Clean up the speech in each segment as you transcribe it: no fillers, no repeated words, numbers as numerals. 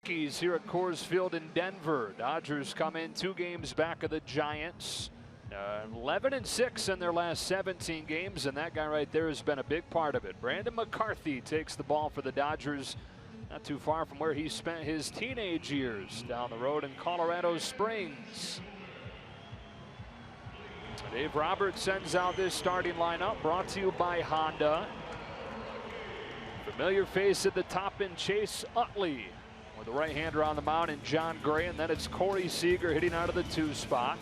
Rockies here at Coors Field in Denver. Dodgers come in 2 games back of the Giants. 11-6 in their last 17 games, and that guy right there has been a big part of it. Brandon McCarthy takes the ball for the Dodgers, not too far from where he spent his teenage years, down the road in Colorado Springs. Dave Roberts sends out this starting lineup, brought to you by Honda. Familiar face at the top in Chase Utley, with the right-hander on the mound in John Gray, and then it's Corey Seager hitting out of the 2 spot.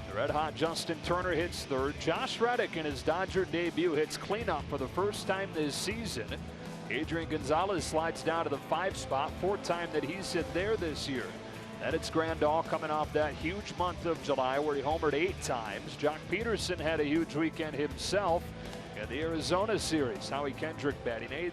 The red-hot Justin Turner hits third. Josh Reddick in his Dodger debut hits cleanup for the first time this season. Adrian Gonzalez slides down to the 5 spot, 4th time that he's hit there this year. Then it's Grandal coming off that huge month of July where he homered 8 times. Jock Peterson had a huge weekend himself in the Arizona series. Howie Kendrick batting 8th,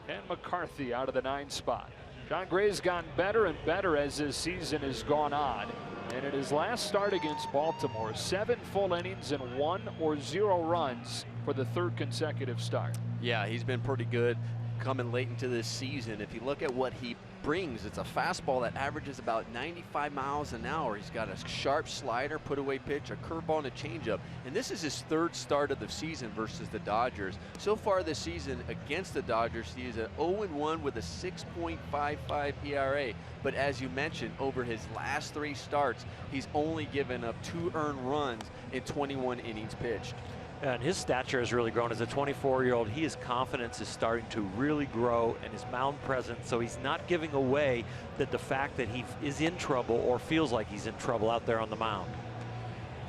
and McCarthy out of the 9 spot. John Gray's gotten better and better as this season has gone on. And in his last start against Baltimore, 7 full innings and 1 or 0 runs for the 3rd consecutive start. Yeah, he's been pretty good coming late into this season. If you look at what he brings, it's a fastball that averages about 95 miles an hour. He's got a sharp slider, put away pitch, a curveball, and a changeup. And this is his 3rd start of the season versus the Dodgers. So far this season against the Dodgers, he is an 0-1 with a 6.55 ERA. But as you mentioned, over his last 3 starts, he's only given up 2 earned runs in 21 innings pitched. And his stature has really grown as a 24-year-old. His confidence is starting to really grow, and his mound presence, so he's not giving away that the fact that he is in trouble or feels like he's in trouble out there on the mound.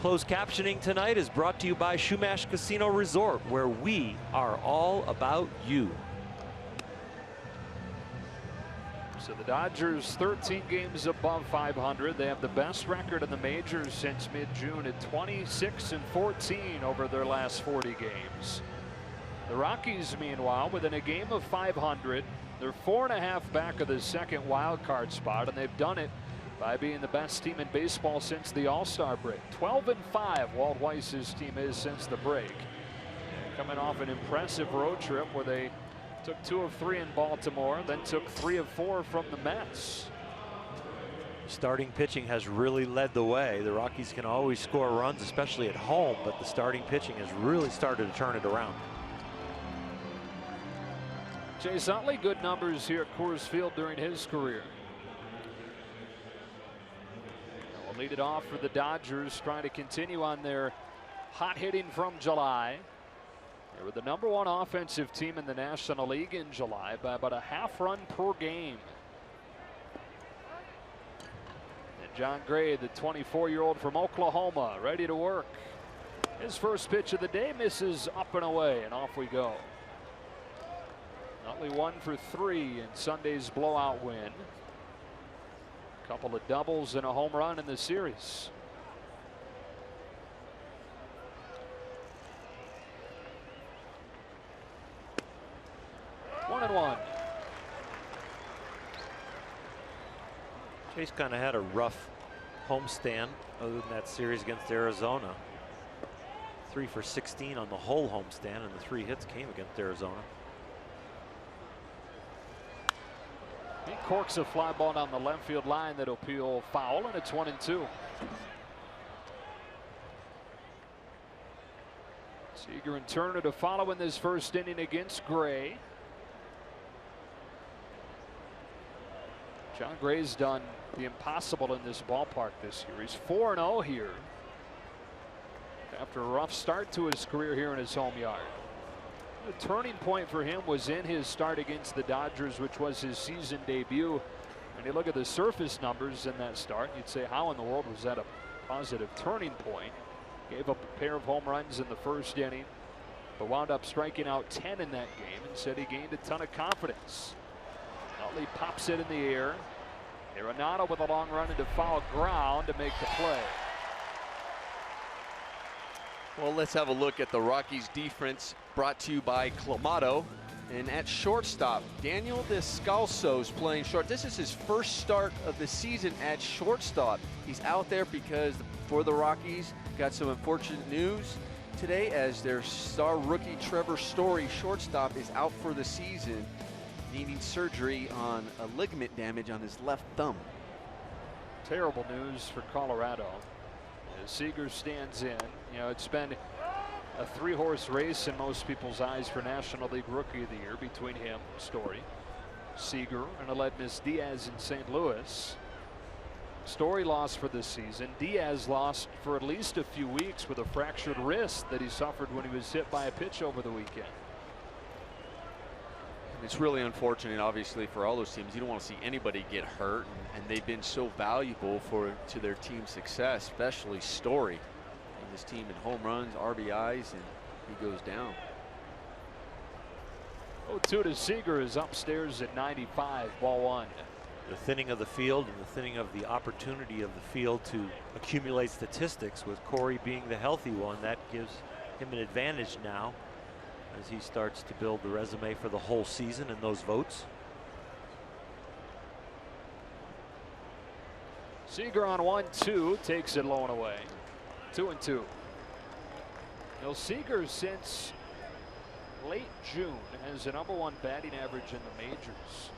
Closed captioning tonight is brought to you by Shumash Casino Resort, where we are all about you. So the Dodgers 13 games above 500. They have the best record in the majors since mid-June at 26-14 over their last 40 games. The Rockies, meanwhile, within a game of 500. They're 4.5 back of the 2nd wild card spot, and they've done it by being the best team in baseball since the All-Star break. 12-5 Walt Weiss's team is since the break. And coming off an impressive road trip where they took 2 of 3 in Baltimore, then took 3 of 4 from the Mets. Starting pitching has really led the way. The Rockies can always score runs, especially at home, but the starting pitching has really started to turn it around. Chase Utley, good numbers here at Coors Field during his career. We'll lead it off for the Dodgers, trying to continue on their hot hitting from July. They were the #1 offensive team in the National League in July by about a half run per game. And John Gray, the 24-year-old from Oklahoma, ready to work. His first pitch of the day misses up and away, and off we go. Utley 1 for 3 in Sunday's blowout win. A couple of doubles and a home run in the series. One and one. Chase kind of had a rough homestand other than that series against Arizona. 3 for 16 on the whole homestand, and the 3 hits came against Arizona. He corks a fly ball down the left field line that'll peel foul, and it's 1-2. Seager and Turner to follow in this first inning against Gray. John Gray's done the impossible in this ballpark this year. He's 4-0 here after a rough start to his career here in his home yard. The turning point for him was in his start against the Dodgers, which was his season debut. And you look at the surface numbers in that start, you'd say, how in the world was that a positive turning point? Gave up a pair of home runs in the first inning, but wound up striking out 10 in that game, and said he gained a ton of confidence. Utley pops it in the air. Arenado with a long run into foul ground to make the play. Well, let's have a look at the Rockies defense, brought to you by Clamato. And at shortstop, Daniel Descalso's playing short. This is his first start of the season at shortstop. He's out there because for the Rockies, got some unfortunate news today as their star rookie Trevor Story, shortstop, is out for the season. needing surgery on a ligament damage on his left thumb. Terrible news for Colorado as Seager stands in. You know, it's been a 3-horse race in most people's eyes for National League Rookie of the Year between him, Story, Seager, and Aledmys Diaz in St. Louis. Story lost for this season. Diaz lost for at least a few weeks with a fractured wrist that he suffered when he was hit by a pitch over the weekend. It's really unfortunate, obviously, for all those teams. You don't want to see anybody get hurt, and they've been so valuable to their team's success, especially Story. And this team in home runs, RBIs, and he goes down. 0-2 to Seager is upstairs at 95, ball 1. The thinning of the field and the thinning of the opportunity of the field to accumulate statistics, with Corey being the healthy one, that gives him an advantage now as he starts to build the resume for the whole season in those votes. Seager on 1-2 takes it low and away. 2-2. Now Seager since late June has the #1 batting average in the majors,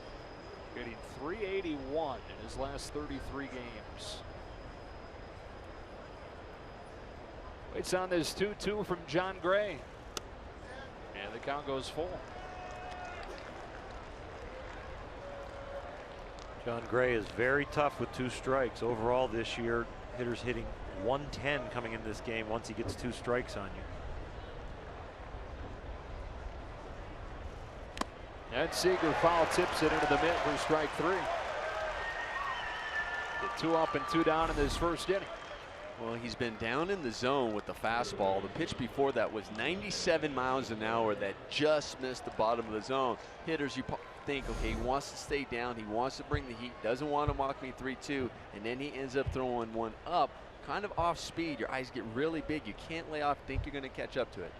getting .381 in his last 33 games. Waits on this 2-2 from Jon Gray. And the count goes full. Jon Gray is very tough with 2 strikes. Overall this year, hitters hitting .110 coming into this game once he gets 2 strikes on you. And Seager foul tips it into the mitt for strike 3. The 2 up and 2 down in this first inning. Well, he's been down in the zone with the fastball. The pitch before that was 97 miles an hour that just missed the bottom of the zone. Hitters, you think, okay, he wants to stay down. He wants to bring the heat. Doesn't want to walk me 3-2. And then he ends up throwing one up, kind of off speed. Your eyes get really big. You can't lay off, think you're going to catch up to it.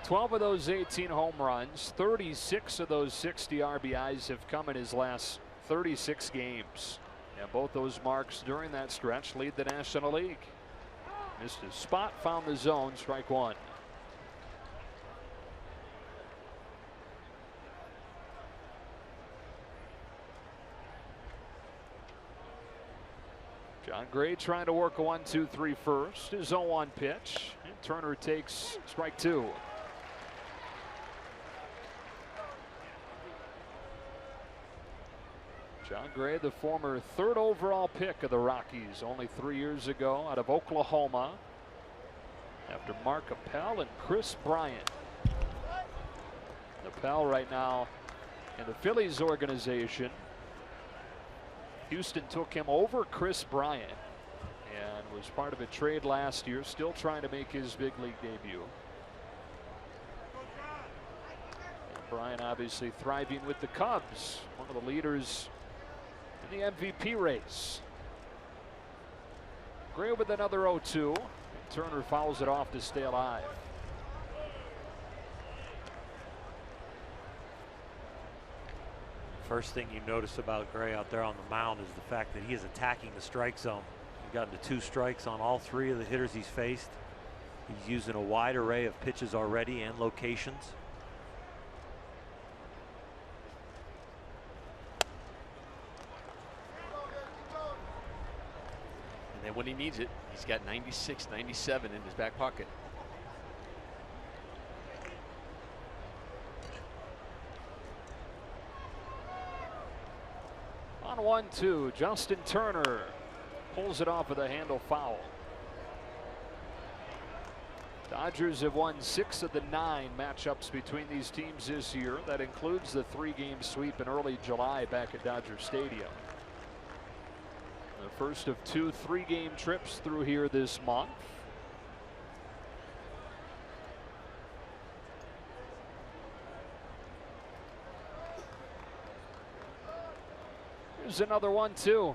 12 of those 18 home runs, 36 of those 60 RBIs have come in his last 36 games. And both those marks during that stretch lead the National League. Missed his spot, found the zone, strike 1. Jon Gray trying to work a 1-2-3 first. His 0-1 pitch. And Turner takes strike 2. Jon Gray, the former 3rd overall pick of the Rockies only 3 years ago out of Oklahoma, after Mark Appel and Kris Bryant. Appel right now in the Phillies organization. Houston took him over Kris Bryant and was part of a trade last year, still trying to make his big league debut. And Bryant obviously thriving with the Cubs, one of the leaders in the MVP race. Gray with another 0-2. Turner fouls it off to stay alive. First thing you notice about Gray out there on the mound is the fact that he is attacking the strike zone. He's gotten to 2 strikes on all 3 of the hitters he's faced. He's using a wide array of pitches already and locations. And then when he needs it, he's got 96, 97 in his back pocket. On 1-2, Justin Turner pulls it off with a handle foul. Dodgers have won 6 of the 9 matchups between these teams this year. That includes the 3-game sweep in early July back at Dodger Stadium. The first of 2 3-game trips through here this month. Here's another 1-2.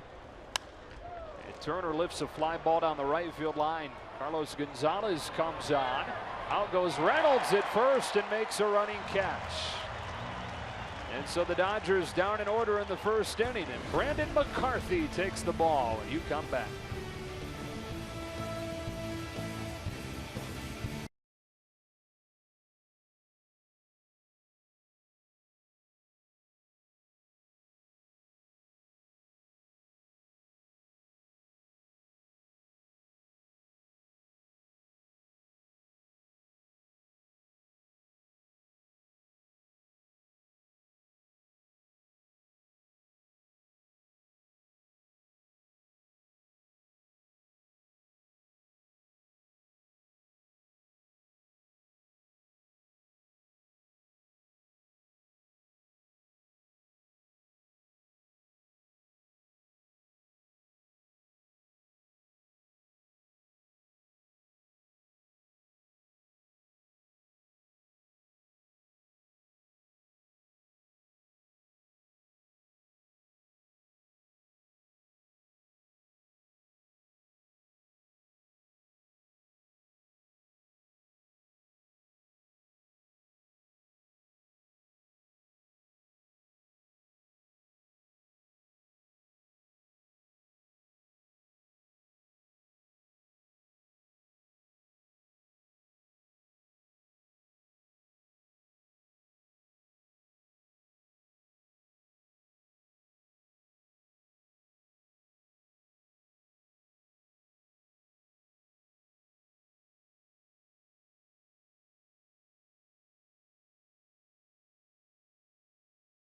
And Turner lifts a fly ball down the right field line. Carlos Gonzalez comes on. Out goes Reynolds at first and makes a running catch. And so the Dodgers down in order in the first inning, and Brandon McCarthy takes the ball, and you come back.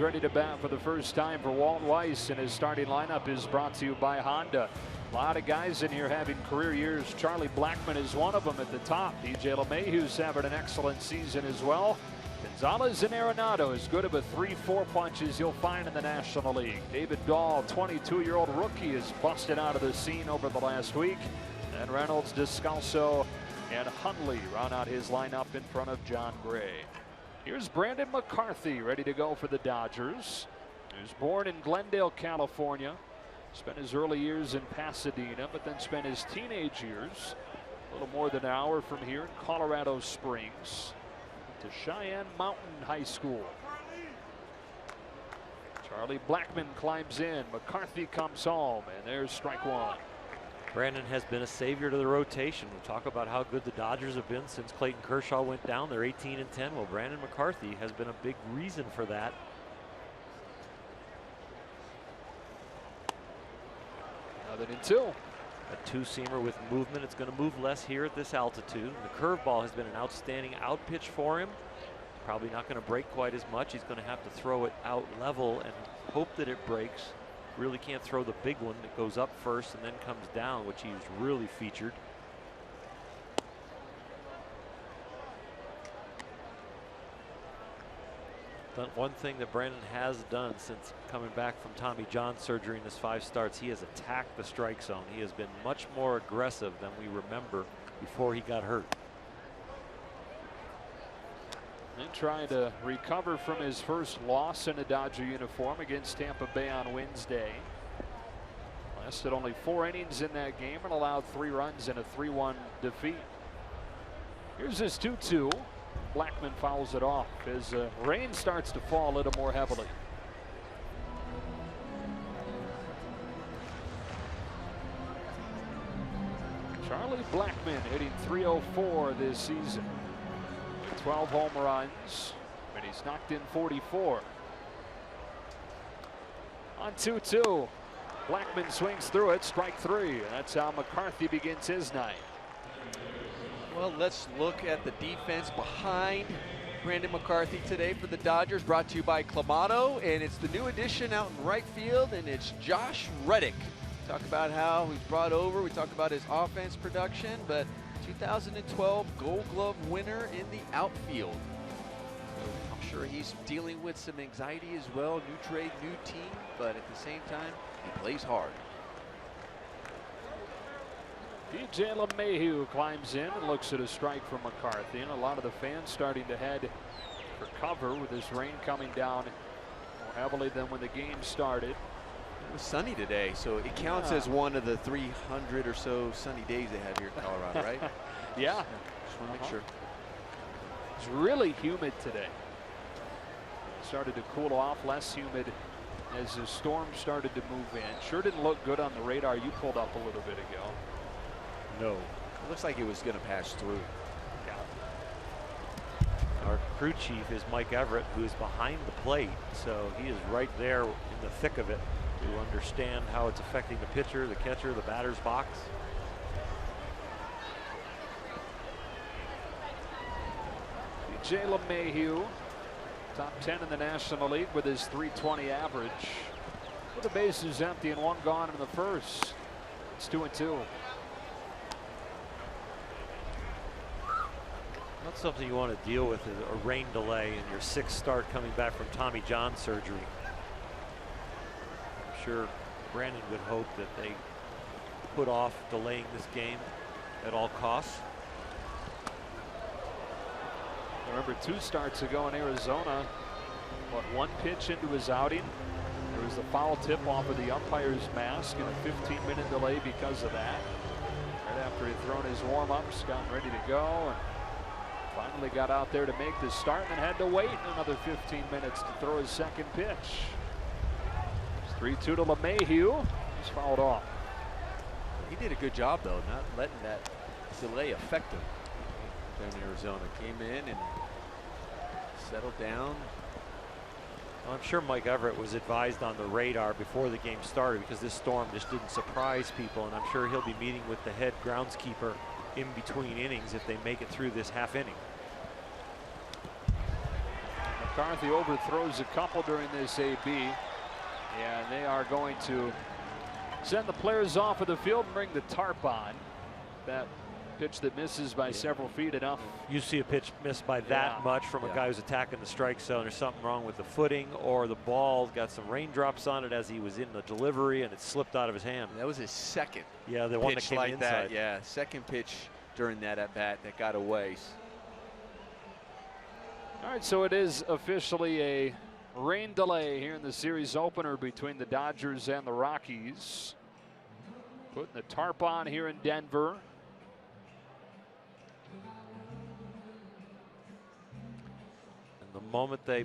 Ready to bat for the first time for Walt Weiss, and his starting lineup is brought to you by Honda. A lot of guys in here having career years. Charlie Blackmon is one of them at the top. DJ LeMahieu's having an excellent season as well. Gonzalez and Arenado, as good of a 3-4 punch as you'll find in the National League. David Dahl, 22-year-old rookie, is busted out of the scene over the last week. And Reynolds, Descalso, and Hundley round out his lineup in front of Jon Gray. Here's Brandon McCarthy, ready to go for the Dodgers. He was born in Glendale, California. Spent his early years in Pasadena, but then spent his teenage years a little more than an hour from here in Colorado Springs to Cheyenne Mountain High School. Charlie Blackmon climbs in. McCarthy comes home, and there's strike one. Brandon has been a savior to the rotation. We talk about how good the Dodgers have been since Clayton Kershaw went down. They're 18-10. Well, Brandon McCarthy has been a big reason for that. Another than two. A two-seamer with movement. It's going to move less here at this altitude. The curveball has been an outstanding out pitch for him. Probably not going to break quite as much. He's going to have to throw it out level and hope that it breaks. Really can't throw the big one that goes up first and then comes down, which he's really featured. But one thing that Brandon has done since coming back from Tommy John surgery in his 5 starts, he has attacked the strike zone. He has been much more aggressive than we remember before he got hurt. And trying to recover from his first loss in a Dodger uniform against Tampa Bay on Wednesday. Lasted only 4 innings in that game and allowed 3 runs in a 3-1 defeat. Here's his 2-2. Blackmon fouls it off as rain starts to fall a little more heavily. Charlie Blackmon hitting .304 this season. 12 home runs, and he's knocked in 44. On 2-2, Blackmon swings through it, strike 3. And that's how McCarthy begins his night. Well, let's look at the defense behind Brandon McCarthy today for the Dodgers, brought to you by Clamato, and it's the new addition out in right field, and it's Josh Reddick. Talk about how he's brought over. We talk about his offense production, but 2012 Gold Glove winner in the outfield. So I'm sure he's dealing with some anxiety as well. New trade, new team, but at the same time, he plays hard. DJ LeMahieu climbs in and looks at a strike from McCarthy, and a lot of the fans starting to head for cover with this rain coming down more heavily than when the game started. It was sunny today, so it counts as one of the 300 or so sunny days they have here in Colorado, right? Yeah. Just want to make sure. It's really humid today. It started to cool off, less humid as the storm started to move in. Sure didn't look good on the radar you pulled up a little bit ago. No. It looks like it was going to pass through. Our crew chief is Mike Everett, who is behind the plate, so he is right there in the thick of it to understand how it's affecting the pitcher, the catcher, the batter's box. DJ LeMahieu, top 10 in the National League with his .320 average. With the bases empty and 1 gone in the first. It's 2-2. Not something you want to deal with is a rain delay in your 6th start coming back from Tommy John surgery. I'm sure Brandon would hope that they put off delaying this game at all costs. Remember 2 starts ago in Arizona, what, 1 pitch into his outing, there was the foul tip off of the umpire's mask and a 15-minute delay because of that. Right after he'd thrown his warm-ups, gotten ready to go, and finally got out there to make the start and had to wait another 15 minutes to throw his 2nd pitch. It's 3-2 to LeMahieu. He's fouled off. He did a good job, though, not letting that delay affect him. Down in Arizona, came in and settled down. Well, I'm sure Mike Everett was advised on the radar before the game started because this storm just didn't surprise people, and I'm sure he'll be meeting with the head groundskeeper in between innings if they make it through this half inning. McCarthy overthrows a couple during this AB. And they are going to send the players off of the field and bring the tarp on. That pitch that misses by several feet enough. You see a pitch missed by that much from a guy who's attacking the strike zone. There's something wrong with the footing, or the ball got some raindrops on it as he was in the delivery and it slipped out of his hand. That was his second the one that pitch came like inside. that. Yeah, second pitch during that at bat that got away. All right, so it is officially a rain delay here in the series opener between the Dodgers and the Rockies. Putting the tarp on here in Denver. And the moment they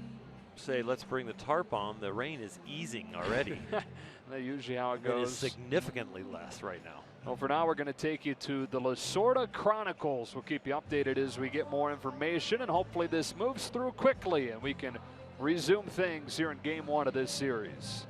say, let's bring the tarp on, the rain is easing already. That's usually how it It is goes. significantly less right now. Well, for now, we're going to take you to the Lasorda Chronicles. We'll keep you updated as we get more information, and hopefully this moves through quickly and we can resume things here in Game 1 of this series.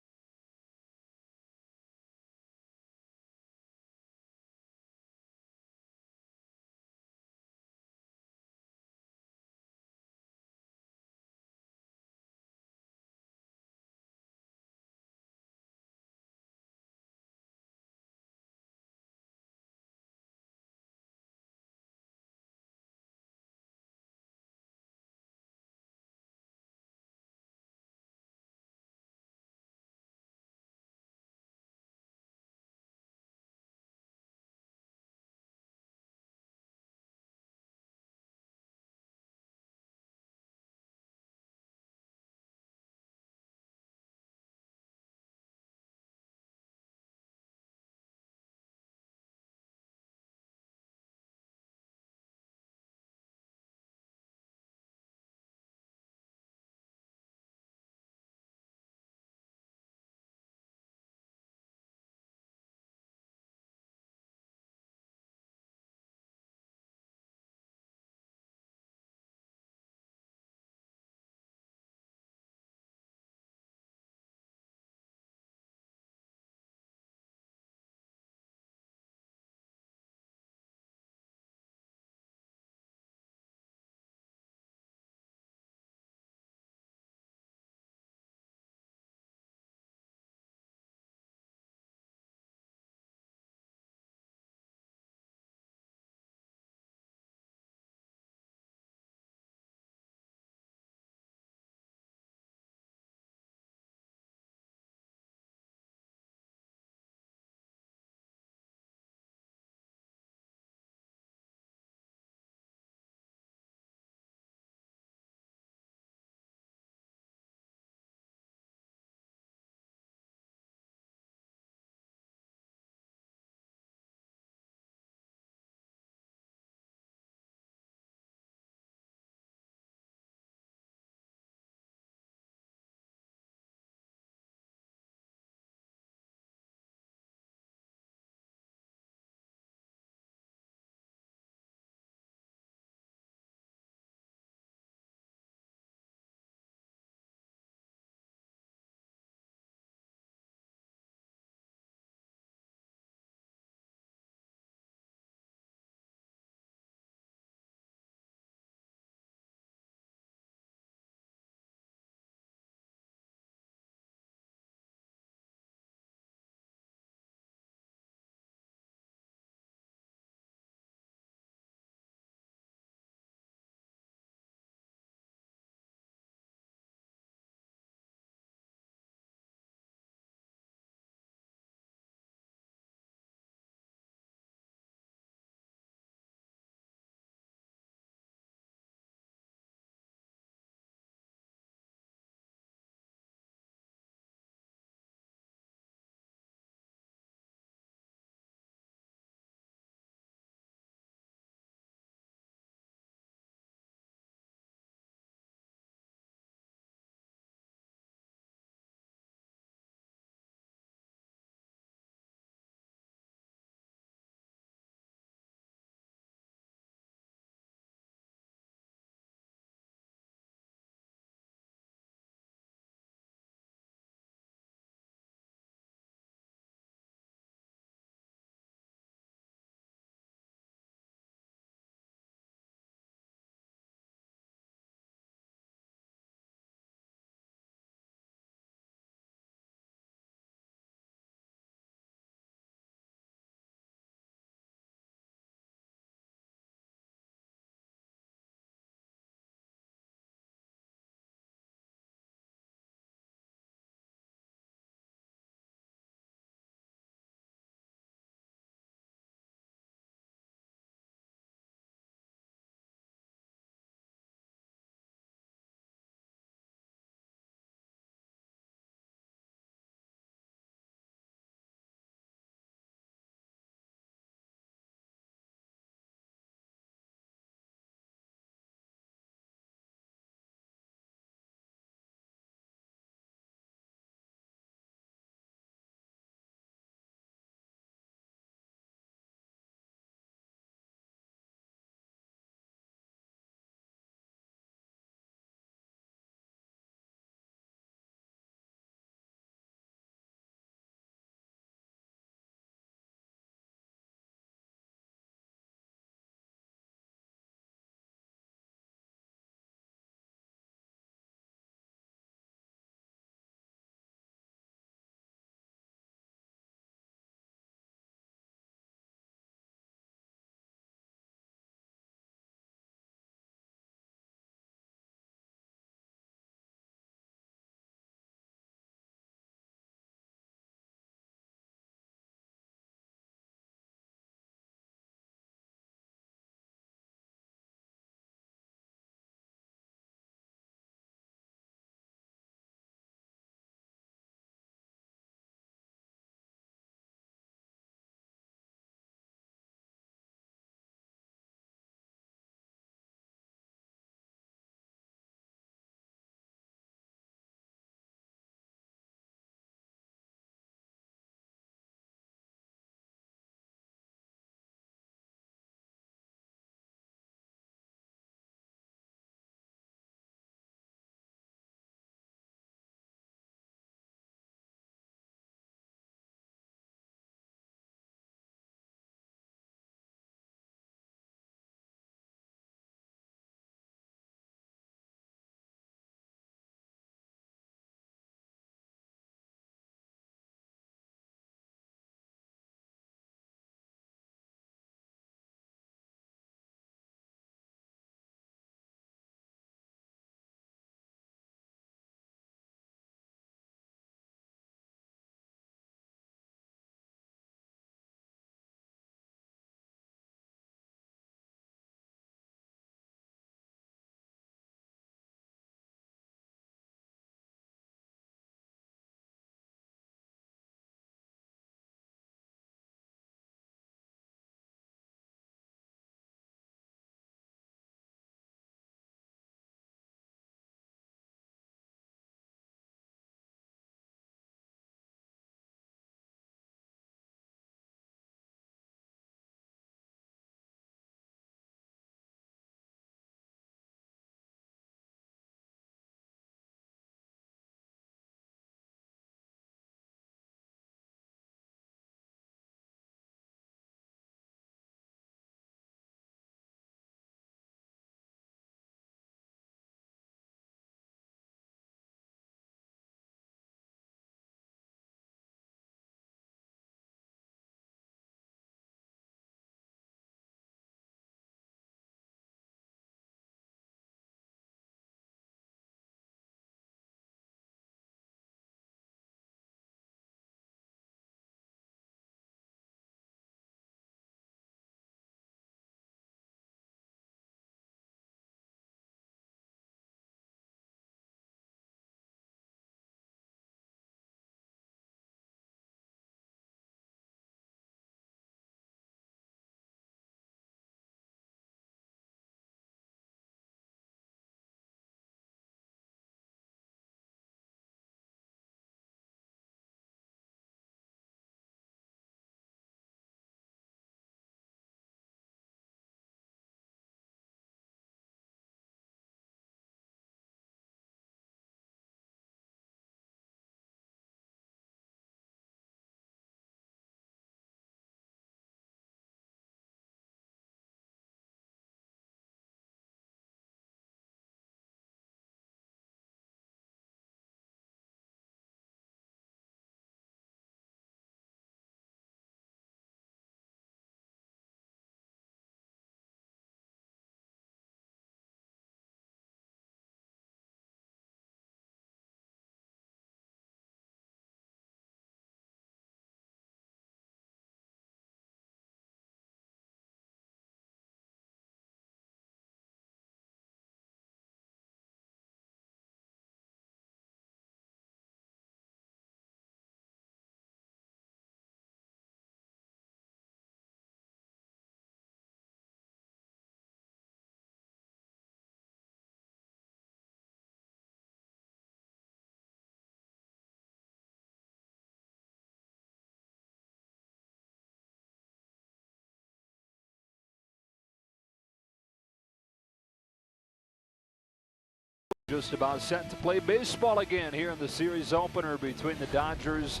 Just about set to play baseball again here in the series opener between the Dodgers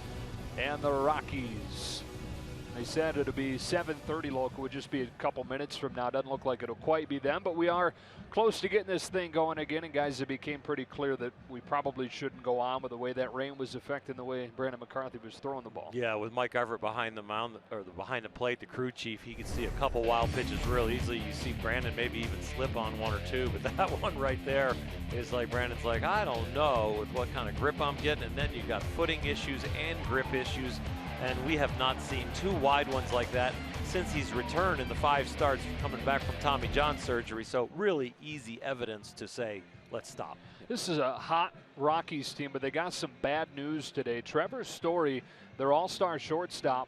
and the Rockies. They said it'll be 7:30 local, would just be a couple minutes from now. Doesn't look like it'll quite be then, but we are close to getting this thing going again. And guys, it became pretty clear that we probably shouldn't go on with the way that rain was affecting the way Brandon McCarthy was throwing the ball. Yeah, with Mike Everett behind the mound, or behind the plate, the crew chief, he could see a couple wild pitches real easily. You see Brandon maybe even slip on one or two, but that one right there is like, Brandon's like, I don't know with what kind of grip I'm getting, and then you've got footing issues and grip issues. And we have not seen two wide ones like that since he's returned in the 5 starts coming back from Tommy John surgery. So really easy evidence to say, let's stop. This is a hot Rockies team, but they got some bad news today. Trevor Story, their all-star shortstop,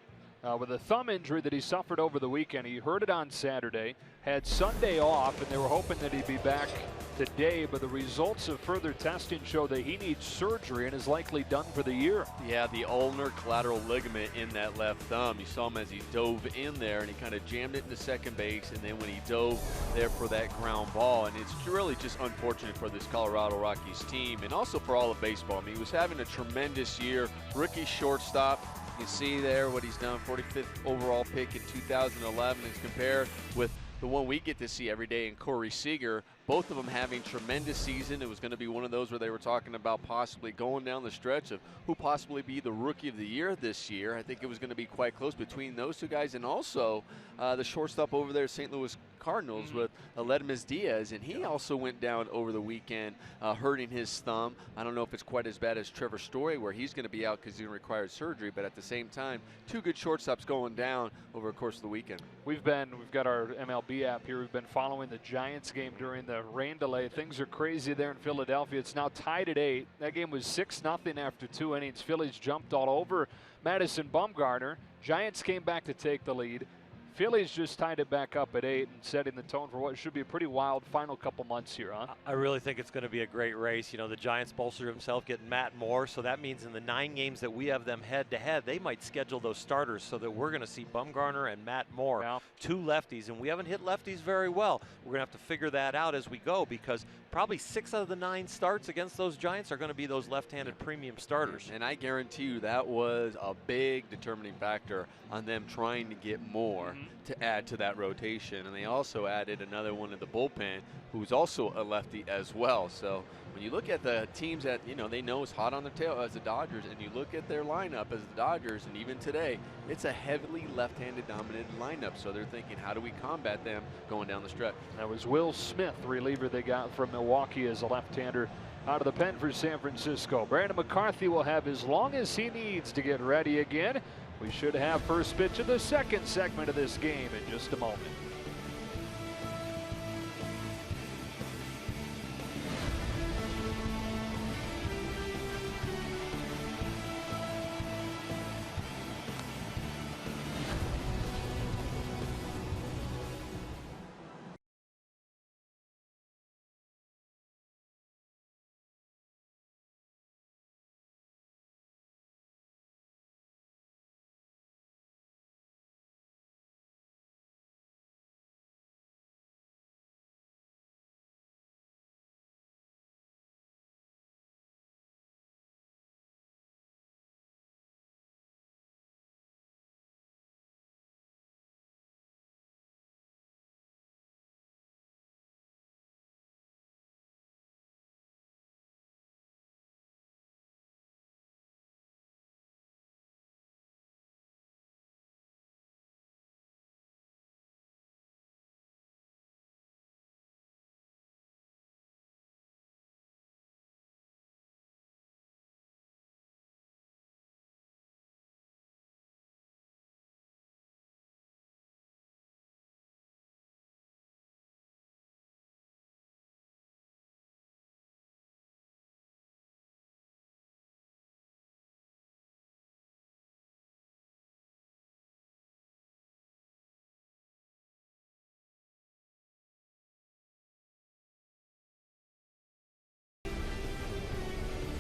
with a thumb injury that he suffered over the weekend. He hurt it on Saturday, had Sunday off, and they were hoping that he'd be back today, but the results of further testing show that he needs surgery and is likely done for the year. Yeah, the ulnar collateral ligament in that left thumb. You saw him as he dove in there, and he kind of jammed it into second base, and then when he dove there for that ground ball, and it's really just unfortunate for this Colorado Rockies team, and also for all of baseball. I mean, he was having a tremendous year, rookie shortstop. You can see there what he's done, 45th overall pick in 2011, as compared with the one we get to see every day in Corey Seager. Both of them having tremendous season. It was going to be one of those where they were talking about possibly going down the stretch of who possibly be the rookie of the year this year. I think it was going to be quite close between those two guys, and also the shortstop over there, St. Louis Cardinals, with Aledmys Diaz, and he also went down over the weekend, hurting his thumb. I don't know if it's quite as bad as Trevor Story, where he's going to be out because he's going to require surgery, but at the same time, two good shortstops going down over the course of the weekend. We've got our MLB app here. We've been following the Giants game during the rain delay. Things are crazy there in Philadelphia. It's now tied at 8. That game was 6-0 after 2 innings. Phillies jumped all over Madison Bumgarner. Giants came back to take the lead. Phillies just tied it back up at 8 and setting the tone for what should be a pretty wild final couple months here, huh? I really think it's going to be a great race. You know, the Giants bolstered himself getting Matt Moore, so that means in the 9 games that we have them head-to-head, they might schedule those starters so that we're going to see Bumgarner and Matt Moore, yeah, 2 lefties, and we haven't hit lefties very well. We're going to have to figure that out as we go, because probably 6 out of the 9 starts against those Giants are going to be those left-handed premium starters. And I guarantee you that was a big determining factor on them trying to get more to add to that rotation. And they also added another one in the bullpen who's also a lefty as well. So when you look at the teams that, you know, they know is hot on the tail as the Dodgers, and you look at their lineup as the Dodgers, and even today, it's a heavily left-handed dominated lineup. So they're thinking, how do we combat them going down the stretch? That was Will Smith, reliever they got from Milwaukee as a left-hander out of the pen for San Francisco. Brandon McCarthy will have as long as he needs to get ready again. We should have first pitch of the second segment of this game in just a moment.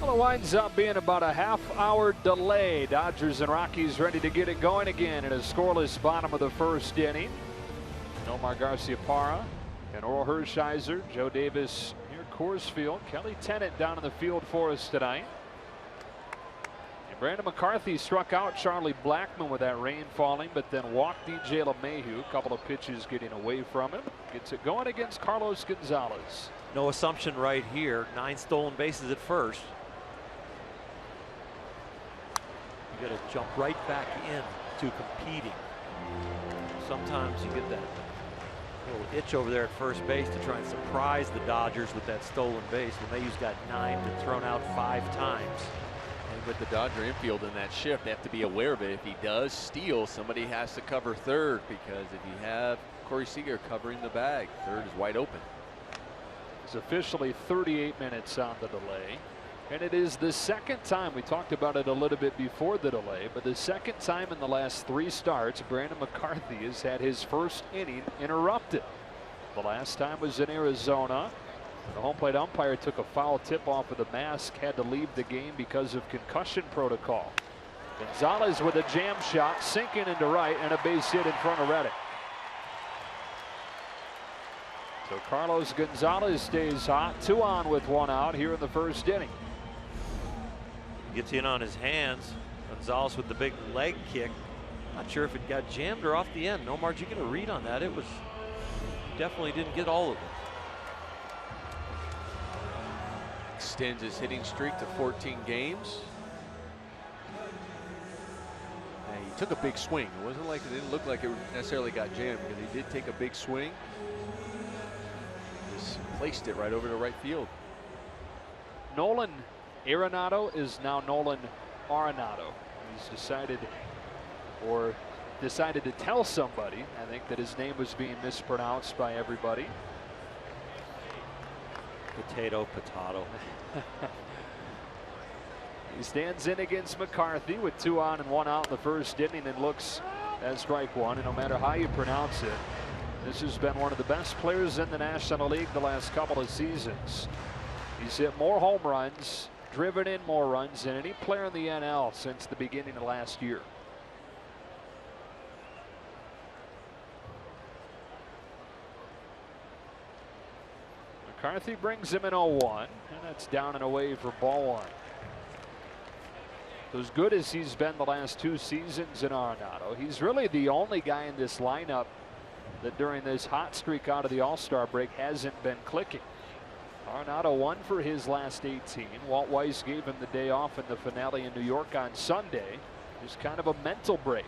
Well, it winds up being about a half-hour delay. Dodgers and Rockies ready to get it going again in a scoreless bottom of the first inning. Nomar Garciaparra and Oral Hershiser, Joe Davis here Coors Field. Kelly Tennant down in the field for us tonight. And Brandon McCarthy struck out Charlie Blackmon with that rain falling, but then walked DJ LeMahieu. A couple of pitches getting away from him. Gets it going against Carlos Gonzalez. No assumption right here. 9 stolen bases at first. You got to jump right back in to competing. Sometimes you get that little itch over there at first base to try and surprise the Dodgers with that stolen base. LeMahieu's got 9 and thrown out 5 times. And with the Dodger infield in that shift, they have to be aware of it. If he does steal, somebody has to cover third, because if you have Corey Seager covering the bag, third is wide open. It's officially 38 minutes on the delay. And it is the second time, we talked about it a little bit before the delay, but the second time in the last 3 starts, Brandon McCarthy has had his first inning interrupted. The last time was in Arizona. The home plate umpire took a foul tip off of the mask, had to leave the game because of concussion protocol. Gonzalez with a jam shot, sinking into right, and a base hit in front of Reddick. So Carlos Gonzalez stays hot, 2 on with 1 out here in the first inning. Gets in on his hands. Gonzalez with the big leg kick. Not sure if it got jammed or off the end. No, Marge, you get a read on that. It was definitely didn't get all of it. Extends his hitting streak to 14 games. And he took a big swing. It wasn't like it didn't look like it necessarily got jammed, because he did take a big swing. Just placed it right over to right field. Nolan Arenado is now Nolan Arenado. He's decided to tell somebody, I think, that his name was being mispronounced by everybody. Potato. He stands in against McCarthy with 2 on and 1 out in the first inning, and looks at strike 1. And no matter how you pronounce it, this has been one of the best players in the National League the last couple of seasons. He's hit more home runs, driven in more runs than any player in the NL since the beginning of last year. McCarthy brings him in 0-1, and that's down and away for ball 1. So as good as he's been the last 2 seasons in Arenado, he's really the only guy in this lineup that during this hot streak out of the All-Star break hasn't been clicking. Arenado 1 for his last 18. Walt Weiss gave him the day off in the finale in New York on Sunday. Just kind of a mental break.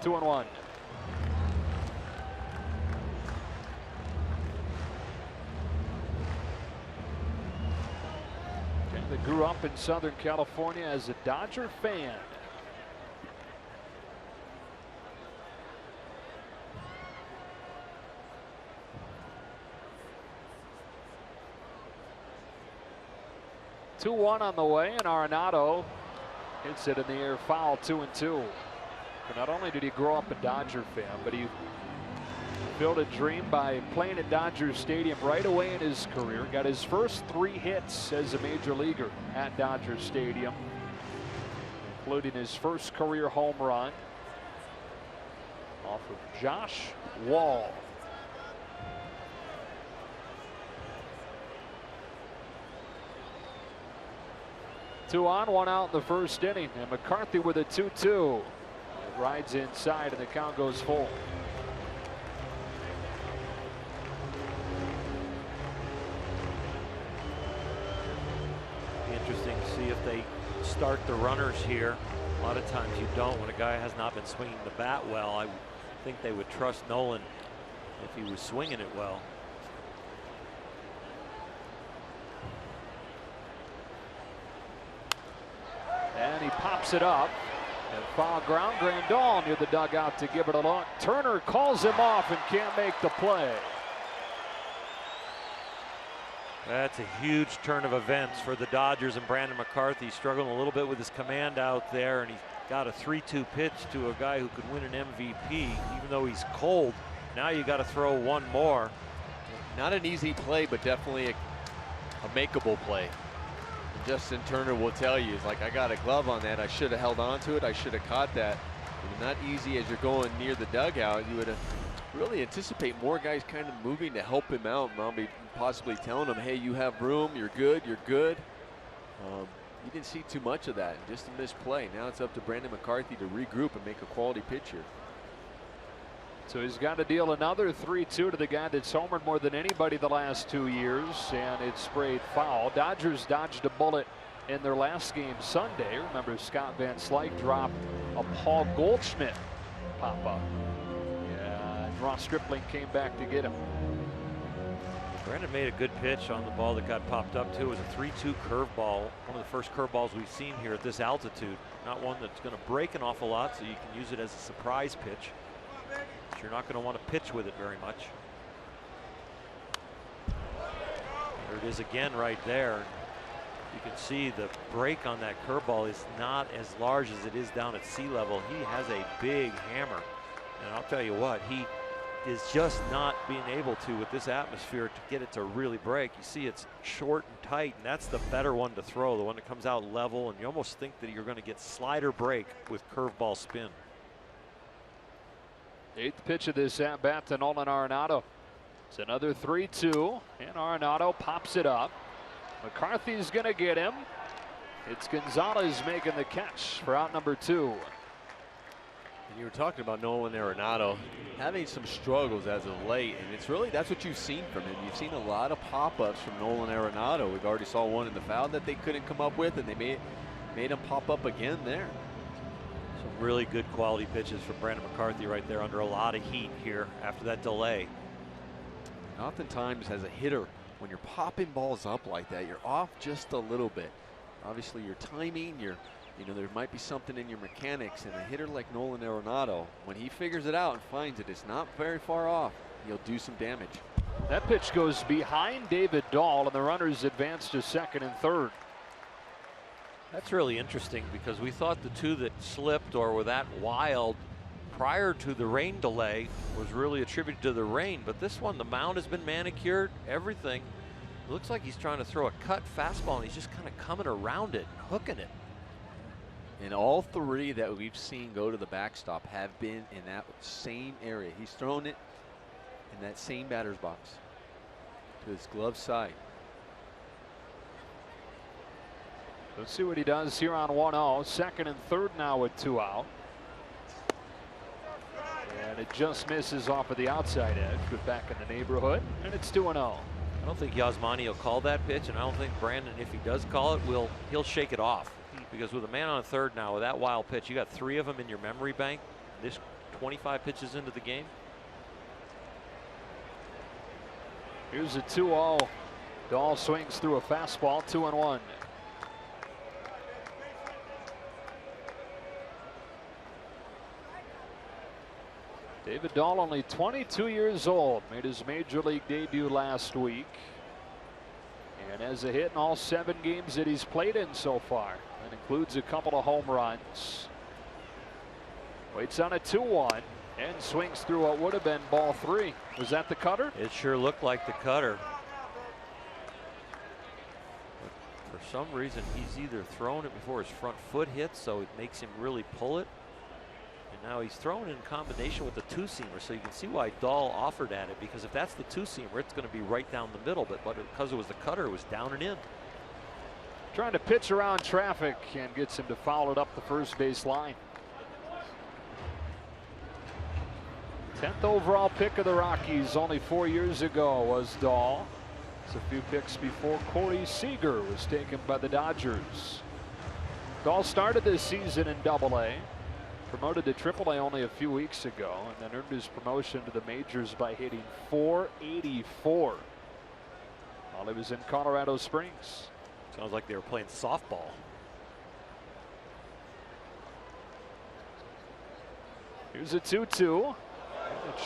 2-1. That grew up in Southern California as a Dodger fan. Two-1 on the way, and Arenado hits it in the air foul, 2-2. But not only did he grow up a Dodger fan, but he built a dream by playing at Dodger Stadium right away in his career. Got his first 3 hits as a major leaguer at Dodger Stadium, including his first career home run off of Josh Wall. Two on, 1 out in the first inning, and McCarthy with a 2-2. It rides inside, and the count goes full. Interesting to see if they start the runners here. A lot of times you don't when a guy has not been swinging the bat well. I think they would trust Nolan if he was swinging it well. And he pops it up. And foul ground. Grandal near the dugout to give it a look. Turner calls him off and can't make the play. That's a huge turn of events for the Dodgers, and Brandon McCarthy struggling a little bit with his command out there, and he got a 3-2 pitch to a guy who could win an MVP, even though he's cold. Now you got to throw 1 more. Not an easy play, but definitely a makeable play. And Justin Turner will tell you, it's like, I got a glove on that. I should have held on to it. I should have caught that. Not easy as you're going near the dugout. You would have really anticipate more guys kind of moving to help him out, maybe possibly telling him, hey, you have room, you're good, you're good. You didn't see too much of that, just a missed play. Now it's up to Brandon McCarthy to regroup and make a quality pitch here. So he's got to deal another 3-2 to the guy that's homered more than anybody the last 2 years, and it's sprayed foul. Dodgers dodged a bullet in their last game Sunday. Remember, Scott Van Slyke dropped a Paul Goldschmidt pop-up. Yeah, Ross Stripling came back to get him. Brandon made a good pitch on the ball that got popped up too. It was a 3-2 curveball, one of the first curveballs we've seen here at this altitude. Not one that's going to break an awful lot, so you can use it as a surprise pitch. But you're not going to want to pitch with it very much. There it is again right there. You can see the break on that curveball is not as large as it is down at sea level. He has a big hammer. And I'll tell you what, he is just not being able to, with this atmosphere, to get it to really break. You see it's short and tight, and that's the better one to throw, the one that comes out level, and you almost think that you're going to get slider break with curveball spin. 8th pitch of this at bat to Nolan Arenado. It's another 3-2, and Arenado pops it up. McCarthy's going to get him. It's Gonzalez making the catch for out number 2. And you were talking about Nolan Arenado having some struggles as of late, and it's really, that's what you've seen from him. You've seen a lot of pop-ups from Nolan Arenado. We've already saw one in the foul that they couldn't come up with, and they made him pop up again there. Some really good quality pitches from Brandon McCarthy right there under a lot of heat here after that delay. Oftentimes as a hitter, when you're popping balls up like that, you're off just a little bit. Obviously your timing, there might be something in your mechanics, and a hitter like Nolan Arenado, when he figures it out and finds it's not very far off, he'll do some damage. That pitch goes behind David Dahl, and the runners advance to second and third. That's really interesting because we thought the two that slipped or were that wild prior to the rain delay was really attributed to the rain, but this one, the mound has been manicured, everything. It looks like he's trying to throw a cut fastball, and he's just kind of coming around it and hooking it. And all three that we've seen go to the backstop have been in that same area. He's thrown it in that same batter's box to his glove side. Let's see what he does here on 1-0. Second and third now with 2 out. And it just misses off of the outside edge, but back in the neighborhood, and it's 2-0. I don't think Yasmani will call that pitch, and I don't think Brandon, if he does call it, he'll shake it off. Because with a man on third now, with that wild pitch, you got 3 of them in your memory bank. This 25 pitches into the game. Here's a 2-0. Dahl swings through a fastball, 2-1. David Dahl, only 22 years old, made his major league debut last week, and has a hit in all 7 games that he's played in so far. That includes a couple of home runs. Waits on a 2-1 and swings through what would have been ball 3. Was that the cutter? It sure looked like the cutter. But for some reason, he's either thrown it before his front foot hits, so it makes him really pull it. And now he's thrown in combination with the 2-seamer, so you can see why Dahl offered at it, because if that's the 2-seamer, it's going to be right down the middle, but because it was the cutter, it was down and in. Trying to pitch around traffic and gets him to foul it up the first base line. 10th overall pick of the Rockies only 4 years ago was Dahl. It's a few picks before Corey Seager was taken by the Dodgers. Dahl started this season in Double-A, promoted to Triple-A only a few weeks ago, and then earned his promotion to the majors by hitting .484 while he was in Colorado Springs. Sounds like they were playing softball. Here's a 2-2.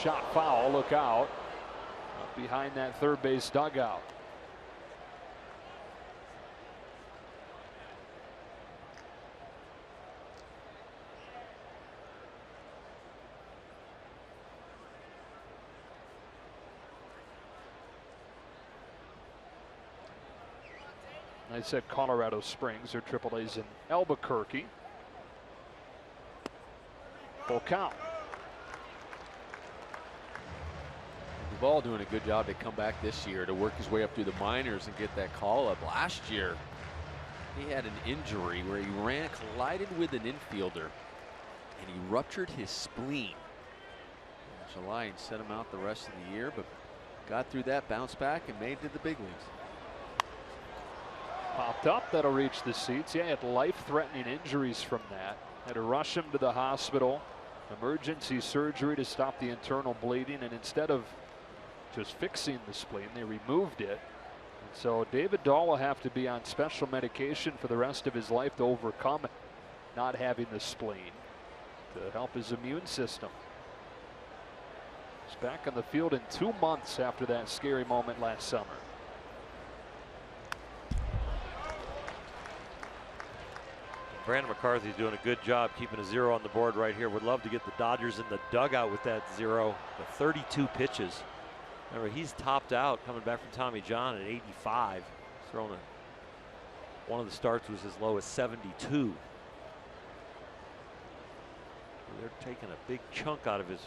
Shot foul, look out. Up behind that third base dugout. I said Colorado Springs, or Triple-A's in Albuquerque. Full count. Duvall doing a good job to come back this year to work his way up through the minors and get that call up. Last year, he had an injury where he collided with an infielder, and he ruptured his spleen in July and set him out the rest of the year, but got through that, bounced back, and made it to the big leagues. Popped up, that'll reach the seats. Yeah, had life-threatening injuries from that. Had to rush him to the hospital. Emergency surgery to stop the internal bleeding, and instead of just fixing the spleen, they removed it. And so David Dahl will have to be on special medication for the rest of his life to overcome not having the spleen, to help his immune system. He's back on the field in 2 months after that scary moment last summer. Brandon McCarthy is doing a good job keeping a 0 on the board right here. Would love to get the Dodgers in the dugout with that 0. The 32 pitches. Remember, he's topped out coming back from Tommy John at 85. He's thrown one of the starts was as low as 72. They're taking a big chunk out of his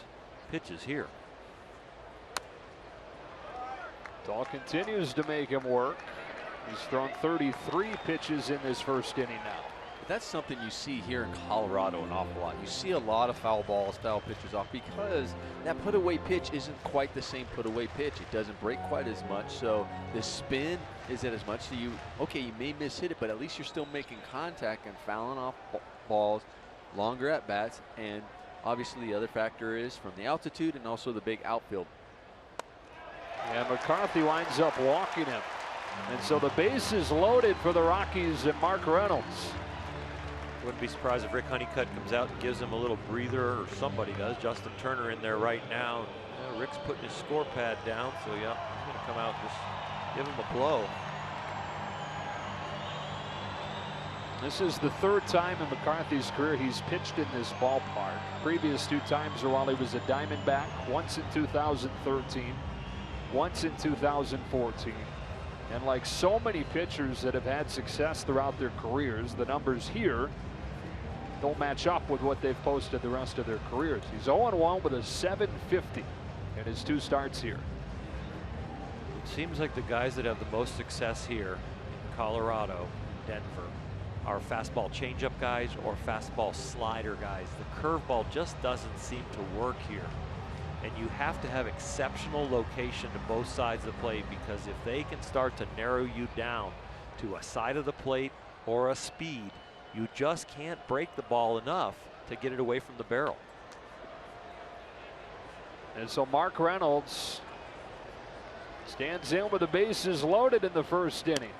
pitches here. Dahl continues to make him work. He's thrown 33 pitches in this first inning now. That's something you see here in Colorado an awful lot. You see a lot of foul ball style pitches off because that put away pitch isn't quite the same put away pitch. It doesn't break quite as much, so the spin isn't as much. So you may miss hit it, but at least you're still making contact and fouling off balls, longer at bats, and obviously the other factor is from the altitude and also the big outfield. And McCarthy winds up walking him, and so the base is loaded for the Rockies and Mark Reynolds. Wouldn't be surprised if Rick Honeycutt comes out and gives him a little breather, or somebody does. Justin Turner in there right now. Yeah, Rick's putting his score pad down, so yeah, he's going to come out and just give him a blow. This is the third time in McCarthy's career he's pitched in this ballpark. Previous 2 times were while he was a Diamondback, once in 2013, once in 2014. And like so many pitchers that have had success throughout their careers, the numbers here don't match up with what they've posted the rest of their careers. He's 0-1 with a .750 in his 2 starts here. It seems like the guys that have the most success here, Colorado, Denver, are fastball changeup guys or fastball slider guys. The curveball just doesn't seem to work here. And you have to have exceptional location to both sides of the plate, because if they can start to narrow you down to a side of the plate or a speed, you just can't break the ball enough to get it away from the barrel. And so Mark Reynolds stands in with the bases loaded in the first inning.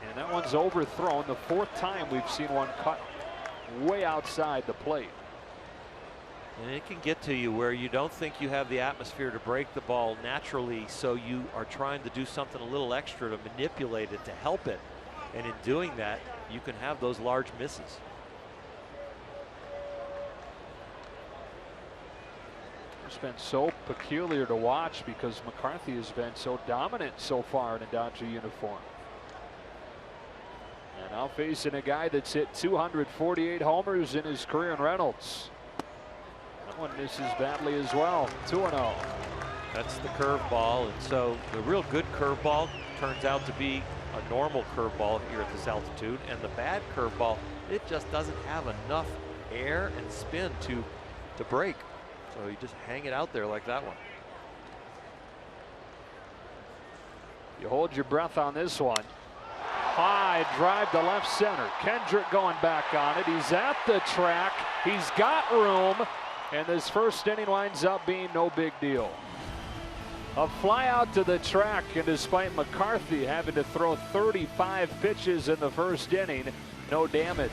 And that one's overthrown. The 4th time we've seen one cut way outside the plate. And it can get to you where you don't think you have the atmosphere to break the ball naturally, so you are trying to do something a little extra to manipulate it, to help it. And in doing that, you can have those large misses. It's been so peculiar to watch because McCarthy has been so dominant so far in a Dodger uniform. And now facing a guy that's hit 248 homers in his career in Reynolds. That one misses badly as well. 2-0. That's the curveball, and so the real good curveball turns out to be a normal curveball here at this altitude, and the bad curveball, it just doesn't have enough air and spin to break. So you just hang it out there like that one. You hold your breath on this one. High drive to left center. Kendrick going back on it. He's at the track. He's got room. And this first inning winds up being no big deal. A fly out to the track, and despite McCarthy having to throw 35 pitches in the first inning, no damage.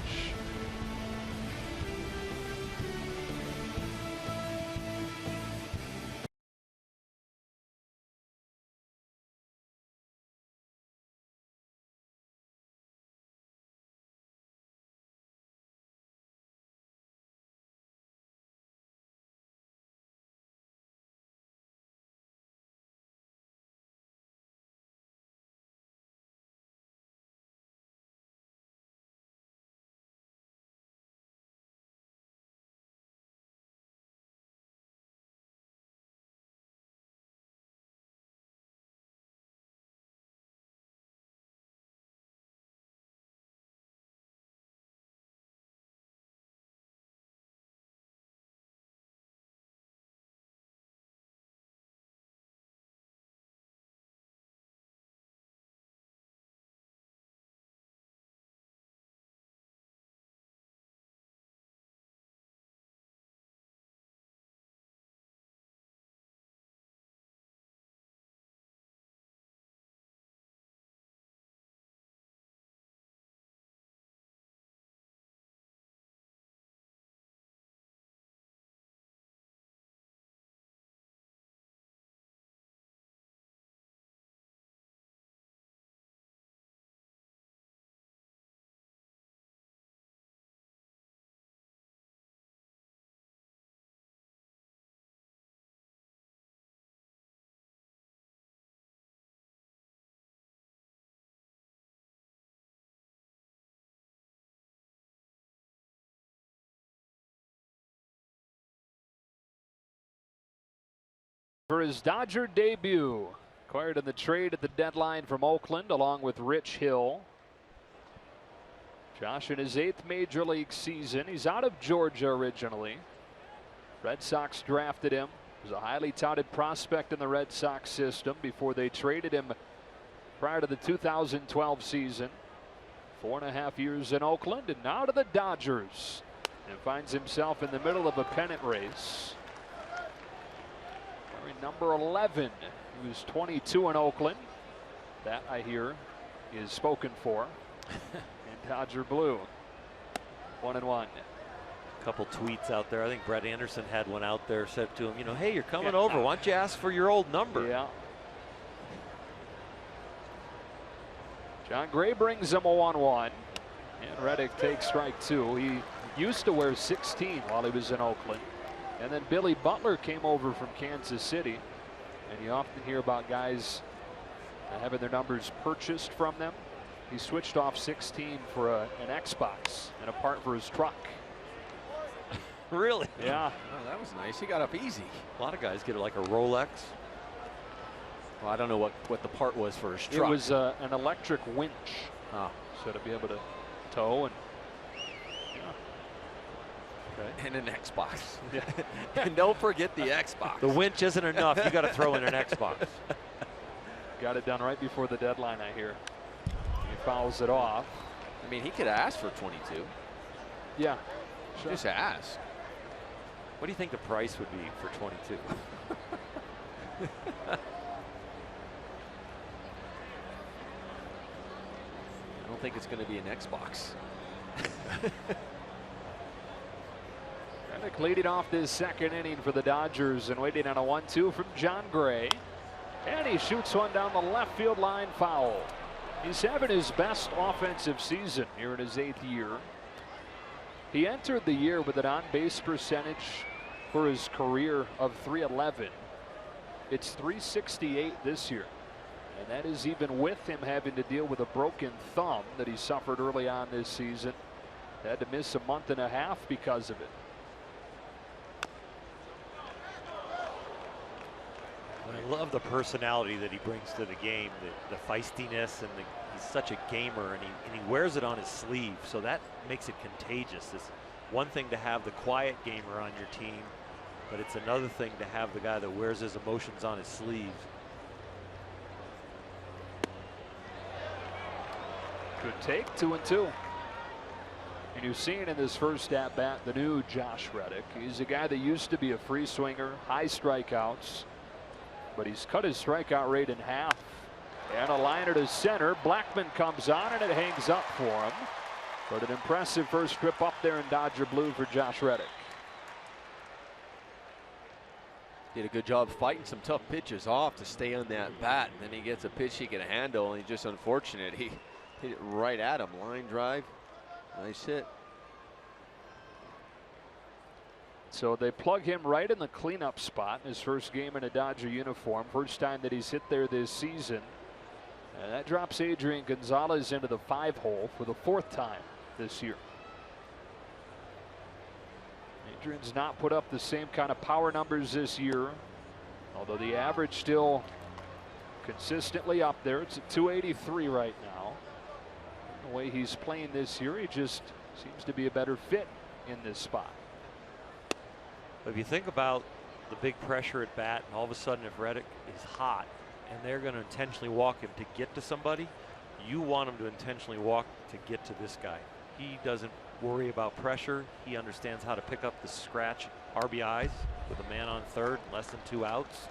For his Dodger debut, acquired in the trade at the deadline from Oakland along with Rich Hill. Josh in his 8th major league season. He's out of Georgia originally. Red Sox drafted him. He was a highly touted prospect in the Red Sox system before they traded him prior to the 2012 season. 4.5 years in Oakland and now to the Dodgers, and finds himself in the middle of a pennant race. Wearing number 11. He was 22 in Oakland. That, I hear, is spoken for in Dodger blue. 1-1. A couple tweets out there. I think Brett Anderson had one out there, said to him, you know, hey, you're coming over. Why don't you ask for your old number? Yeah. John Gray brings him a 1-1. And Reddick takes strike 2. He used to wear 16 while he was in Oakland. And then Billy Butler came over from Kansas City. And you often hear about guys having their numbers purchased from them. He switched off 16 for an Xbox and a part for his truck. Really? Yeah. Oh, that was nice. He got up easy. A lot of guys get like a Rolex. Well, I don't know what the part was for his truck. It was an electric winch. Oh. So to be able to tow and. Okay. And an Xbox. Yeah. And don't forget the Xbox. The winch isn't enough. You got to throw in an Xbox. Got it done right before the deadline, I hear. He fouls it off. I mean, he could ask for 22. Yeah. Sure. Just ask. What do you think the price would be for 22? I don't think it's going to be an Xbox. Reddick leading off this second inning for the Dodgers and waiting on a 1-2 from John Gray. And he shoots one down the left field line, foul. He's having his best offensive season here in his 8th year. He entered the year with an on-base percentage for his career of .311. It's .368 this year. And that is even with him having to deal with a broken thumb that he suffered early on this season. Had to miss a month and a half because of it. I love the personality that he brings to the game, the feistiness, and he's such a gamer, and he wears it on his sleeve, so that makes it contagious. It's one thing to have the quiet gamer on your team, but it's another thing to have the guy that wears his emotions on his sleeve. Good take, 2-2. And you've seen in this first at bat the new Josh Reddick. He's a guy that used to be a free swinger, high strikeouts, but he's cut his strikeout rate in half. And a liner to center. Blackman comes on and it hangs up for him. But an impressive first trip up there in Dodger blue for Josh Reddick. Did a good job fighting some tough pitches off to stay on that bat. And then he gets a pitch he can handle, and he's just unfortunate. He hit it right at him. Line drive. Nice hit. So they plug him right in the cleanup spot in his first game in a Dodger uniform. First time that he's hit there this season. And that drops Adrian Gonzalez into the 5-hole for the 4th time this year. Adrian's not put up the same kind of power numbers this year, although the average still consistently up there. It's at 283 right now. The way he's playing this year, he just seems to be a better fit in this spot. But if you think about the big pressure at bat, and all of a sudden if Reddick is hot and they're going to intentionally walk him to get to somebody, you want him to intentionally walk to get to this guy. He doesn't worry about pressure. He understands how to pick up the scratch RBIs with a man on third, less than 2 outs.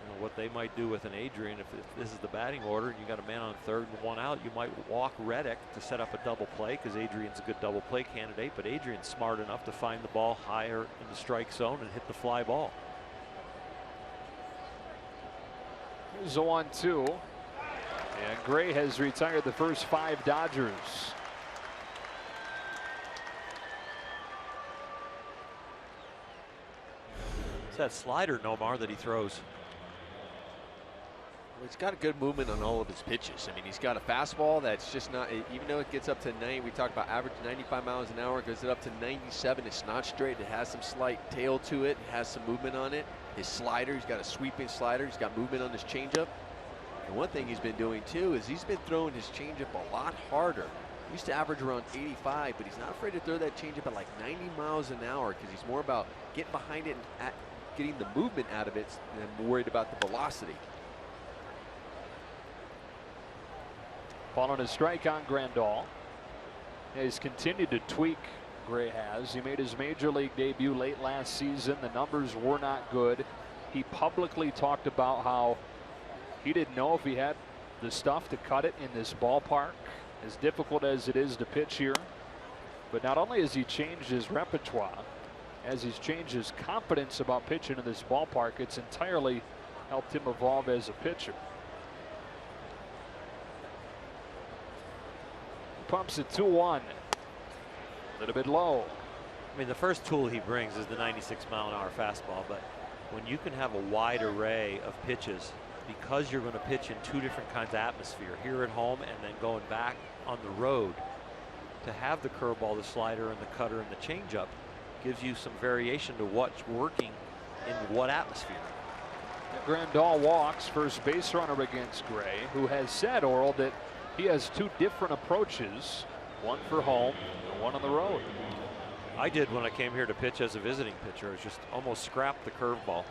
You know, what they might do with an Adrian, if this is the batting order and you got a man on third and 1 out, you might walk Reddick to set up a double play, because Adrian's a good double play candidate, but Adrian's smart enough to find the ball higher in the strike zone and hit the fly ball. Here's a 1-2. And Gray has retired the first 5 Dodgers. It's that slider, Nomar, that he throws. He's got a good movement on all of his pitches. I mean, he's got a fastball that's just not, even though it gets up to 90, we talked about average 95 miles an hour, goes it up to 97. It's not straight. It has some slight tail to it. It has some movement on it. His slider, he's got a sweeping slider. He's got movement on his changeup. And one thing he's been doing too is he's been throwing his changeup a lot harder. He used to average around 85, but he's not afraid to throw that changeup at like 90 miles an hour because he's more about getting behind it and getting the movement out of it than worried about the velocity. Ball on a strike on Grandal. He's continued to tweak, Gray has. He made his major league debut late last season. The numbers were not good. He publicly talked about how he didn't know if he had the stuff to cut it in this ballpark, as difficult as it is to pitch here. But not only has he changed his repertoire, as he's changed his confidence about pitching in this ballpark, it's entirely helped him evolve as a pitcher. Pumps it 2-1. A little bit low. I mean, the first tool he brings is the 96-mile-an-hour fastball, but when you can have a wide array of pitches, because you're going to pitch in two different kinds of atmosphere, here at home and then going back on the road, to have the curveball, the slider, and the cutter, and the changeup gives you some variation to what's working in what atmosphere. Grandal walks, first base runner against Gray, who has said, Oral, that he has two different approaches, one for home and one on the road. I did when I came here to pitch as a visiting pitcher. I just almost scrapped the curveball,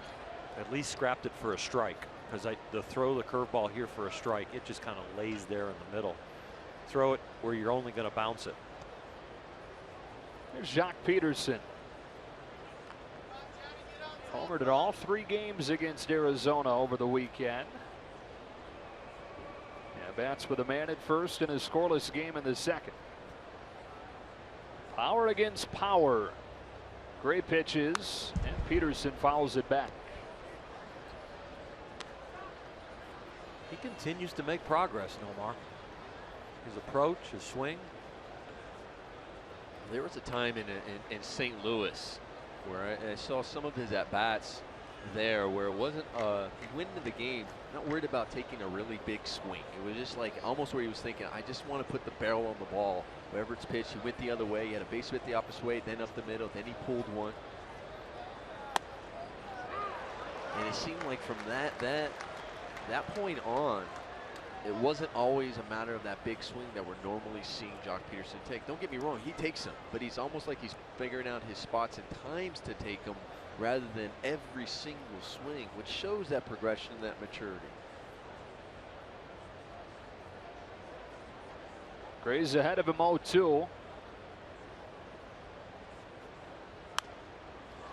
at least scrapped it for a strike, because the throw the curveball here for a strike, it just kind of lays there in the middle. Throw it where you're only going to bounce it. There's Joc Pederson. Homered in all 3 games against Arizona over the weekend. Bats with a man at first in a scoreless game in the second. Power against power. Gray pitches, and Pederson fouls it back. He continues to make progress, Nomar. His approach, his swing. There was a time in St. Louis where I saw some of his at-bats there where it wasn't he went into the game not worried about taking a really big swing. It was just like almost where he was thinking, I just want to put the barrel on the ball wherever it's pitched. He went the other way. He had a base hit the opposite way, then up the middle, then he pulled one. And it seemed like from that point on, it wasn't always a matter of that big swing that we're normally seeing Joc Pederson take. Don't get me wrong, he takes them, but he's almost like he's figuring out his spots and times to take them rather than every single swing, which shows that progression and that maturity. Gray's ahead of him 0-2.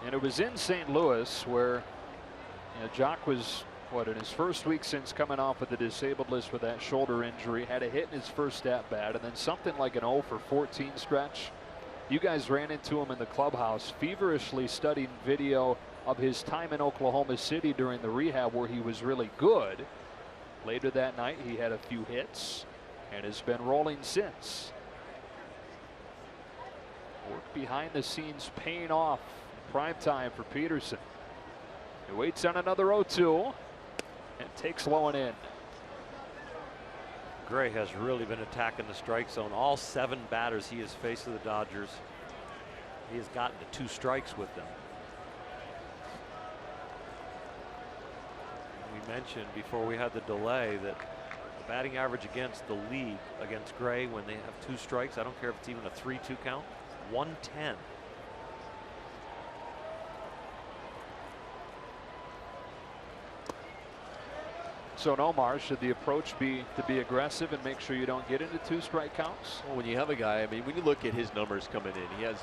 And it was in St. Louis where Joc was, in his first week since coming off of the disabled list with that shoulder injury, had a hit in his first at bat, and then something like an 0 for 14 stretch. You guys ran into him in the clubhouse, feverishly studying video of his time in Oklahoma City during the rehab where he was really good. Later that night, he had a few hits and has been rolling since. Work behind the scenes paying off. Prime time for Pederson. He waits on another 0-2 and takes low and in. Gray has really been attacking the strike zone. All 7 batters he has faced with the Dodgers, he has gotten to 2 strikes with them. We mentioned before we had the delay that the batting average against the league against Gray when they have 2 strikes, I don't care if it's even a 3-2 count, 110. So Nomar, should the approach be to be aggressive and make sure you don't get into 2 strike counts? Well, when you have a guy, I mean, when you look at his numbers coming in, he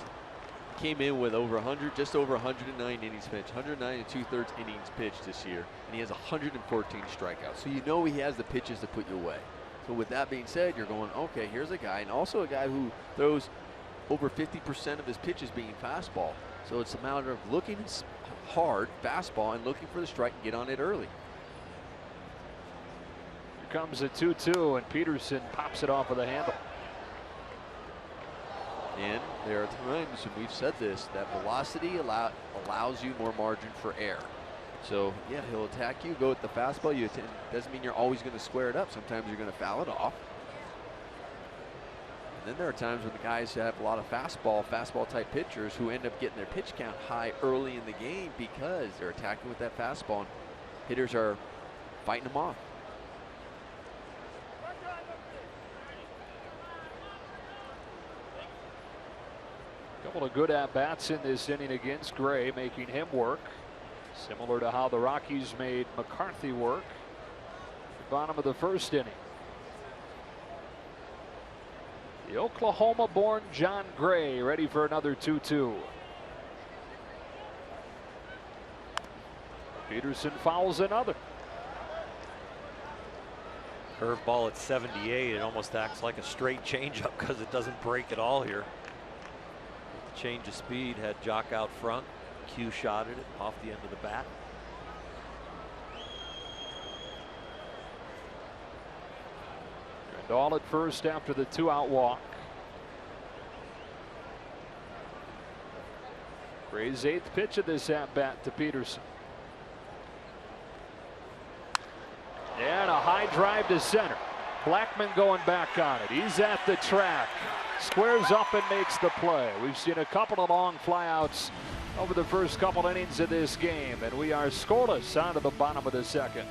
came in with over 100, just over 109 innings pitched, 109 2/3 innings pitched this year, and he has 114 strikeouts. So you know he has the pitches to put you away. So with that being said, you're going, okay, here's a guy, and also a guy who throws over 50% of his pitches being fastball. So it's a matter of looking hard, fastball, and looking for the strike and get on it early. Comes a 2-2 and Pederson pops it off of the handle. And there are times, and we've said this, that velocity allows you more margin for error. So yeah, he'll attack you, go with the fastball. Doesn't mean you're always going to square it up. Sometimes you're going to foul it off. And then there are times when the guys have a lot of fastball type pitchers who end up getting their pitch count high early in the game because they're attacking with that fastball. And hitters are fighting them off. Couple of good at-bats in this inning against Gray, making him work. Similar to how the Rockies made McCarthy work at the bottom of the first inning. The Oklahoma-born John Gray ready for another 2-2. Peterson fouls another. Curveball at 78. It almost acts like a straight changeup because it doesn't break at all here. The change of speed had Jock out front. Q shotted it off the end of the bat. And all at first after the 2-out walk. Gray's 8th pitch of this at-bat to Peterson. And a high drive to center. Blackman going back on it. He's at the track. Squares up and makes the play. We've seen a couple of long flyouts over the first couple innings of this game, and we are scoreless out of the bottom of the second.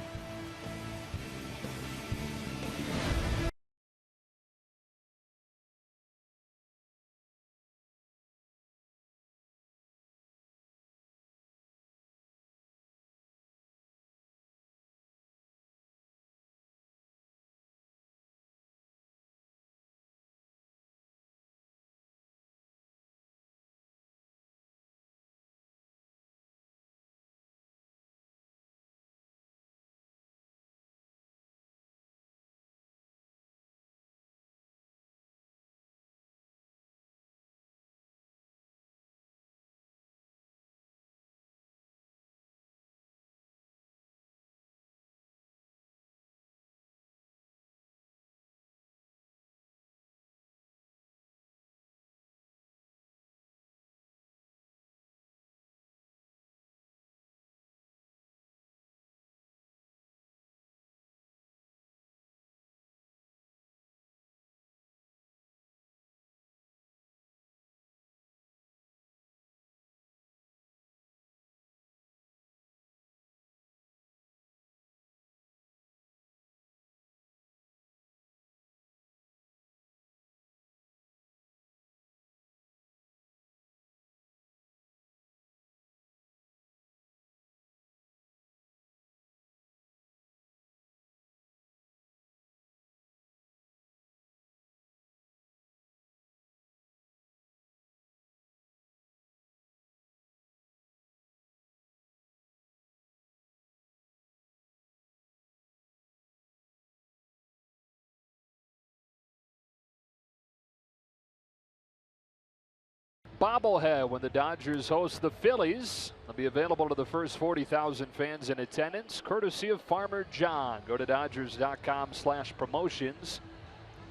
Bobblehead when the Dodgers host the Phillies. They'll be available to the first 40,000 fans in attendance, courtesy of Farmer John. Go to Dodgers.com/promotions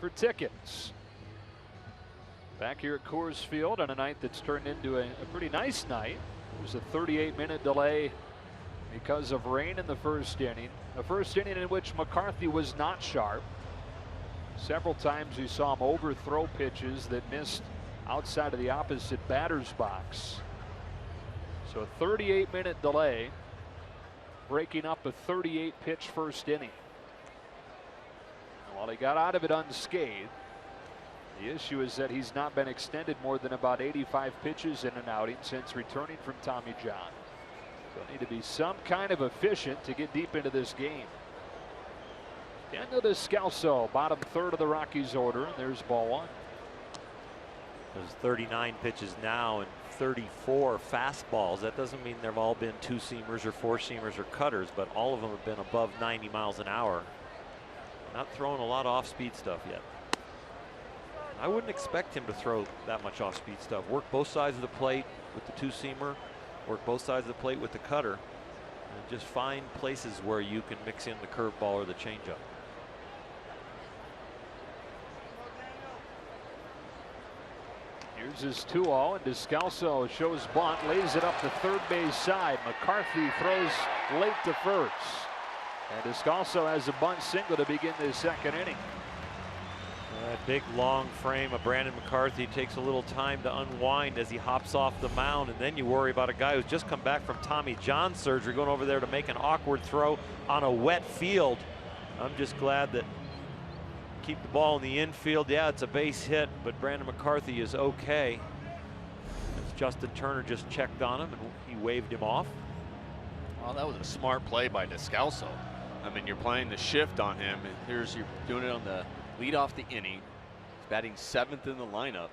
for tickets. Back here at Coors Field on a night that's turned into a pretty nice night. It was a 38-minute delay because of rain in the first inning. The first inning in which McCarthy was not sharp. Several times we saw him overthrow pitches that missed outside of the opposite batter's box. So a 38-minute delay, breaking up a 38-pitch first inning. And while he got out of it unscathed, the issue is that he's not been extended more than about 85 pitches in an outing since returning from Tommy John. So need to be some kind of efficient to get deep into this game. Daniel Descalso, bottom third of the Rockies order, and there's ball one. There's 39 pitches now and 34 fastballs. That doesn't mean they've all been two-seamers or four-seamers or cutters, but all of them have been above 90 miles an hour. Not throwing a lot of off-speed stuff yet. I wouldn't expect him to throw that much off-speed stuff. Work both sides of the plate with the two-seamer, work both sides of the plate with the cutter, and just find places where you can mix in the curveball or the changeup. Here's his 2-0, and Descalso shows bunt, lays it up the third base side. McCarthy throws late to first. And Descalso has a bunt single to begin the second inning. That big long frame of Brandon McCarthy takes a little time to unwind as he hops off the mound, and then you worry about a guy who's just come back from Tommy John surgery going over there to make an awkward throw on a wet field. I'm just glad that keep the ball in the infield. Yeah, it's a base hit, but Brandon McCarthy is okay. As Justin Turner just checked on him and he waved him off. Well, that was a smart play by Descalso. I mean, you're playing the shift on him, and here's you're doing it on the lead off the inning. He's batting 7th in the lineup.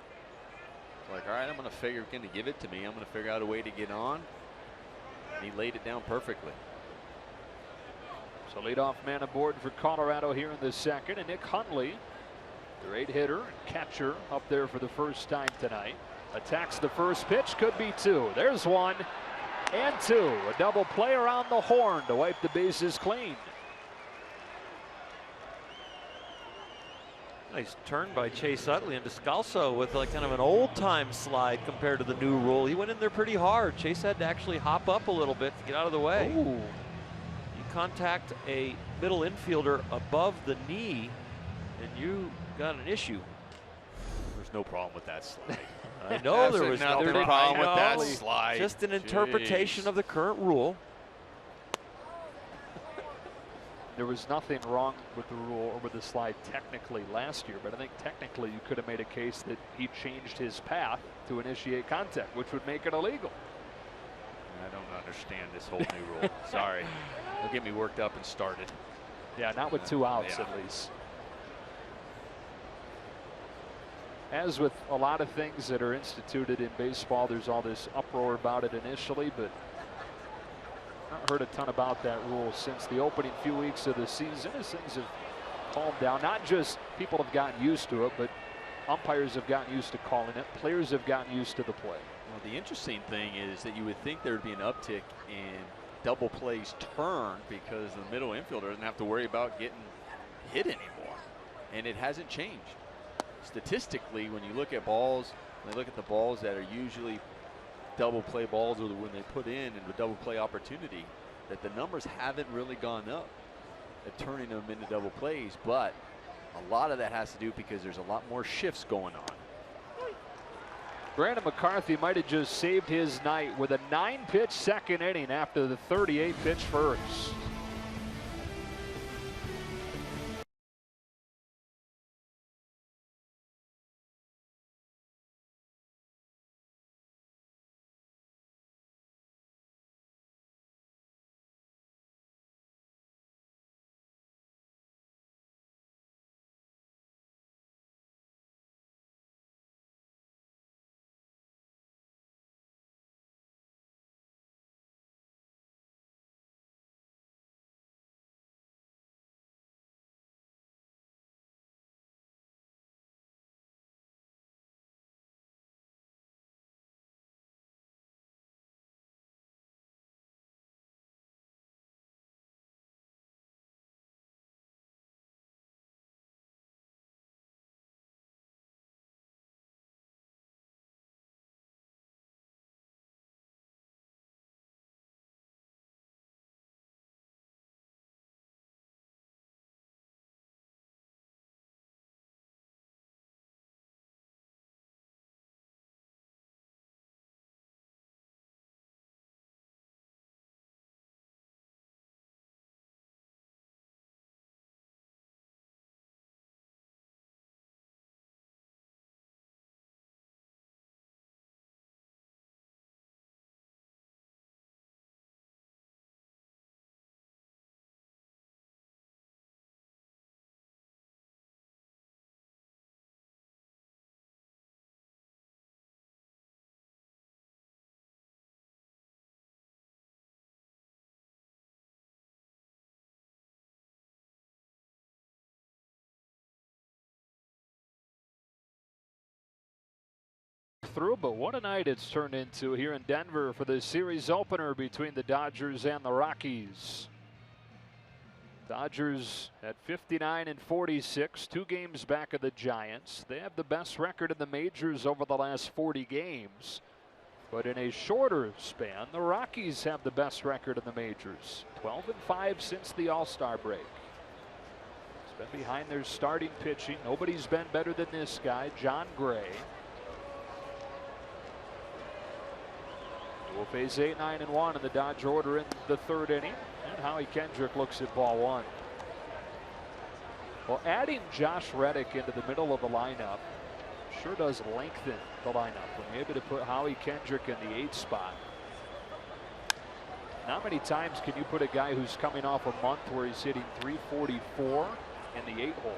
It's like, all right, I'm going to give it to me. I'm going to figure out a way to get on. And he laid it down perfectly. So leadoff man aboard for Colorado here in the second, and Nick Huntley, their 8-hitter and catcher, up there for the first time tonight. Attacks the first pitch, could be 2. There's 1 and 2. A double play around the horn to wipe the bases clean. Nice turn by Chase Utley, and Descalso with like kind of an old-time slide compared to the new rule. He went in there pretty hard. Chase had to actually hop up a little bit to get out of the way. Ooh. Contact a middle infielder above the knee and you got an issue. There's no problem with that slide. I know there was no no problem with that slide. Just an interpretation of the current rule. There was nothing wrong with the rule or with the slide technically last year, but I think technically you could have made a case that he changed his path to initiate contact, which would make it illegal. I don't understand this whole new rule. Sorry. Don't get me worked up and started. Yeah, not with 2 outs at least. As with a lot of things that are instituted in baseball, there's all this uproar about it initially, but not heard a ton about that rule since the opening few weeks of the season as things have calmed down. Not just people have gotten used to it, but umpires have gotten used to calling it. Players have gotten used to the play. Well, the interesting thing is that you would think there would be an uptick in double plays turned because the middle infielder doesn't have to worry about getting hit anymore. And it hasn't changed. Statistically, when you look at balls, when they look at the balls that are usually double play balls or when they put in a double play opportunity, that the numbers haven't really gone up at turning them into double plays. But a lot of that has to do because there's a lot more shifts going on. Brandon McCarthy might have just saved his night with a 9-pitch second inning after the 38-pitch first. Through, but what a night it's turned into here in Denver for the series opener between the Dodgers and the Rockies. Dodgers at 59 and 46, 2 games back of the Giants. They have the best record in the majors over the last 40 games. But in a shorter span, the Rockies have the best record in the majors. 12 and 5 since the All-Star break. It's been behind their starting pitching. Nobody's been better than this guy, Jon Gray. We'll face 8, 9, and 1 in the Dodger order in the 3rd inning. And Howie Kendrick looks at ball 1. Well, adding Josh Reddick into the middle of the lineup sure does lengthen the lineup when you're able to put Howie Kendrick in the 8th spot. Not many times can you put a guy who's coming off a month where he's hitting .344 in the 8 hole.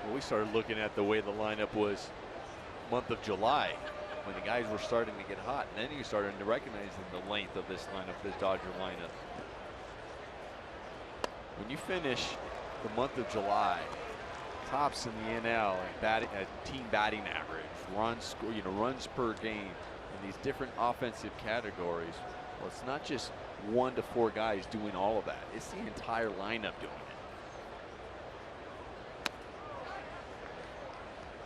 Well, we started looking at the way the lineup was month of July when the guys were starting to get hot, and then you started to recognize the length of this lineup, this Dodger lineup. When you finish the month of July tops in the NL and team batting average, runs per game in these different offensive categories, well, it's not just 1 to 4 guys doing all of that. It's the entire lineup doing it.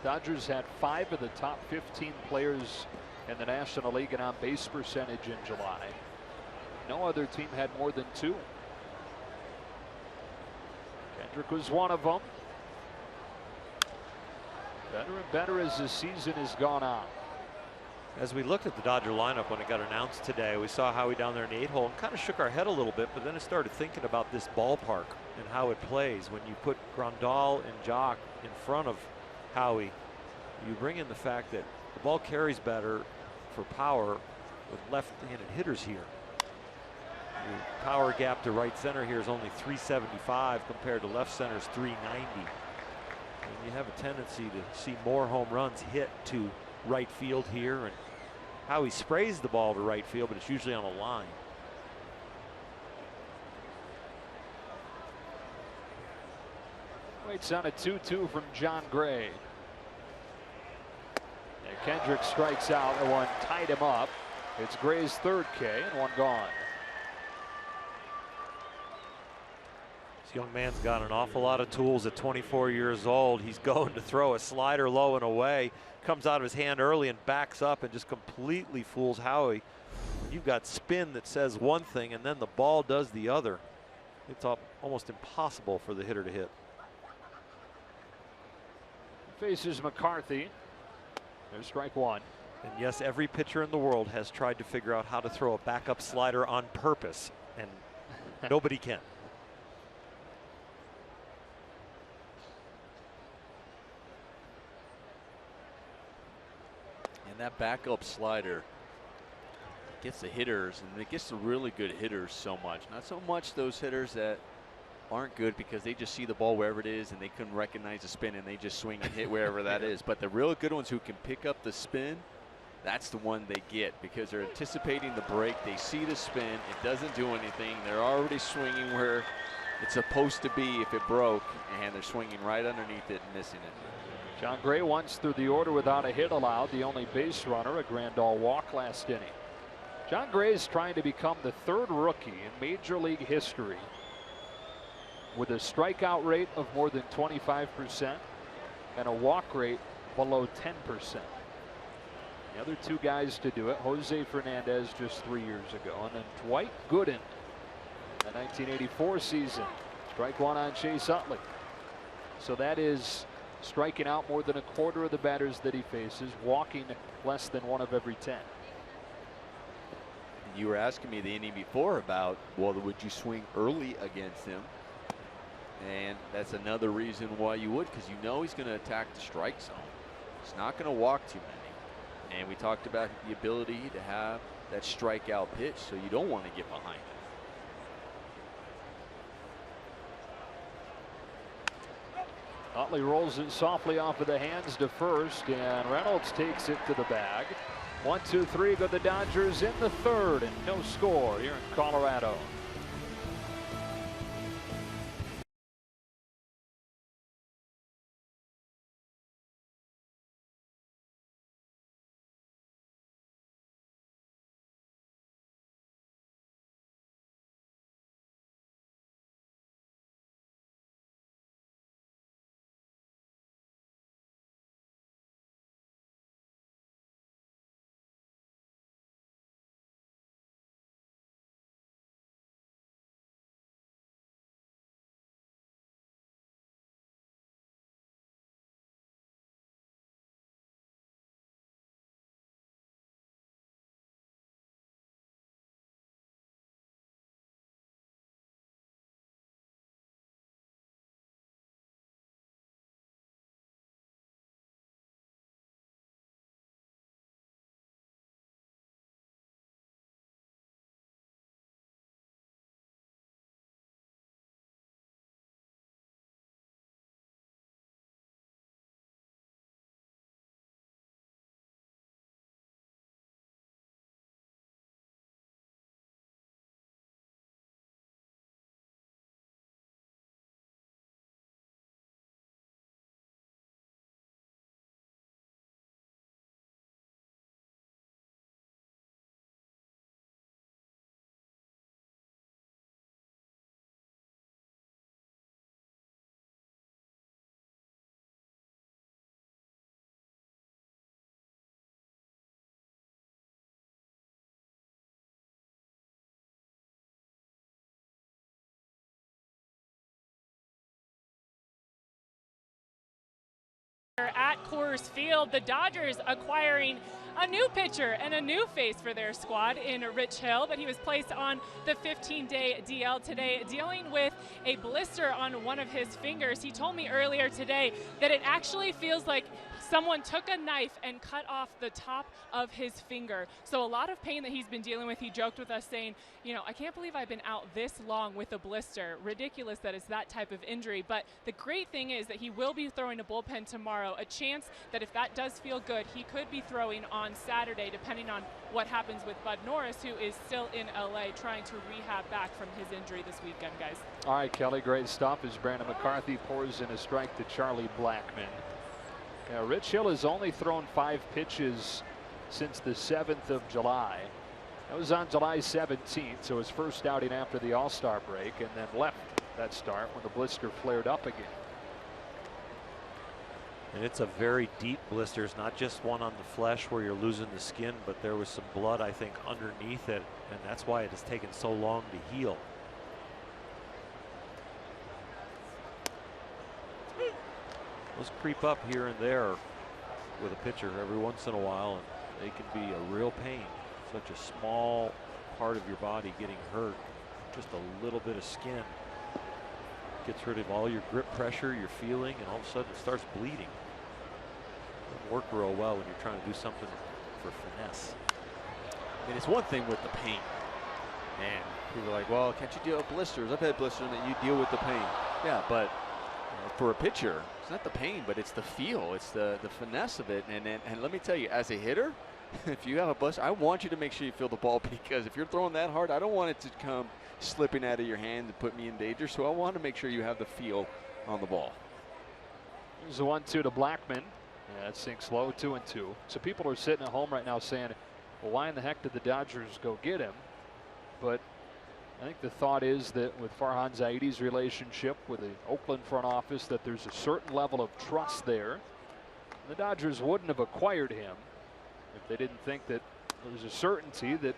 Dodgers had 5 of the top 15 players in the National League in on-base percentage in July. No other team had more than 2. Kendrick was one of them. Better and better as the season has gone on. As we looked at the Dodger lineup when it got announced today, we saw Howie down there in the 8 hole and kind of shook our head a little bit, but then I started thinking about this ballpark and how it plays. When you put Grandal and Jock in front of Howie, you bring in the fact that the ball carries better for power with left-handed hitters here. Your power gap to right center here is only 375 compared to left center's 390. And you have a tendency to see more home runs hit to right field here, and Howie sprays the ball to right field, but it's usually on a line. Waits on a 2-2 from Jon Gray. And Kendrick strikes out, and one tied him up. It's Gray's 3rd K and 1 gone. This young man's got an awful lot of tools at 24 years old. He's going to throw a slider low and away. Comes out of his hand early and backs up and just completely fools Howie. You've got spin that says one thing and then the ball does the other. It's almost impossible for the hitter to hit. Faces McCarthy. There's strike 1. And yes, every pitcher in the world has tried to figure out how to throw a backup slider on purpose, and nobody can. And that backup slider gets the hitters, and it gets the really good hitters so much. Not so much those hitters that aren't good because they just see the ball wherever it is and they couldn't recognize the spin and they just swing and hit wherever that is. But the real good ones who can pick up the spin, that's the one they get because they're anticipating the break. They see the spin, it doesn't do anything. They're already swinging where it's supposed to be if it broke, and they're swinging right underneath it and missing it. Jon Gray once through the order without a hit allowed, the only base runner, a Grandal walk last inning. Jon Gray is trying to become the 3rd rookie in Major League history with a strikeout rate of more than 25% and a walk rate below 10%. The other 2 guys to do it, Jose Fernandez just 3 years ago, and then Dwight Gooden in the 1984 season. Strike 1 on Chase Utley. So that is striking out more than a quarter of the batters that he faces, walking less than 1 of every 10. You were asking me the inning before about, well, would you swing early against him? And that's another reason why you would, because you know he's going to attack the strike zone. He's not going to walk too many. And we talked about the ability to have that strikeout pitch, so you don't want to get behind it. Utley rolls it softly off of the hands to first, and Reynolds takes it to the bag. 1, 2, 3 go the Dodgers in the 3rd, and no score here in Colorado. here at Coors Field. The Dodgers acquiring a new pitcher and a new face for their squad in Rich Hill, but he was placed on the 15-day DL today, dealing with a blister on one of his fingers. He told me earlier today that it actually feels like someone took a knife and cut off the top of his finger. So a lot of pain that he's been dealing with. He joked with us saying, you know, I can't believe I've been out this long with a blister. Ridiculous that it's that type of injury. But the great thing is that he will be throwing a bullpen tomorrow. A chance that if that does feel good, he could be throwing on Saturday, depending on what happens with Bud Norris, who is still in LA trying to rehab back from his injury this weekend, guys. All right, Kelly, great stuff as Brandon McCarthy pours in a strike to Charlie Blackmon. Yeah, Rich Hill has only thrown 5 pitches since the 7th of July. That was on July 17th, so his first outing after the All-Star break, and then left that start when the blister flared up again. And it's a very deep blister. It's not just one on the flesh where you're losing the skin, but there was some blood, I think, underneath it, and that's why it has taken so long to heal. Those creep up here and there with a pitcher every once in a while, and they can be a real pain. Such a small part of your body getting hurt, just a little bit of skin gets rid of all your grip pressure you're feeling, and all of a sudden it starts bleeding. It doesn't work real well when you're trying to do something for finesse. I mean, it's one thing with the pain, and people are like, well, can't you deal with blisters? I've had blisters and you deal with the pain. Yeah, but for a pitcher, it's not the pain, but it's the feel. It's the finesse of it. And let me tell you, as a hitter, if you have a blister, I want you to make sure you feel the ball, because if you're throwing that hard, I don't want it to come slipping out of your hand and put me in danger. So I want to make sure you have the feel on the ball. There's the 1-2 to Blackmon. Yeah, that sinks low, 2-2. So people are sitting at home right now saying, well, why in the heck did the Dodgers go get him? But I think the thought is that with Farhan Zaidi's relationship with the Oakland front office, that there's a certain level of trust there. The Dodgers wouldn't have acquired him if they didn't think that there was a certainty that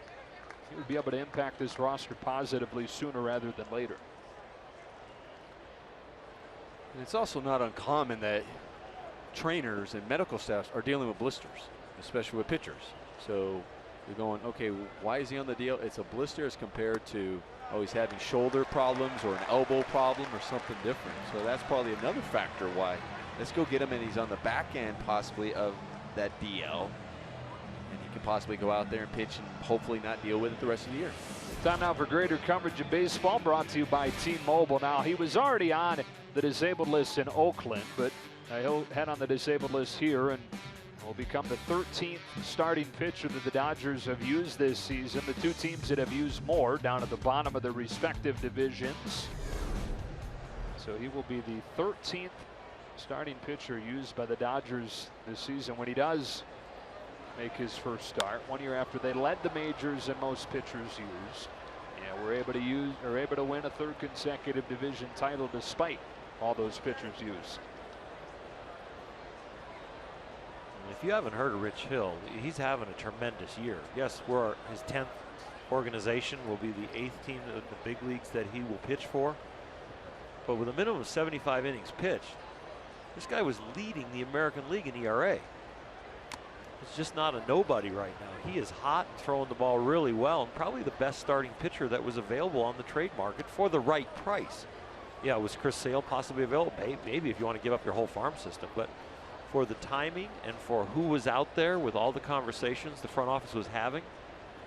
he would be able to impact this roster positively sooner rather than later. And it's also not uncommon that trainers and medical staffs are dealing with blisters, especially with pitchers. So you're going, okay, why is he on the deal? It's a blister as compared to, oh, he's having shoulder problems or an elbow problem or something different. So that's probably another factor why. Let's go get him, and he's on the back end possibly of that DL. And he can possibly go out there and pitch and hopefully not deal with it the rest of the year. Time now for greater coverage of baseball, brought to you by T-Mobile. Now, he was already on the disabled list in Oakland, but he'll head on the disabled list here and will become the 13th starting pitcher that the Dodgers have used this season. The two teams that have used more down at the bottom of their respective divisions. So he will be the 13th starting pitcher used by the Dodgers this season when he does make his first start, 1 year after they led the majors and most pitchers used. Yeah, we're able to win a 3rd consecutive division title despite all those pitchers used. If you haven't heard of Rich Hill, he's having a tremendous year. Yes, we're his 10th organization, will be the 8th team of the big leagues that he will pitch for. But with a minimum of 75 innings pitched, this guy was leading the American League in ERA. It's just not a nobody right now. He is hot and throwing the ball really well, and probably the best starting pitcher that was available on the trade market for the right price. Yeah, was Chris Sale possibly available? Maybe if you want to give up your whole farm system, but for the timing and for who was out there with all the conversations the front office was having,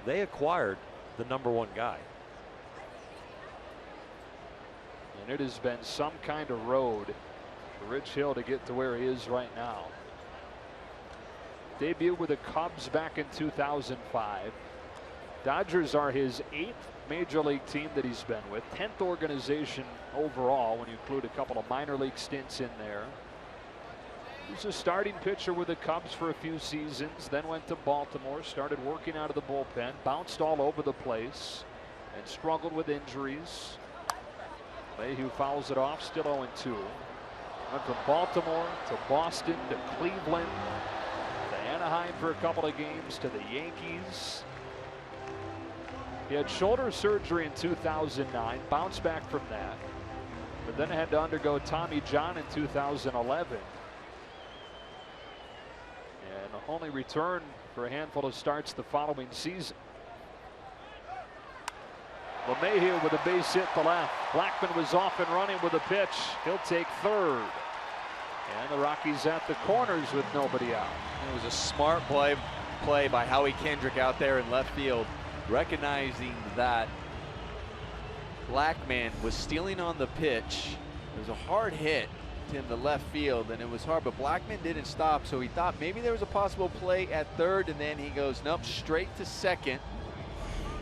they acquired the #1 guy. And it has been some kind of road for Rich Hill to get to where he is right now. Debuted with the Cubs back in 2005. Dodgers are his 8th major league team that he's been with, 10th organization overall when you include a couple of minor league stints in there. He was a starting pitcher with the Cubs for a few seasons, then went to Baltimore, started working out of the bullpen, bounced all over the place, and struggled with injuries. Mayhew fouls it off, still 0-2. Went from Baltimore to Boston to Cleveland to Anaheim for a couple of games to the Yankees. He had shoulder surgery in 2009, bounced back from that, but then had to undergo Tommy John in 2011. only return for a handful of starts the following season. LeMahieu with a base hit to left. Blackmon was off and running with a pitch. He'll take third. And the Rockies at the corners with nobody out. It was a smart play by Howie Kendrick out there in left field, recognizing that Blackmon was stealing on the pitch. It was a hard hit in the left field, and it was hard, but Blackmon didn't stop, so he thought maybe there was a possible play at third, and then he goes, nope, straight to second,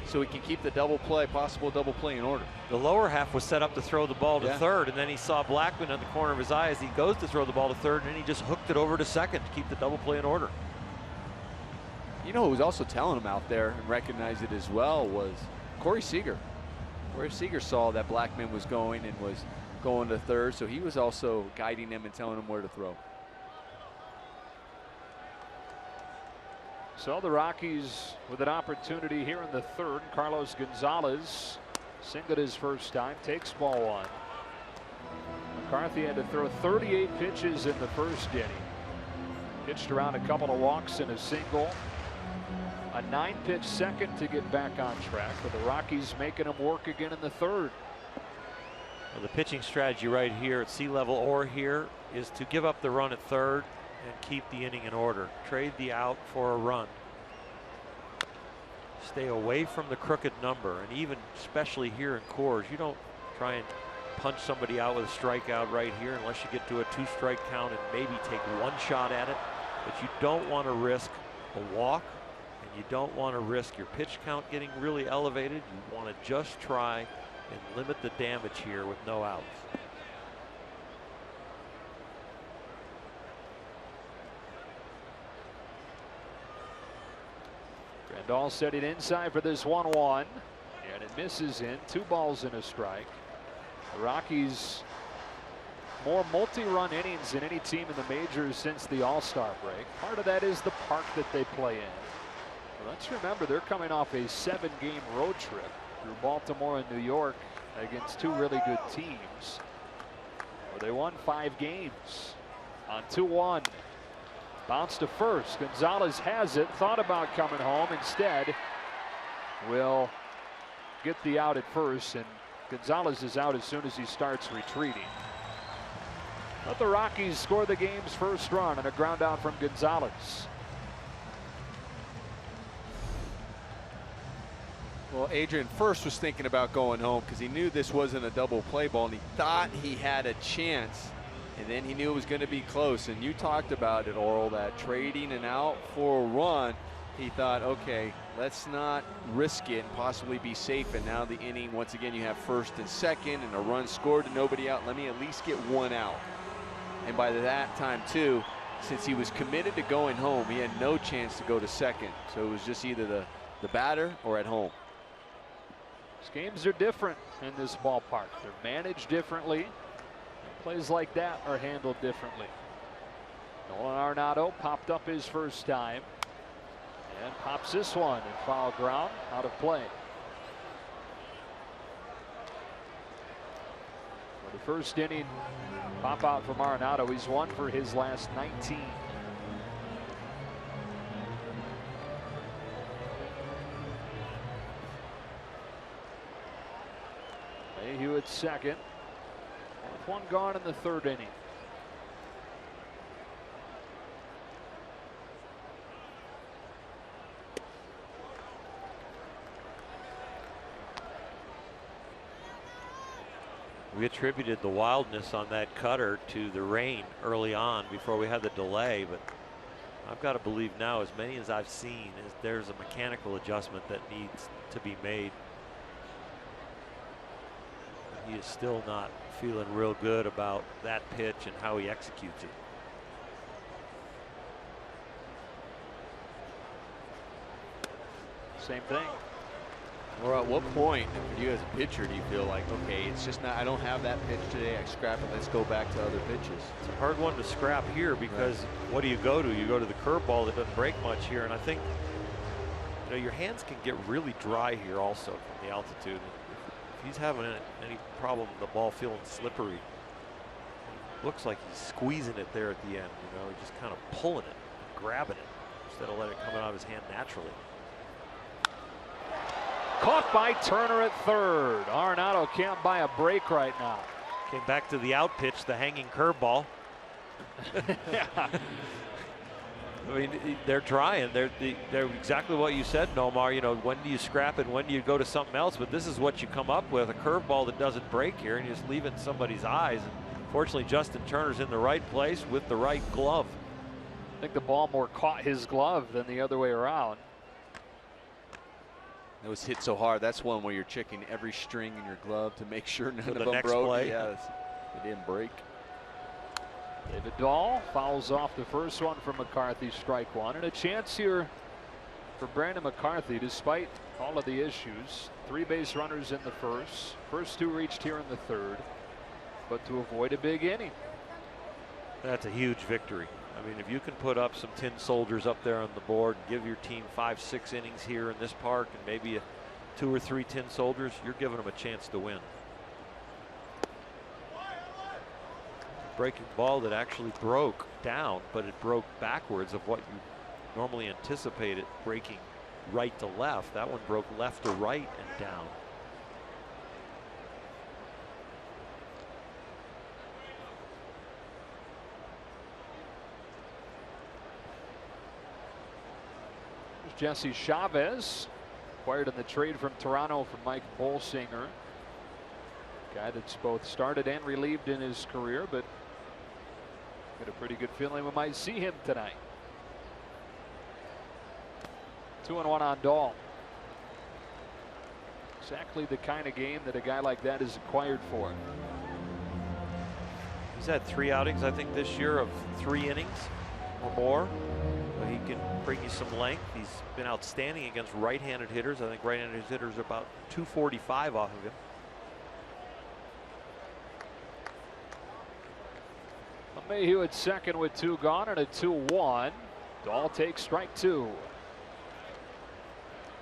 so he can keep the possible double play in order. The lower half was set up to throw the ball to Yeah. third, and then he saw Blackmon on the corner of his eye as he goes to throw the ball to third, and then he just hooked it over to second to keep the double play in order. You know who was also telling him out there and recognized it as well was Corey Seager. Corey Seager saw that Blackmon was going and was going to third, so he was also guiding him and telling him where to throw. So the Rockies with an opportunity here in the third. Carlos Gonzalez singled his first time, takes ball one. McCarthy had to throw 38 pitches in the first inning. Pitched around a couple of walks and a single. A 9-pitch second to get back on track, but the Rockies making him work again in the third. Well, the pitching strategy right here at sea level or here is to give up the run at third and keep the inning in order. Trade the out for a run. Stay away from the crooked number, and even especially here in Coors, you don't try and punch somebody out with a strikeout right here unless you get to a 2-strike count and maybe take one shot at it. But you don't want to risk a walk, and you don't want to risk your pitch count getting really elevated. You want to just try and limit the damage here with no outs. Grandal setting inside for this 1-1, and it misses in. 2 balls and a strike. The Rockies more multi-run innings than any team in the majors since the All-Star break. Part of that is the park that they play in. But let's remember they're coming off a 7-game road trip through Baltimore and New York against 2 really good teams, where they won 5 games. On 2-1, bounce to first. Gonzalez has it, thought about coming home, instead will get the out at first, and Gonzalez is out as soon as he starts retreating. But the Rockies score the game's first run and a ground out from Gonzalez. Well, Adrian first was thinking about going home because he knew this wasn't a double play ball, and he thought he had a chance, and then he knew it was going to be close. And you talked about it, Oral, that trading an out for a run, he thought, okay, let's not risk it and possibly be safe. And now the inning, once again, you have first and second and a run scored and nobody out. Let me at least get one out. And by that time, too, since he was committed to going home, he had no chance to go to second. So it was just either the batter or at home. These games are different in this ballpark. They're managed differently. Plays like that are handled differently. Nolan Arenado popped up his first time and pops this one in foul ground, out of play. For the first inning pop out from Arenado, he's 1 for his last 19. Mayhew at second, with 1 gone in the third inning. We attributed the wildness on that cutter to the rain early on before we had the delay, but I've got to believe now, as many as I've seen, is there's a mechanical adjustment that needs to be made. He is still not feeling real good about that pitch and how he executes it. Same thing. Or at what point, for you as a pitcher, do you feel like, okay, it's just not, I don't have that pitch today, I scrap it, let's go back to other pitches? It's a hard one to scrap here because what do you go to? You go to the curveball that doesn't break much here, and I think, you know, your hands can get really dry here also from the altitude. If he's having any problem with the ball feeling slippery, looks like he's squeezing it there at the end, you know, just kind of pulling it, grabbing it. instead of let it come out of his hand naturally. Caught by Turner at third. Arenado can't buy a break right now. Came back to the out pitch, the hanging curveball. Yeah. I mean, they're trying. They're exactly what you said, Nomar. You know, when do you scrap it? When do you go to something else? But this is what you come up with, a curveball that doesn't break here, and you just leave it in somebody's eyes. And fortunately, Justin Turner's in the right place with the right glove. I think the ball more caught his glove than the other way around. It was hit so hard. That's one where you're checking every string in your glove to make sure none For of the them next broke. play. Yeah, it didn't break. David Dahl fouls off the first one for McCarthy, strike one, and a chance here for Brandon McCarthy despite all of the issues. 3 base runners in the first 2 reached here in the third, but to avoid a big inning. That's a huge victory. I mean, if you can put up some tin soldiers up there on the board and give your team 5-6 innings here in this park and maybe 2 or 3 tin soldiers, you're giving them a chance to win. Breaking ball that actually broke down, but it broke backwards of what you normally anticipate it breaking right to left. That one broke left to right and down. There's Jesse Chavez, acquired in the trade from Toronto from Mike Bolsinger. Guy that's both started and relieved in his career, but got a pretty good feeling we might see him tonight. 2-1 on Dahl. Exactly the kind of game that a guy like that is acquired for. He's had 3 outings, I think, this year of 3 innings or more. So he can bring you some length. He's been outstanding against right-handed hitters. I think right-handed hitters are about 245 off of him. Mayhew at second with 2 gone and a 2-1. Dahl takes strike 2.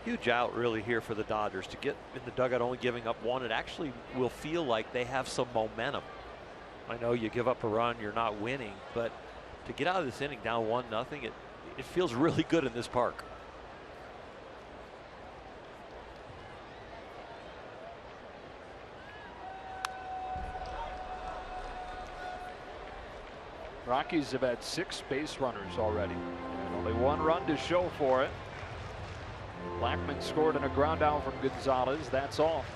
Huge out really here for the Dodgers to get in the dugout only giving up 1. It actually will feel like they have some momentum. I know you give up a run, you're not winning, but to get out of this inning down 1-0, it feels really good in this park. Rockies have had 6 base runners already, and only 1 run to show for it. Blackman scored on a ground out from Gonzalez. That's all.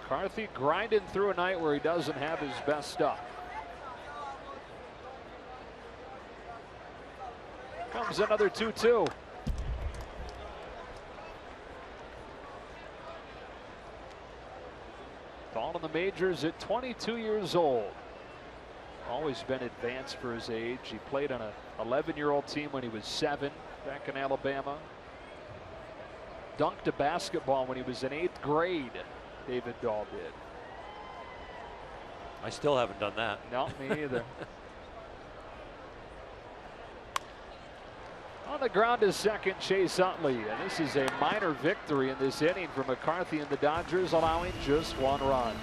McCarthy grinding through a night where he doesn't have his best stuff. Comes another 2-2. Dahl in the majors at 22 years old. Always been advanced for his age. He played on an 11-year-old team when he was 7 back in Alabama. Dunked a basketball when he was in 8th grade. David Dahl did. I still haven't done that. No, me either. On the ground is second, Chase Utley, and this is a minor victory in this inning for McCarthy and the Dodgers, allowing just 1 run.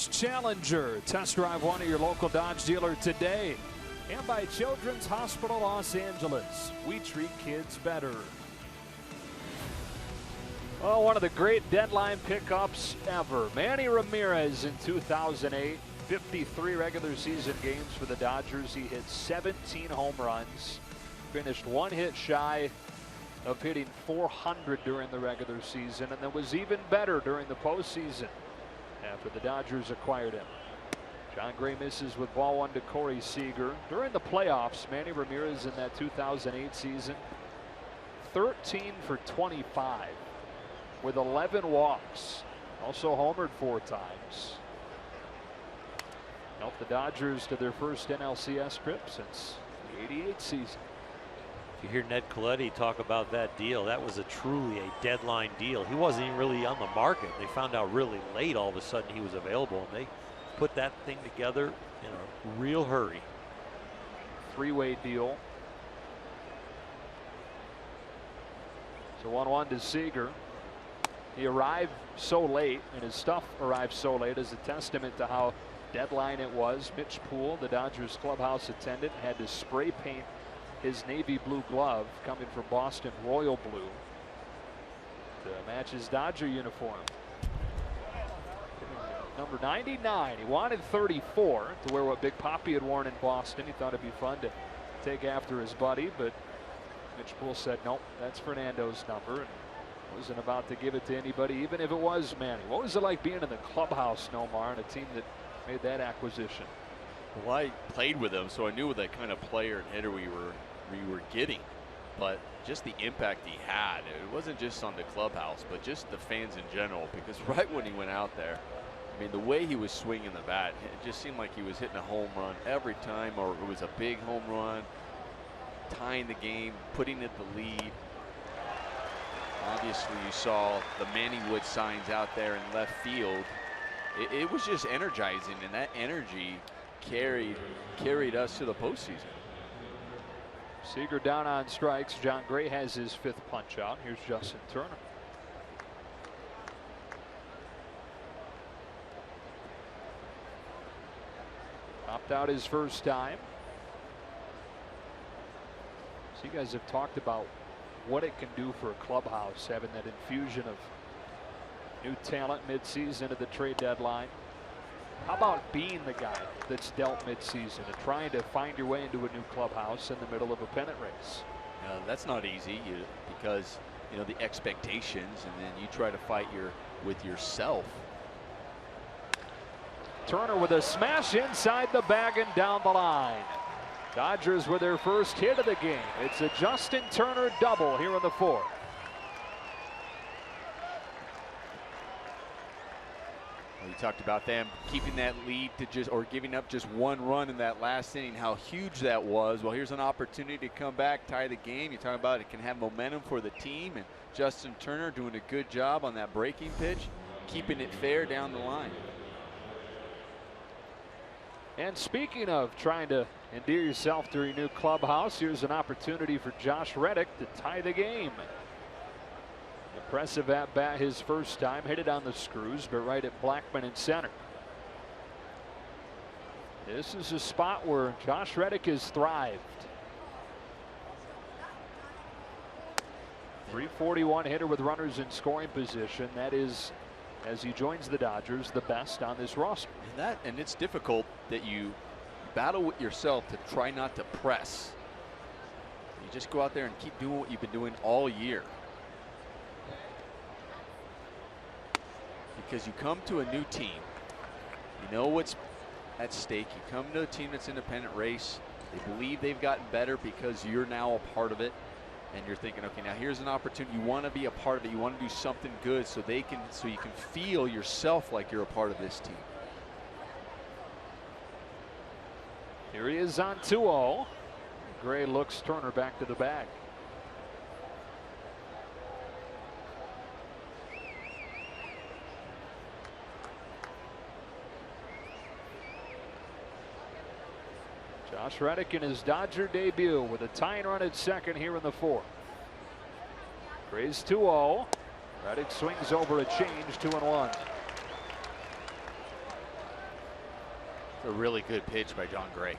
Dodge Challenger. Test drive one at your local Dodge dealer today. And by Children's Hospital Los Angeles. We treat kids better. Oh, one of the great deadline pickups ever. Manny Ramirez in 2008. 53 regular season games for the Dodgers. He hit 17 home runs. Finished one hit shy of hitting 400 during the regular season, and then was even better during the postseason after the Dodgers acquired him. John Gray misses with ball one to Corey Seager. During the playoffs, Manny Ramirez in that 2008 season, 13 for 25 with 11 walks. Also homered 4 times. Helped the Dodgers to their first NLCS trip since the '88 season. You hear Ned Colletti talk about that deal. That was truly a deadline deal. He wasn't even really on the market. They found out really late all of a sudden he was available, and they put that thing together in a real hurry. 3-way deal. So 1-1 to Seager. He arrived so late, and his stuff arrived so late as a testament to how deadline it was. Mitch Poole, the Dodgers clubhouse attendant, had to spray paint his navy blue glove coming from Boston royal blue to match his Dodger uniform. Number 99. He wanted 34 to wear what Big Papi had worn in Boston. He thought it'd be fun to take after his buddy, but Mitch Poole said nope, that's Fernando's number, and wasn't about to give it to anybody, even if it was Manny. What was it like being in the clubhouse, Nomar, and a team that made that acquisition? Well, I played with him, so I knew what that kind of player and hitter we were getting. But just the impact he had, it wasn't just on the clubhouse, but just the fans in general. Because right when he went out there, I mean, the way he was swinging the bat, it just seemed like he was hitting a home run every time, or it was a big home run, tying the game, putting it the lead. Obviously, you saw the Manny Wood signs out there in left field. It was just energizing, and that energy carried us to the postseason. Seager down on strikes. John Gray has his 5th punch out. Here's Justin Turner. Popped out his first time. So you guys have talked about what it can do for a clubhouse, having that infusion of new talent midseason at the trade deadline. How about being the guy that's dealt midseason and trying to find your way into a new clubhouse in the middle of a pennant race? That's not easy because you know the expectations, and then you try to fight with yourself. Turner with a smash inside the bag and down the line. Dodgers with their first hit of the game. It's a Justin Turner double here in the 4th. Well, you talked about them keeping that lead to giving up just 1 run in that last inning, how huge that was. Well, here's an opportunity to come back, tie the game. You talk about it can have momentum for the team, and Justin Turner doing a good job on that breaking pitch, keeping it fair down the line. And speaking of trying to endear yourself to your new clubhouse, here's an opportunity for Josh Reddick to tie the game. Impressive at bat his first time, hit it on the screws, but right at Blackman in center. This is a spot where Josh Reddick has thrived. .341 hitter with runners in scoring position. That is, as he joins the Dodgers, the best on this roster. And it's difficult that you battle with yourself to try not to press. You just go out there and keep doing what you've been doing all year. Because you come to a new team, you know what's at stake. You come to a team that's in a pennant race. They believe they've gotten better because you're now a part of it. And you're thinking, okay, now here's an opportunity. You want to be a part of it. You want to do something good so you can feel yourself like you're a part of this team. Here he is on 2-0. Gray looks Turner back to the bag. Josh Reddick in his Dodger debut with a tying run at second here in the 4th. Gray's 2-0. Reddick swings over a change, 2-1. It's a really good pitch by Jon Gray.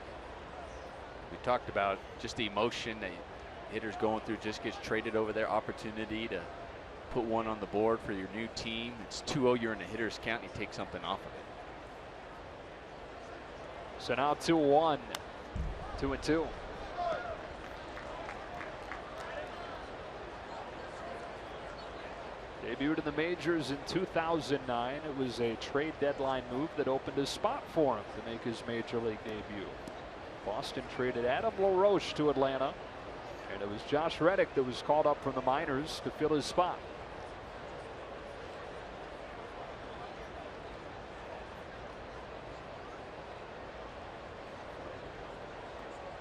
We talked about just the emotion that hitters going through, just gets traded over there. Opportunity to put one on the board for your new team. It's 2-0, you're in the hitter's count, and you take something off of it. So now 2-1, 2-2. Debuted in the majors in 2009. It was a trade deadline move that opened a spot for him to make his major league debut. Boston traded Adam LaRoche to Atlanta, and it was Josh Reddick that was called up from the minors to fill his spot.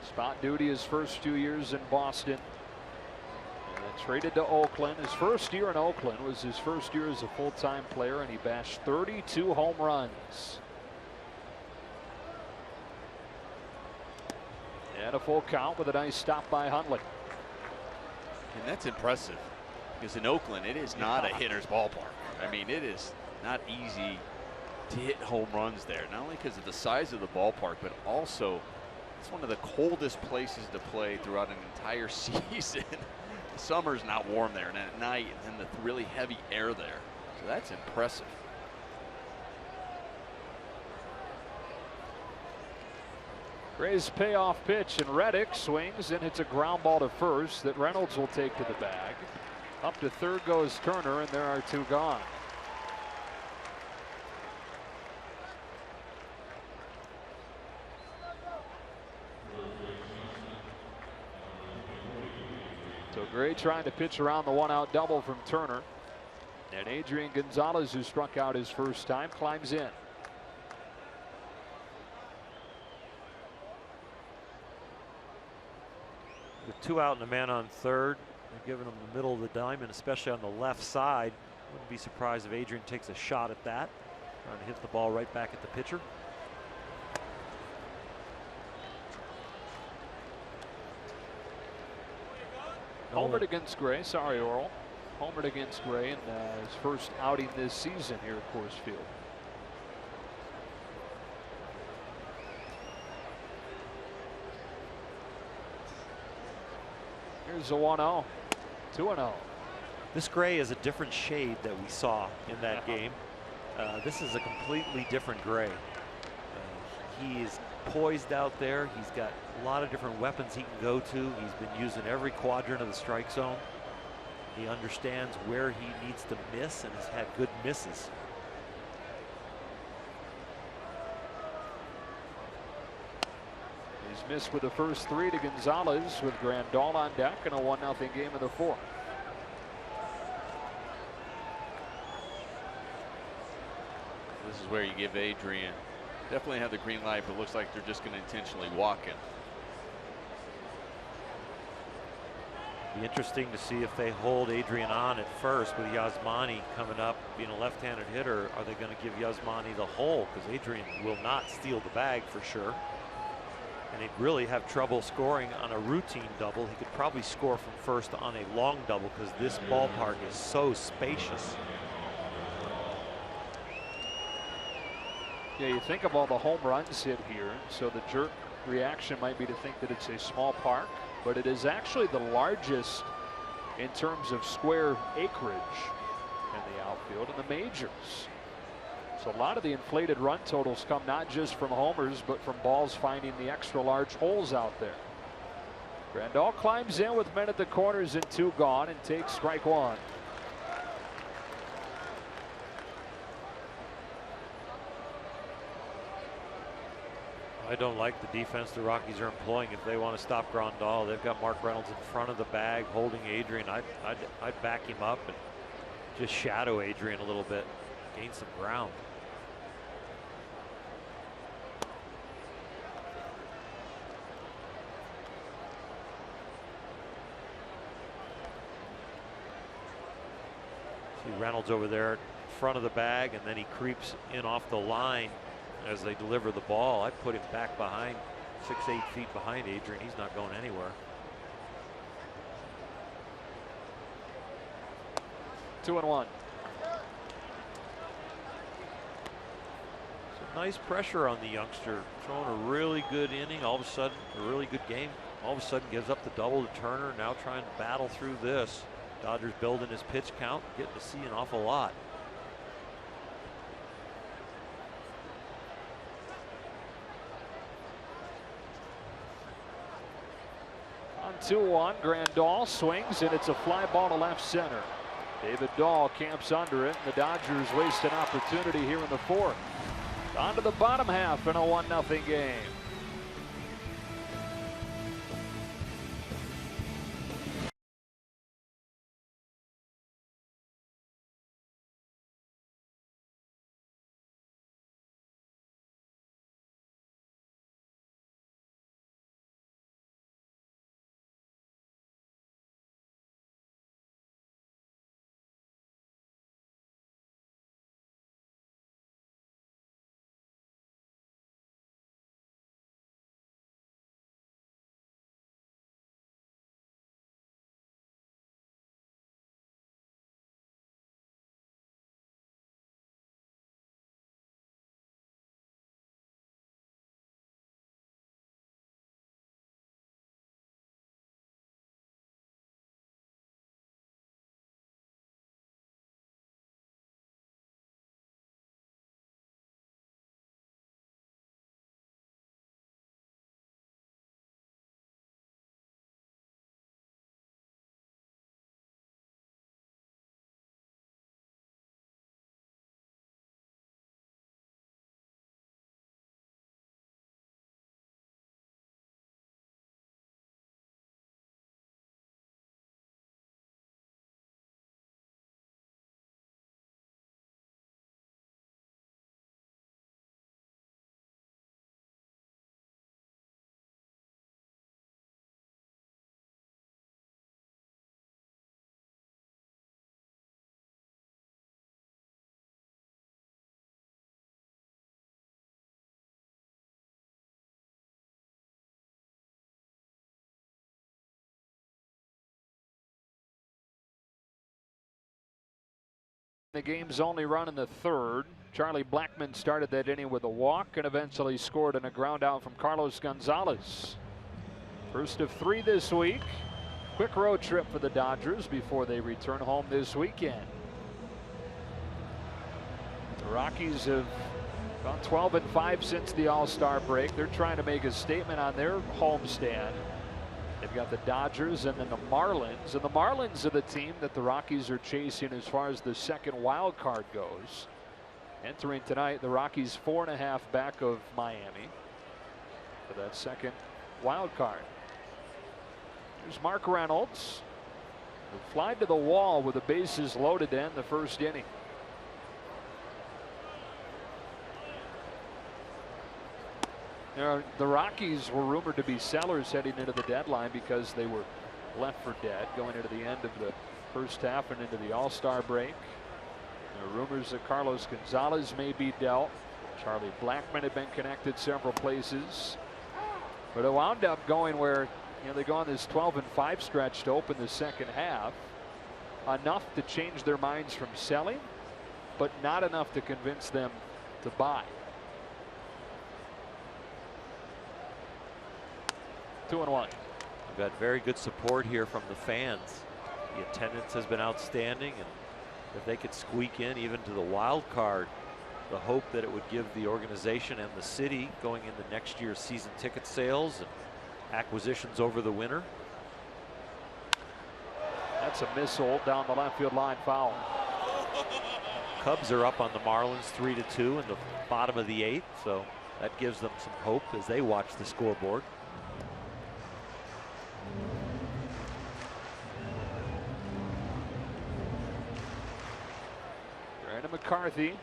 Spot duty his first 2 years in Boston. And then traded to Oakland. His first year in Oakland was his first year as a full-time player, and he bashed 32 home runs. And a full count with a nice stop by Hundley. And that's impressive, because in Oakland, it is not a hitter's ballpark. I mean, it is not easy to hit home runs there, not only because of the size of the ballpark, but also it's one of the coldest places to play throughout an entire season. Summer's not warm there, and at night, and then the really heavy air there. So that's impressive. Gray's payoff pitch, and Reddick swings and hits a ground ball to first that Reynolds will take to the bag. Up to third goes Turner, and there are two gone. So Gray trying to pitch around the one-out double from Turner. And Adrian Gonzalez, who struck out his first time, climbs in. With 2 out and a man on third, they're giving him the middle of the diamond, especially on the left side. Wouldn't be surprised if Adrian takes a shot at that. Trying to hit the ball right back at the pitcher. Homered against Gray. Sorry, Oral. Homered against Gray in his first outing this season here at Coors Field. Here's a 1-0. 2-0. This Gray is a different shade that we saw in that game. This is a completely different Gray. He is poised out there. He's got a lot of different weapons he can go to. He's been using every quadrant of the strike zone. He understands where he needs to miss and has had good misses. He's missed with the first 3 to Gonzalez, with Grandal on deck, and a 1-0 game in the 4th. This is where you give Adrian, definitely have the green light, but looks like they're just going to intentionally walk him. Be interesting to see if they hold Adrian on at first with Yasmani coming up, being a left-handed hitter. Are they going to give Yasmani the hole? Because Adrian will not steal the bag for sure. And he'd really have trouble scoring on a routine double. He could probably score from first on a long double because this ballpark is so spacious. Yeah, you think of all the home runs hit here, so the jerk reaction might be to think that it's a small park, but it is actually the largest in terms of square acreage in the outfield in the majors. So a lot of the inflated run totals come not just from homers, but from balls finding the extra large holes out there. Grandal climbs in with men at the corners and 2 gone, and takes strike 1. I don't like the defense the Rockies are employing if they want to stop Grandal. They've got Mark Reynolds in front of the bag holding Adrian. I'd back him up and just shadow Adrian a little bit, gain some ground. See Reynolds over there in front of the bag, and then he creeps in off the line as they deliver the ball. I'd put him back behind, 6-8 feet behind Adrian. He's not going anywhere. 2-1. So nice pressure on the youngster, throwing a really good inning. All of a sudden, a really good game. All of a sudden, gives up the double to Turner. Now trying to battle through this. Dodgers building his pitch count, getting to see an awful lot. On 2-1, Grandal swings, and it's a fly ball to left center. David Dahl camps under it, and the Dodgers waste an opportunity here in the fourth. On to the bottom half in a 1-0 game. The game's only run in the third. Charlie Blackmon started that inning with a walk and eventually scored on a ground out from Carlos Gonzalez. First of 3 this week. Quick road trip for the Dodgers before they return home this weekend. The Rockies have gone 12-5 since the All-Star break. They're trying to make a statement on their homestand. They've got the Dodgers and then the Marlins. And the Marlins are the team that the Rockies are chasing as far as the second wild card goes. Entering tonight, the Rockies 4.5 back of Miami for that second wild card. Here's Mark Reynolds, who flied to the wall with the bases loaded to end the first inning. The Rockies were rumored to be sellers heading into the deadline because they were left for dead going into the end of the first half and into the All-Star break. There are rumors that Carlos Gonzalez may be dealt. Charlie Blackmon had been connected several places. But it wound up going where they go on this 12-5 stretch to open the second half. Enough to change their minds from selling, but not enough to convince them to buy. 2-1. We've got very good support here from the fans. The attendance has been outstanding, and if they could squeak in even to the wild card, the hope that it would give the organization and the city going into next year's season ticket sales and acquisitions over the winter. That's a missile down the left field line, foul. Cubs are up on the Marlins 3-2 in the bottom of the 8th, so that gives them some hope as they watch the scoreboard. Brandon McCarthy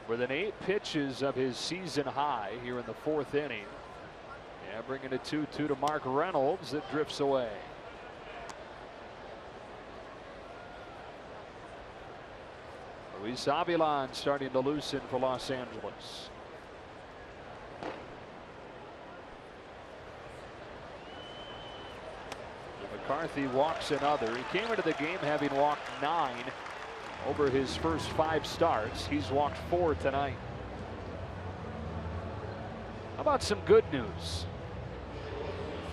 within 8 pitches of his season high here in the 4th inning. Yeah, bringing a 2-2 to Mark Reynolds that drifts away. Luis Avilan starting to loosen for Los Angeles. McCarthy walks another. He came into the game having walked 9 over his first 5 starts. He's walked 4 tonight. How about some good news?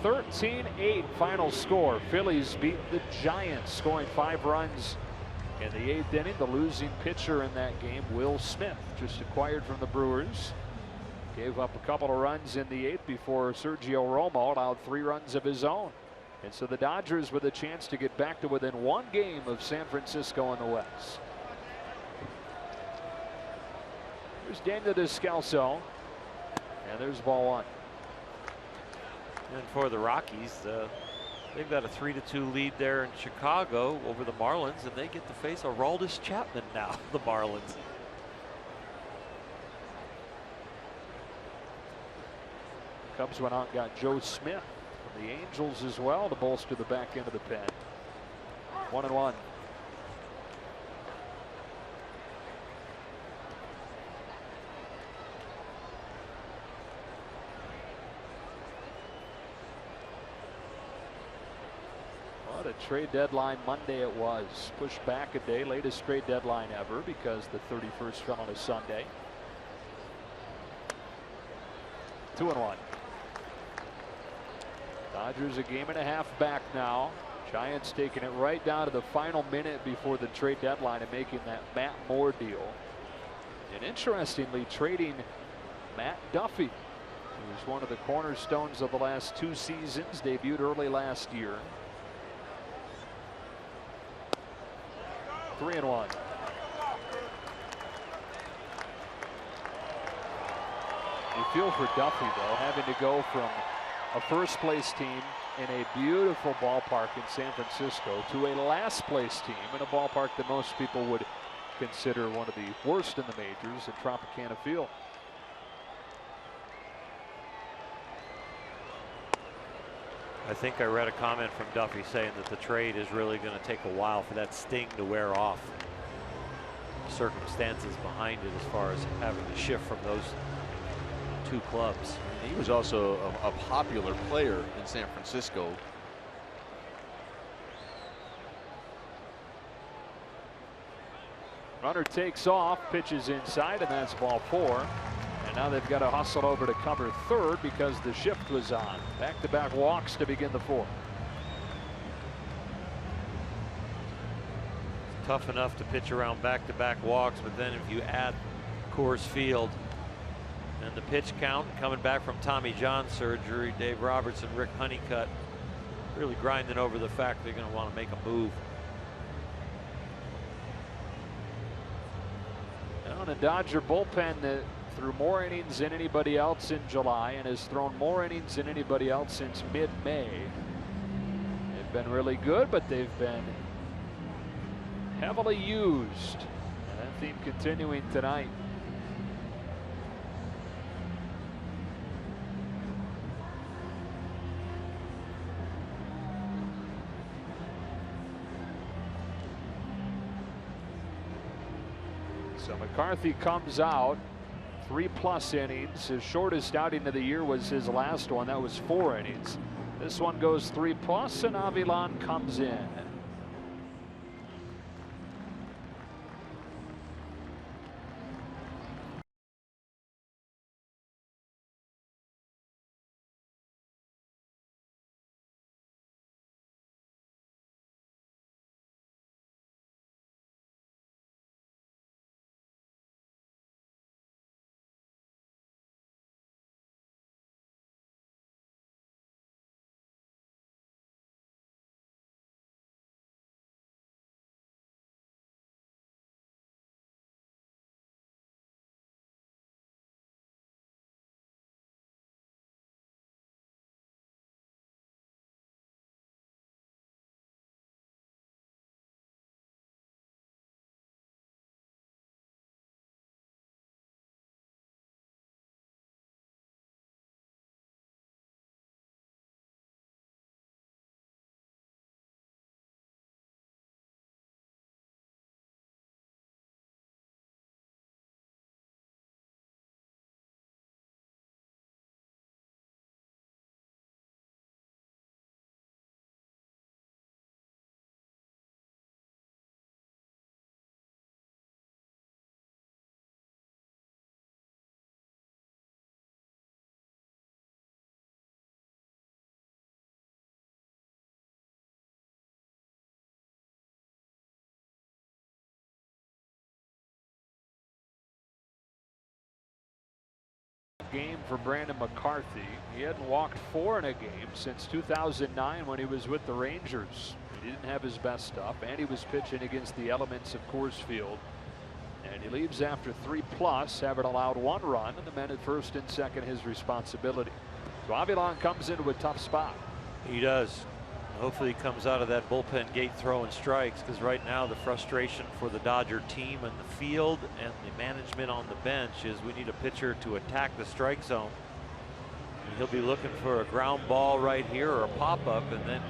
13-8 final score. Phillies beat the Giants, scoring 5 runs in the 8th inning. The losing pitcher in that game, Will Smith, just acquired from the Brewers, gave up a couple of runs in the 8th before Sergio Romo allowed 3 runs of his own. And so the Dodgers with a chance to get back to within 1 game of San Francisco in the West. There's Daniel Descalso, and there's ball 1. And for the Rockies, they've got a 3-2 lead there in Chicago over the Marlins, and they get to face Aroldis Chapman now, the Marlins. Cubs went out and got Joe Smith from the Angels as well to bolster the back end of the pen. 1-1. What a trade deadline Monday it was. Pushed back a day, latest trade deadline ever because the 31st fell on a Sunday. 2-1. Dodgers a game and a half back now. Giants taking it right down to the final minute before the trade deadline and making that Matt Moore deal. And interestingly, trading Matt Duffy, who was one of the cornerstones of the last 2 seasons, debuted early last year. 3-1. You feel for Duffy, though, having to go from a first-place team in a beautiful ballpark in San Francisco to a last-place team in a ballpark that most people would consider one of the worst in the majors at Tropicana Field. I think I read a comment from Duffy saying that the trade is really going to take a while for that sting to wear off. Circumstances behind it as far as having to shift from those 2 clubs. He was also a popular player in San Francisco. Runner takes off, pitches inside, and that's ball 4. And now they've got to hustle over to cover third because the shift was on. Back-to-back walks to begin the 4th. Tough enough to pitch around back-to-back walks, but then if you add Coors Field and the pitch count coming back from Tommy John surgery, Dave Roberts and Rick Honeycutt really grinding over the fact they're going to want to make a move. Now the Dodger bullpen that threw more innings than anybody else in July and has thrown more innings than anybody else since mid-May. They've been really good, but they've been heavily used. And that theme continuing tonight. So McCarthy comes out, 3+ innings. His shortest outing of the year was his last one. That was 4 innings. This one goes 3+, and Avilan comes in. game for Brandon McCarthy. He hadn't walked 4 in a game since 2009 when he was with the Rangers. He didn't have his best stuff, and he was pitching against the elements of Coors Field. And he leaves after 3+, having allowed 1 run, and the men at first and second his responsibility. So Avilan comes into a tough spot. He does. Hopefully he comes out of that bullpen gate throwing strikes, because right now the frustration for the Dodger team and the field and the management on the bench is we need a pitcher to attack the strike zone. And he'll be looking for a ground ball right here or a pop-up, and then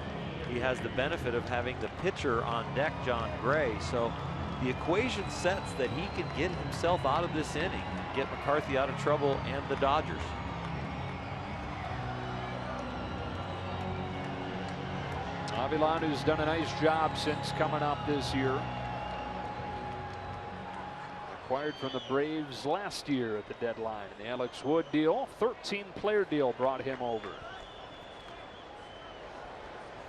he has the benefit of having the pitcher on deck, Jon Gray. So the equation sets that he can get himself out of this inning, get McCarthy out of trouble and the Dodgers. Avilan, who's done a nice job since coming up this year. Acquired from the Braves last year at the deadline. The Alex Wood deal, 13-player deal brought him over.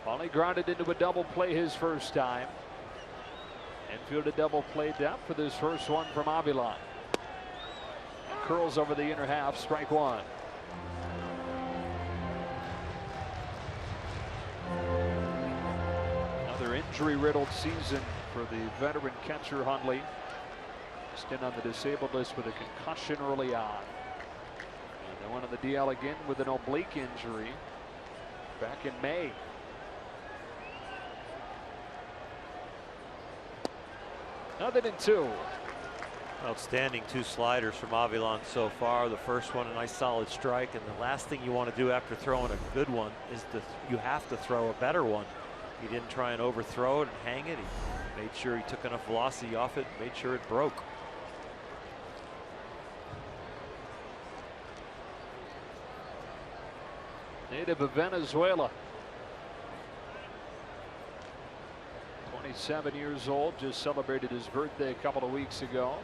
Finally grounded into a double play his first time. Infield a double play depth for this first one from Avilan. Curls over the inner half, strike 1. Another injury-riddled season for the veteran catcher Hundley. Stint on the disabled list with a concussion early on. And then went on the DL again with an oblique injury back in May. Nothing in 2. Outstanding 2 sliders from Avilan so far. The first one a nice solid strike, and the last thing you want to do after throwing a good one is you have to throw a better one. He didn't try and overthrow it and hang it. He made sure he took enough velocity off it, made sure it broke. Native of Venezuela. 27 years old, just celebrated his birthday a couple of weeks ago.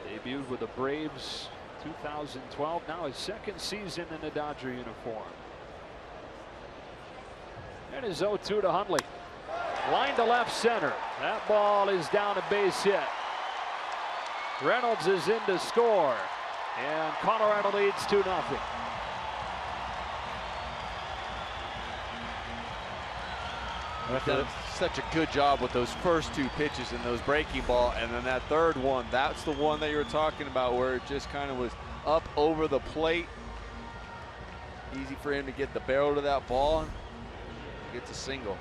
Debuted with the Braves 2012, now his second season in a Dodger uniform. And his 0-2 to Hundley. Line to left center. That ball is down, a base hit. Reynolds is in to score, and Colorado leads 2-0. We've done such a good job with those first 2 pitches and those breaking ball, and then that third one, that's the one that you were talking about where it just kind of was up over the plate. Easy for him to get the barrel to that ball and gets a single.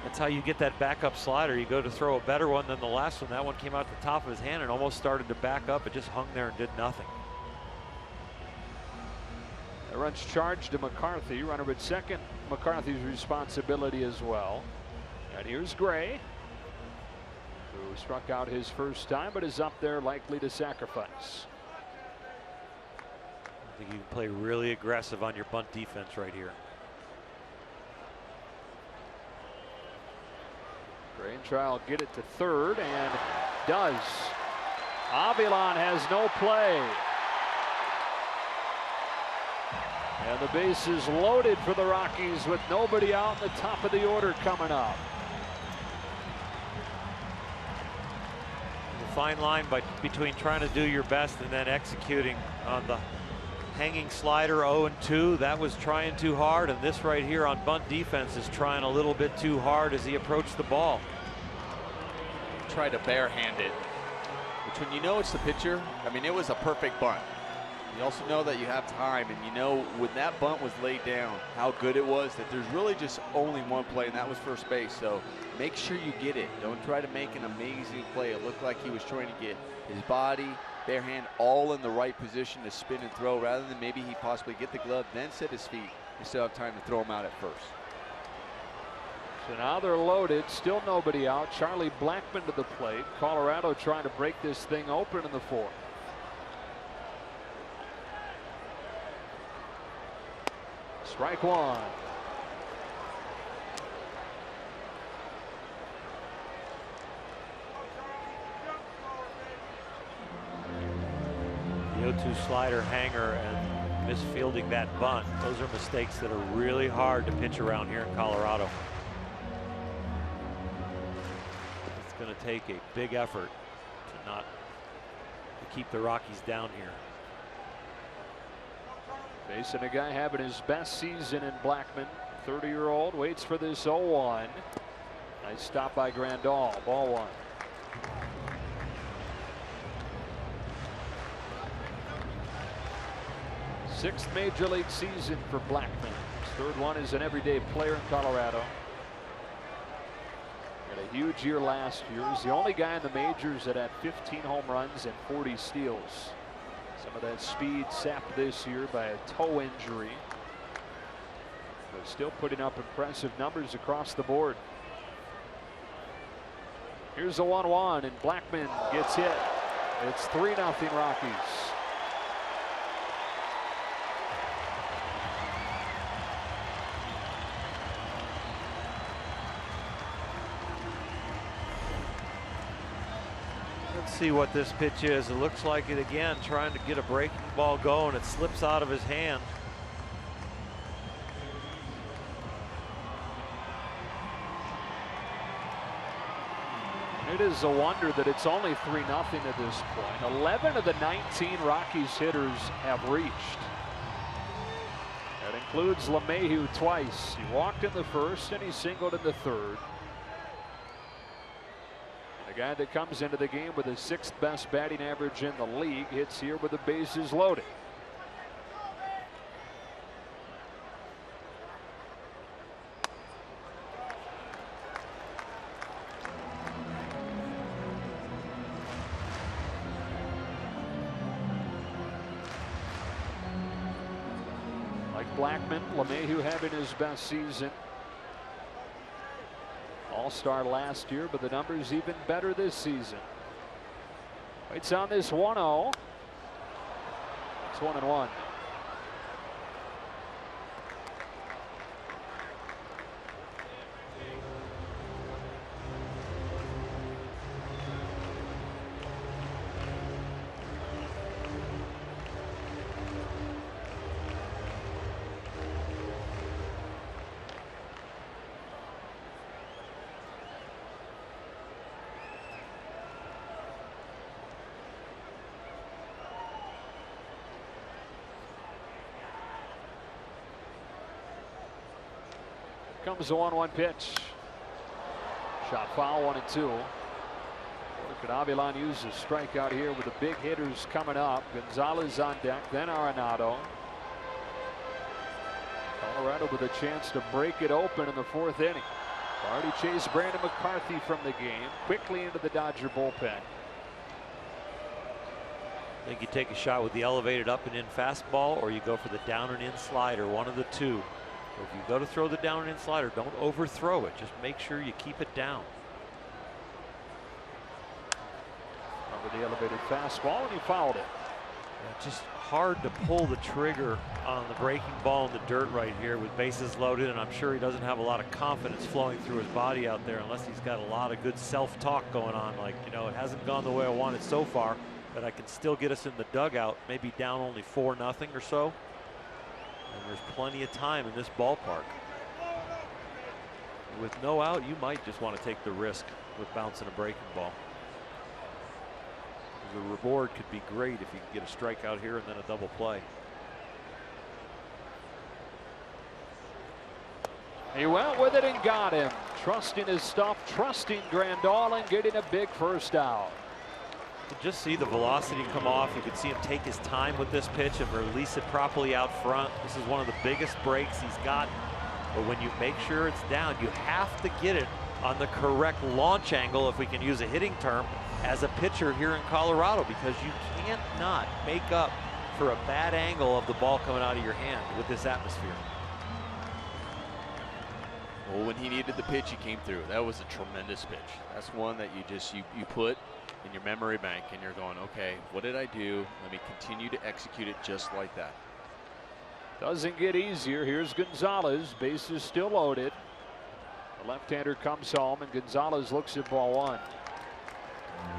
That's how you get that backup slider. You go to throw a better one than the last one. That one came out the top of his hand and almost started to back up. It just hung there and did nothing. The run's charged to McCarthy. Runner at second. McCarthy's responsibility as well. And here's Gray, who struck out his first time but is up there likely to sacrifice. I think you can play really aggressive on your bunt defense right here. Graintrail will get it to third and does. Avilan has no play. And the base is loaded for the Rockies with nobody out in the top of the order coming up. The fine line between trying to do your best and then executing on the hanging slider 0-2. That was trying too hard, and this right here on bunt defense is trying a little bit too hard as he approached the ball. Tried to barehand it, which when you know it's the pitcher, I mean, it was a perfect bunt. You also know that you have time, and you know when that bunt was laid down, how good it was, that there's really just only one play, and that was first base. So make sure you get it. Don't try to make an amazing play. It looked like he was trying to get his body, bare hand, all in the right position to spin and throw, rather than maybe he possibly get the glove, then set his feet, and still have time to throw him out at first. So now they're loaded, still nobody out. Charlie Blackmon to the plate. Colorado trying to break this thing open in the 4th. Strike 1. The 0-2 slider hanger and misfielding that bunt. Those are mistakes that are really hard to pitch around here in Colorado. It's going to take a big effort to not to keep the Rockies down here. Facing a guy having his best season in Blackman. 30-year-old waits for this 0-1. Nice stop by Grandal. Ball one. Sixth major league season for Blackman. His third one as an everyday player in Colorado. Had a huge year last year. He's the only guy in the majors that had 15 home runs and 40 steals. Some of that speed sapped this year by a toe injury. But still putting up impressive numbers across the board. Here's a 1-1 and Blackman gets hit. It's 3-0 Rockies. Let's see what this pitch is. It looks like it again, trying to get a breaking ball going. It slips out of his hand. It is a wonder that it's only 3-0 at this point. 11 of the 19 Rockies hitters have reached. That includes LeMahieu twice. He walked in the first and he singled in the third. And the guy that comes into the game with the 6th best batting average in the league hits here with the bases loaded. Blackman, LeMahieu having his best season. All-star last year, but the numbers even better this season. Waits on this 1-0. It's 1-1. Comes the 1-1 pitch. Shot foul, 1-2. Could Avilan use a strikeout here with the big hitters coming up? Gonzalez on deck, then Arenado. Colorado with a chance to break it open in the 4th inning. Already chased Brandon McCarthy from the game, quickly into the Dodger bullpen. I think you take a shot with the elevated up and in fastball, or you go for the down and in slider, one of the two. If you go to throw the down and in slider, don't overthrow it. Just make sure you keep it down. Over the elevated fastball, and he fouled it. Yeah, just hard to pull the trigger on the breaking ball in the dirt right here with bases loaded, and I'm sure he doesn't have a lot of confidence flowing through his body out there unless he's got a lot of good self-talk going on. Like, you know, it hasn't gone the way I wanted so far, but I can still get us in the dugout, maybe down only 4-0 or so. And there's plenty of time in this ballpark. With no out, you might just want to take the risk with bouncing a breaking ball. The reward could be great if you can get a strikeout here and then a double play. He went with it and got him. Trusting his stuff, trusting Grandal, and getting a big first out. You can just see the velocity come off. You can see him take his time with this pitch and release it properly out front. This is one of the biggest breaks he's got. But when you make sure it's down, you have to get it on the correct launch angle, if we can use a hitting term, as a pitcher here in Colorado, because you can't not make up for a bad angle of the ball coming out of your hand with this atmosphere. Well, when he needed the pitch, he came through. That was a tremendous pitch. That's one that you put in your memory bank, and you're going, okay, what did I do? Let me continue to execute it just like that. Doesn't get easier. Here's Gonzalez. Bases still loaded. The left-hander comes home, and Gonzalez looks at ball one.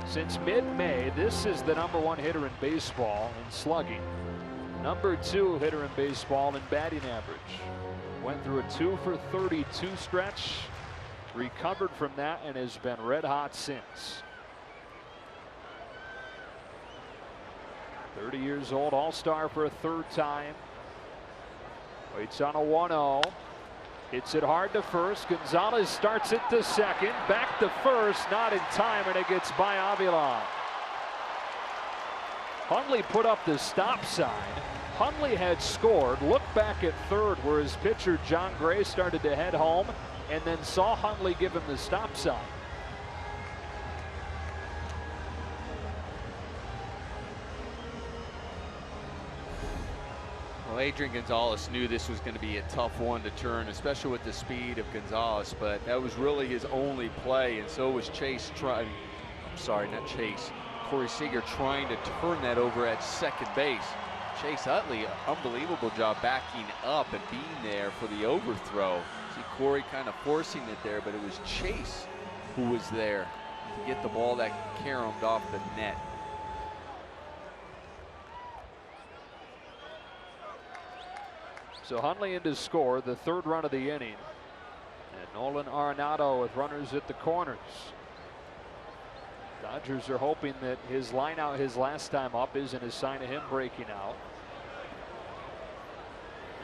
Since mid-May, this is the #1 hitter in baseball in slugging. #2 hitter in baseball in batting average. Went through a 2-for-32 stretch, recovered from that, and has been red hot since. 30 years old, all-star for a third time. Waits on a 1-0. Hits it hard to first. Gonzalez starts it to second. Back to first, not in time, and it gets by Avila. Hundley put up the stop sign. Hundley had scored. Looked back at third where his pitcher Jon Gray started to head home, and then saw Hundley give him the stop sign. Well, Adrian Gonzalez knew this was going to be a tough one to turn, especially with the speed of Gonzalez, but that was really his only play, and so was Chase trying. I'm sorry, not Chase. Corey Seager trying to turn that over at second base. Chase Utley, unbelievable job backing up and being there for the overthrow. See Corey kind of forcing it there, but it was Chase who was there to get the ball that caromed off the net. So Hundley in to score the third run of the inning. And Nolan Arenado with runners at the corners. Dodgers are hoping that his line out his last time up isn't a sign of him breaking out.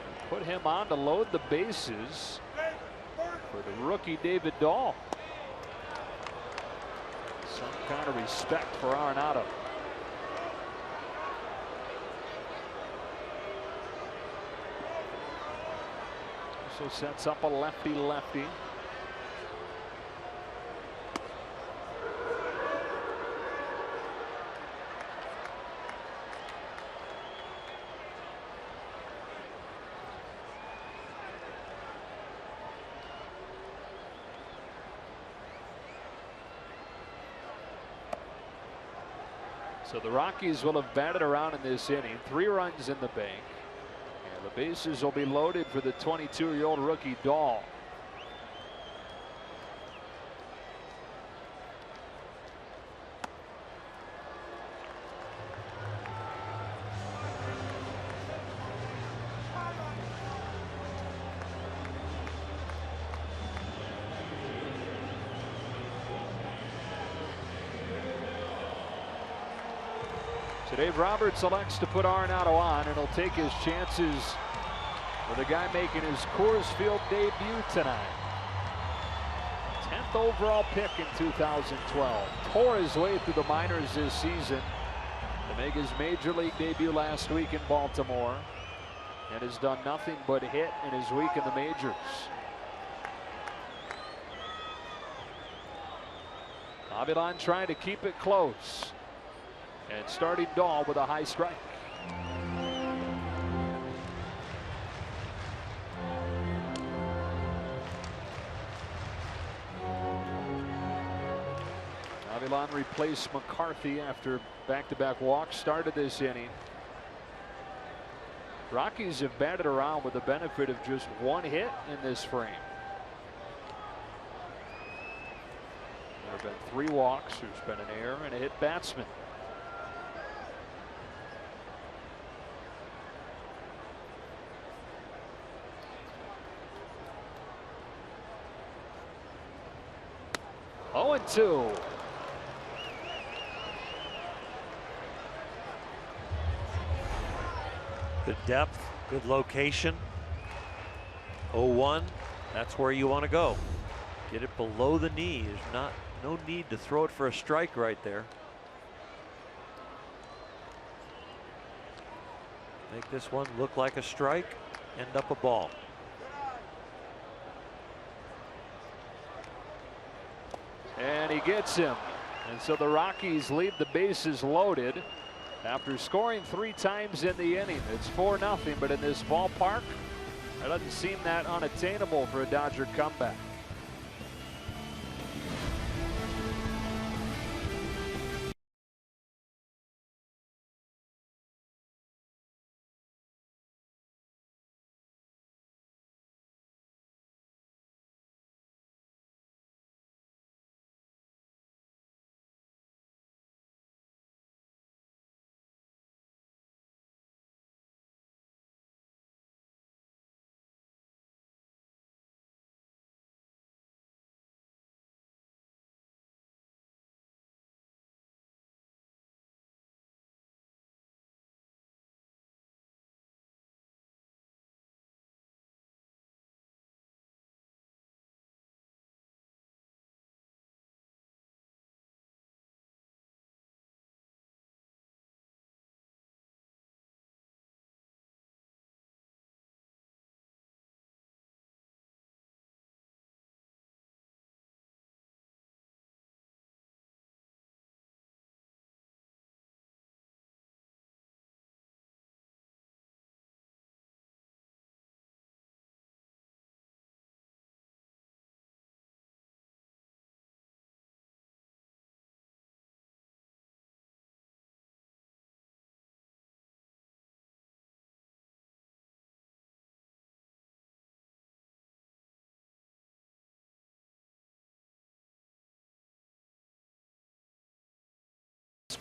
And put him on to load the bases for the rookie David Dahl. Some kind of respect for Arenado. So sets up a lefty-lefty. So the Rockies will have batted around in this inning. 3 runs in the bank. And the bases will be loaded for the 22-year-old rookie Dahl. So Dave Roberts elects to put Arenado on, and he'll take his chances with a guy making his Coors Field debut tonight. 10th overall pick in 2012. Tore his way through the minors this season to make his major league debut last week in Baltimore, and has done nothing but hit in his week in the majors. Avilan trying to keep it close. And starting Dahl with a high strike. Avilan replaced McCarthy after back-to-back walks started this inning. Rockies have batted around with the benefit of just 1 hit in this frame. There have been 3 walks. There's been an error and a hit batsman. Oh, and 2. Good depth, good location. 0-1, that's where you want to go. Get it below the knee. There's no need to throw it for a strike right there. Make this one look like a strike, end up a ball. And he gets him. And so the Rockies leave the bases loaded after scoring 3 times in the inning. It's 4-0, but in this ballpark, it doesn't seem that unattainable for a Dodger comeback.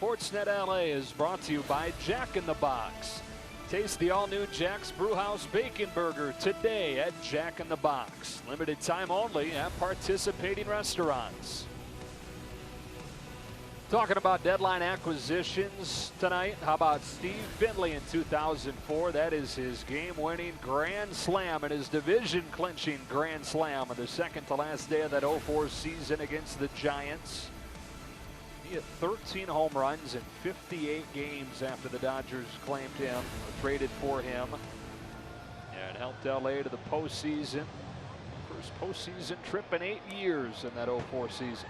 Sportsnet LA is brought to you by Jack in the Box. Taste the all-new Jack's Brewhouse Bacon Burger today at Jack in the Box. Limited time only at participating restaurants. Talking about deadline acquisitions tonight, how about Steve Finley in 2004? That is his game-winning grand slam and his division-clinching grand slam on the second to last day of that 04 season against the Giants. He had 13 home runs in 58 games after the Dodgers claimed him, or traded for him. And helped LA to the postseason. First postseason trip in 8 years in that 04 season.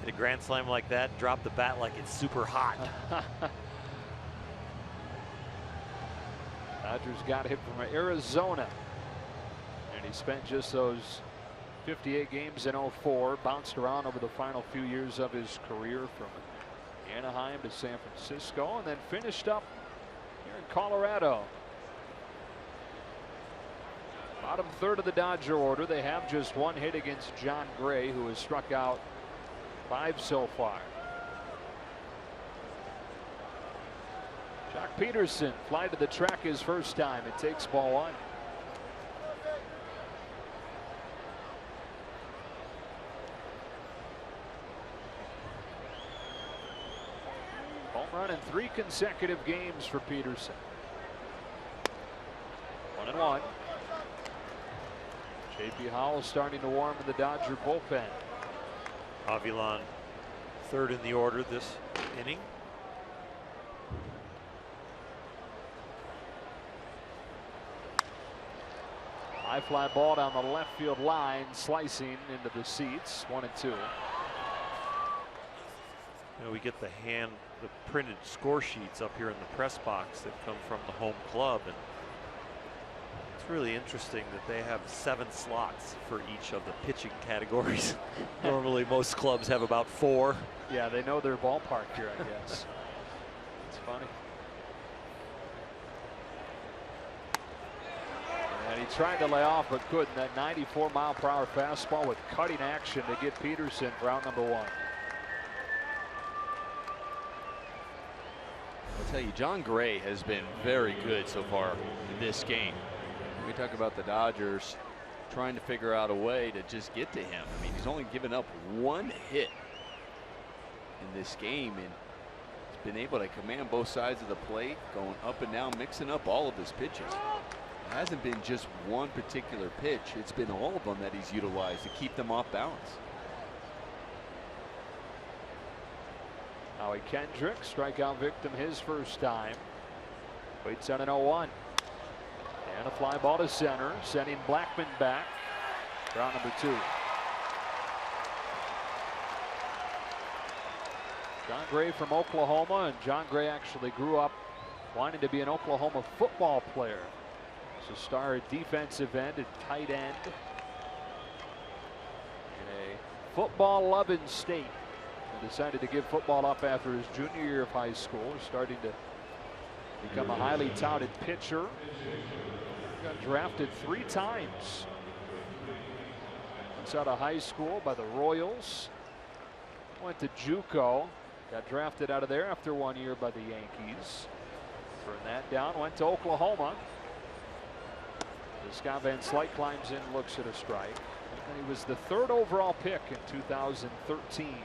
Hit a grand slam like that, drop the bat like it's super hot. Dodgers got hit from Arizona. And he spent just those 58 games in 04, bounced around over the final few years of his career from Anaheim to San Francisco, and then finished up here in Colorado. Bottom third of the Dodger order. They have just one hit against John Gray, who has struck out 5 so far. Jock Peterson fly to the track his first time. It takes ball 1. Home run in 3 consecutive games for Peterson. 1-1. J.P. Howell starting to warm in the Dodger bullpen. Avilan third in the order this inning. High fly ball down the left field line, slicing into the seats. 1-2. You know, we get the printed score sheets up here in the press box that come from the home club, and it's really interesting that they have 7 slots for each of the pitching categories. Normally most clubs have about 4. Yeah, they know their ballpark here, I guess. It's funny. And he tried to lay off but couldn't. That 94-mile-per-hour fastball with cutting action to get Peterson for out number 1. I'll tell you, John Gray has been very good so far in this game. We talk about the Dodgers trying to figure out a way to just get to him. I mean, he's only given up 1 hit in this game, and he's been able to command both sides of the plate, going up and down, mixing up all of his pitches. It hasn't been just one particular pitch. It's been all of them that he's utilized to keep them off balance. Howie Kendrick, strikeout victim his first time. Waits on an 0-1. And a fly ball to center, sending Blackmon back. Round number 2. John Gray from Oklahoma, and John Gray actually grew up wanting to be an Oklahoma football player. So star defensive end and tight end in a football-loving state. And decided to give football up after his junior year of high school, starting to become a highly touted pitcher. Got drafted 3 times. Once out of high school by the Royals. Went to JUCO. Got drafted out of there after 1 year by the Yankees. Turned that down. Went to Oklahoma. Scott Van Slyke climbs in, looks at a strike. And he was the 3rd overall pick in 2013.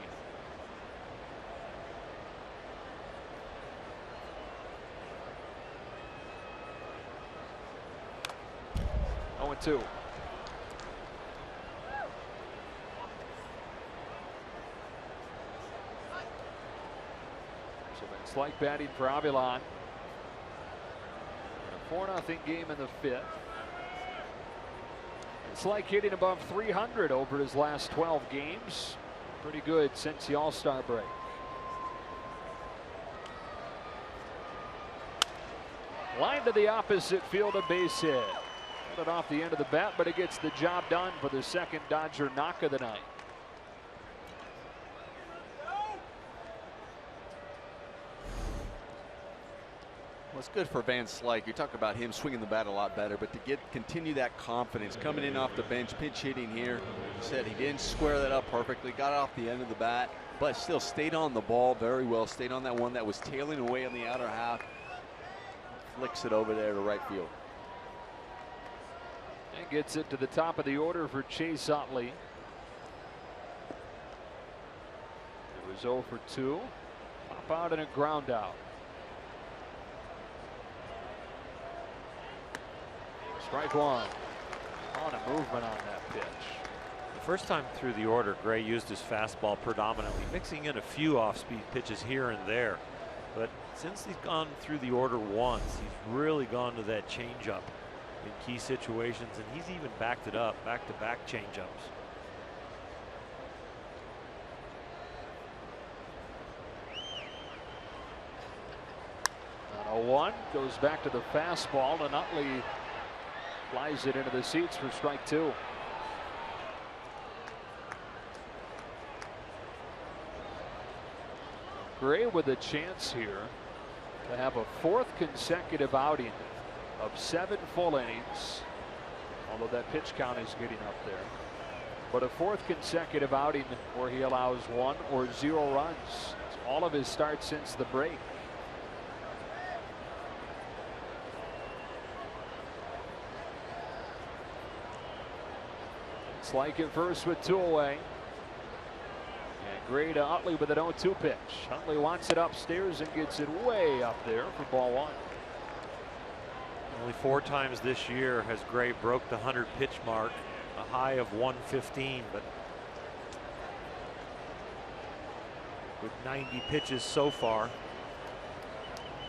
Oh, 2. So Van Slyke batting for Avilan. A 4-0 game in the 5th. It's like hitting above 300 over his last 12 games. Pretty good since the All-Star break. Line to the opposite field, a base hit. Got it off the end of the bat, but it gets the job done for the second Dodger knock of the night. Well, it's good for Van Slyke. You talk about him swinging the bat a lot better, but to continue that confidence coming in off the bench, pinch hitting here. You said he didn't square that up perfectly, got off the end of the bat, but still stayed on the ball very well. Stayed on that one that was tailing away on the outer half. Flicks it over there to right field. And gets it to the top of the order for Chase Utley. It was 0 for 2. Pop out and a ground out. Strike one. On a movement on that pitch. The first time through the order, Gray used his fastball predominantly, mixing in a few off-speed pitches here and there. But since he's gone through the order once, he's really gone to that changeup in key situations, and he's even backed it up, back-to-back changeups. And 0-1 goes back to the fastball, and Utley flies it into the seats for strike 2. Gray with a chance here to have a 4th consecutive outing of 7 full innings, although that pitch count is getting up there. But a 4th consecutive outing where he allows 1 or 0 runs. It's all of his starts since the break. It's like at first with 2 away. And Gray to Utley with an 0-2 pitch. Utley wants it upstairs and gets it way up there for ball 1. Only 4 times this year has Gray broke the 100 pitch mark, a high of 115, but with 90 pitches so far,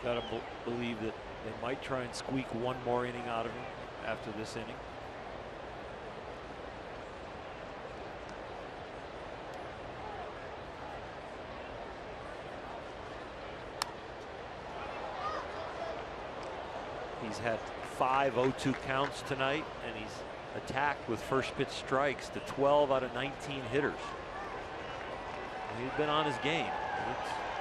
gotta believe that they might try and squeak one more inning out of him after this inning. He's had 5 0-2 counts tonight, and he's attacked with first pitch strikes to 12 out of 19 hitters. He's been on his game.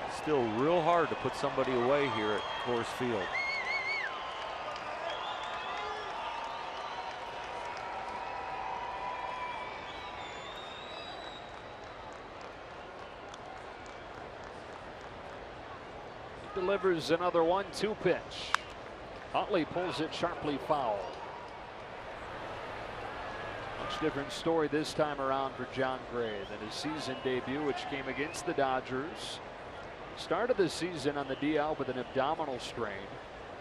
It's still real hard to put somebody away here at Coors Field. He delivers another 1-2 pitch. Utley pulls it sharply foul. Much different story this time around for Jon Gray than his season debut, which came against the Dodgers. Started the season on the DL with an abdominal strain,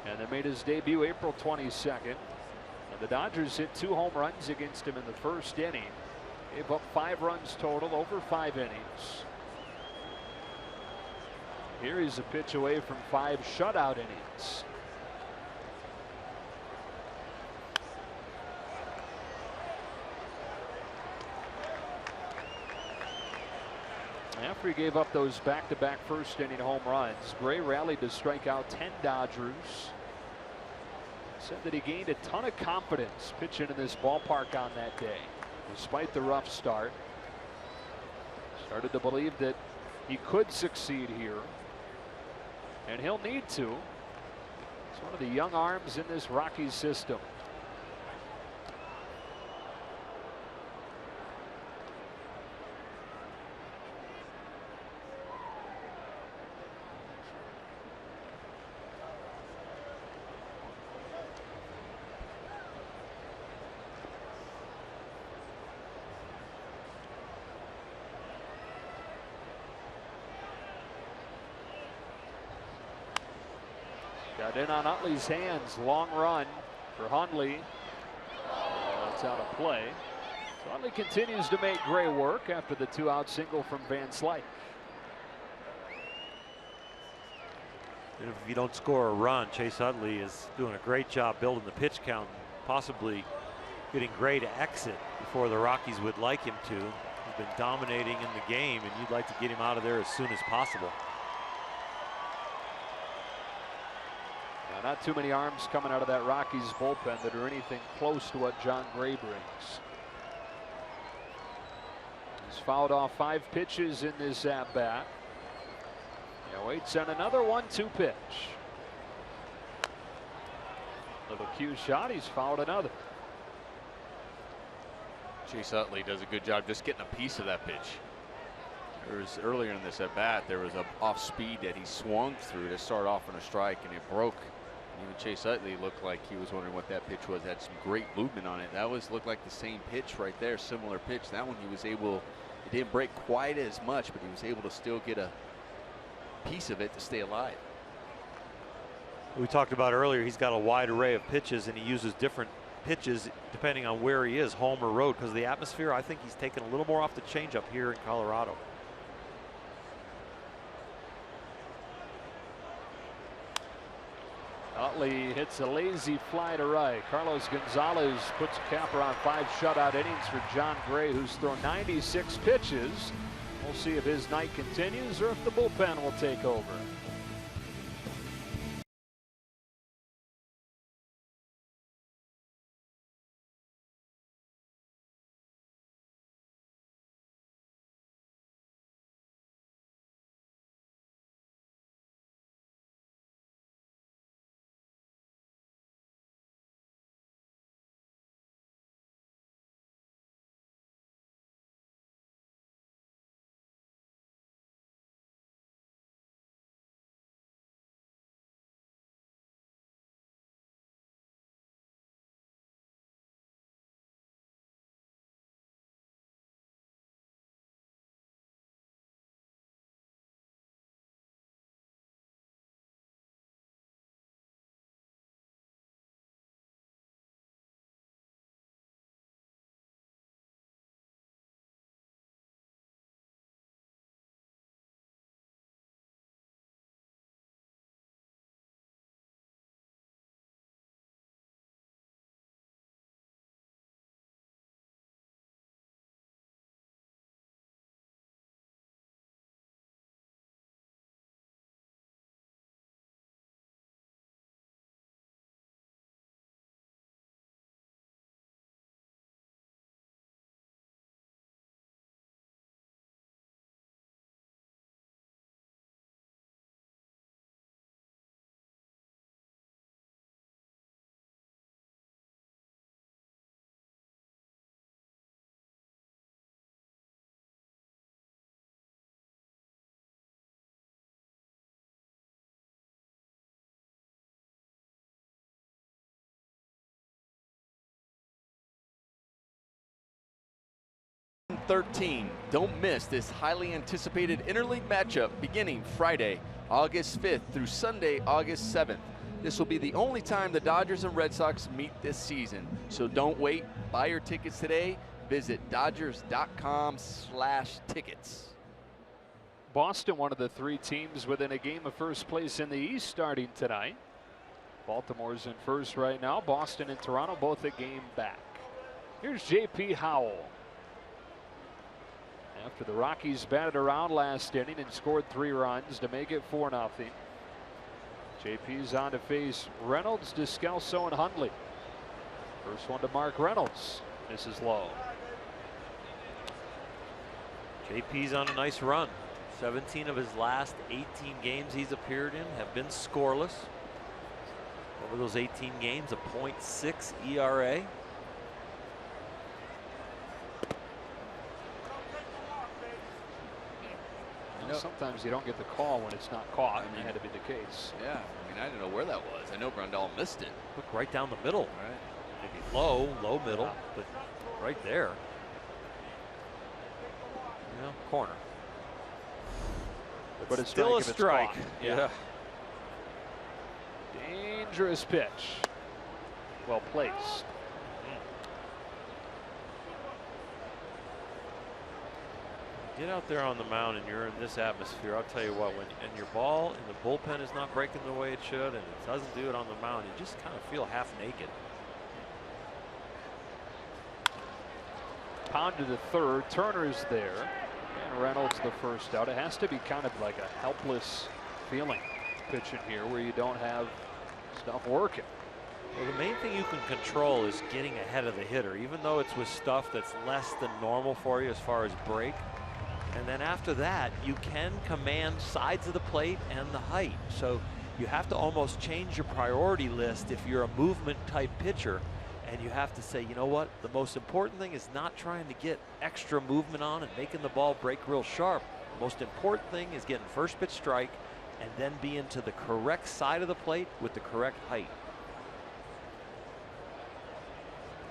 and then made his debut April 22nd. And the Dodgers hit 2 home runs against him in the first inning. Gave up 5 runs total over 5 innings. Here he's a pitch away from 5 shutout innings. After he gave up those back-to-back first inning home runs, Gray rallied to strike out 10 Dodgers. Said that he gained a ton of confidence pitching in this ballpark on that day, despite the rough start. Started to believe that he could succeed here, and he'll need to. He's one of the young arms in this Rockies system. Got in on Utley's hands. Long run for Hundley. That's out of play. So Utley continues to make Gray work after the 2-out single from Van Slyke. And if you don't score a run, Chase Utley is doing a great job building the pitch count, possibly getting Gray to exit before the Rockies would like him to. He's been dominating in the game, and you'd like to get him out of there as soon as possible. Not too many arms coming out of that Rockies bullpen that are anything close to what Jon Gray brings. He's fouled off 5 pitches in this at-bat. Waits on another 1-2 pitch. Little cue shot. He's fouled another. Chase Utley does a good job just getting a piece of that pitch. There was earlier in this at bat, there was a off speed that he swung through to start off on a strike, and it broke. And even Chase Utley looked like he was wondering what that pitch was. Had some great movement on it. That looked like the same pitch right there, similar pitch. That one he was able, it didn't break quite as much, but he was able to still get a piece of it to stay alive. We talked about earlier, he's got a wide array of pitches, and he uses different pitches depending on where he is, home or road, because of the atmosphere. I think he's taken a little more off the changeup here in Colorado. Utley hits a lazy fly to right. Carlos Gonzalez puts a capper on 5 shutout innings for Jon Gray, who's thrown 96 pitches. We'll see if his night continues or if the bullpen will take over. Don't miss this highly anticipated interleague matchup beginning Friday, August 5th through Sunday, August 7th. This will be the only time the Dodgers and Red Sox meet this season. So don't wait. Buy your tickets today. Visit Dodgers.com/tickets. Boston, one of the 3 teams within a game of first place in the East starting tonight. Baltimore's in first right now. Boston and Toronto both a game back. Here's J.P. Howell. After the Rockies batted around last inning and scored 3 runs to make it 4-0. JP's on to face Reynolds, Descalso, and Hundley. First one to Mark Reynolds. This is low. JP's on a nice run. 17 of his last 18 games he's appeared in have been scoreless. Over those 18 games, a .6 ERA. Sometimes you don't get the call when it's not caught, and that had to be the case. Yeah, I mean, I didn't know where that was. I know Grandal missed it. Look right down the middle. Right. Maybe low middle, but right there. Yeah, corner. But it's still a strike. Yeah. Dangerous pitch. Well placed. Get out there on the mound and you're in this atmosphere. I'll tell you what, and your ball in the bullpen is not breaking the way it should, and it doesn't do it on the mound, you just kind of feel half naked. Pounded to third. Turner's there. And Reynolds the first out. It has to be kind of like a helpless feeling pitching here where you don't have stuff working. Well, the main thing you can control is getting ahead of the hitter, even though it's with stuff that's less than normal for you as far as break. And then after that, you can command sides of the plate and the height. So you have to almost change your priority list if you're a movement type pitcher. And you have to say, you know what, the most important thing is not trying to get extra movement on and making the ball break real sharp. Most important thing is getting first pitch strike and then being to the correct side of the plate with the correct height.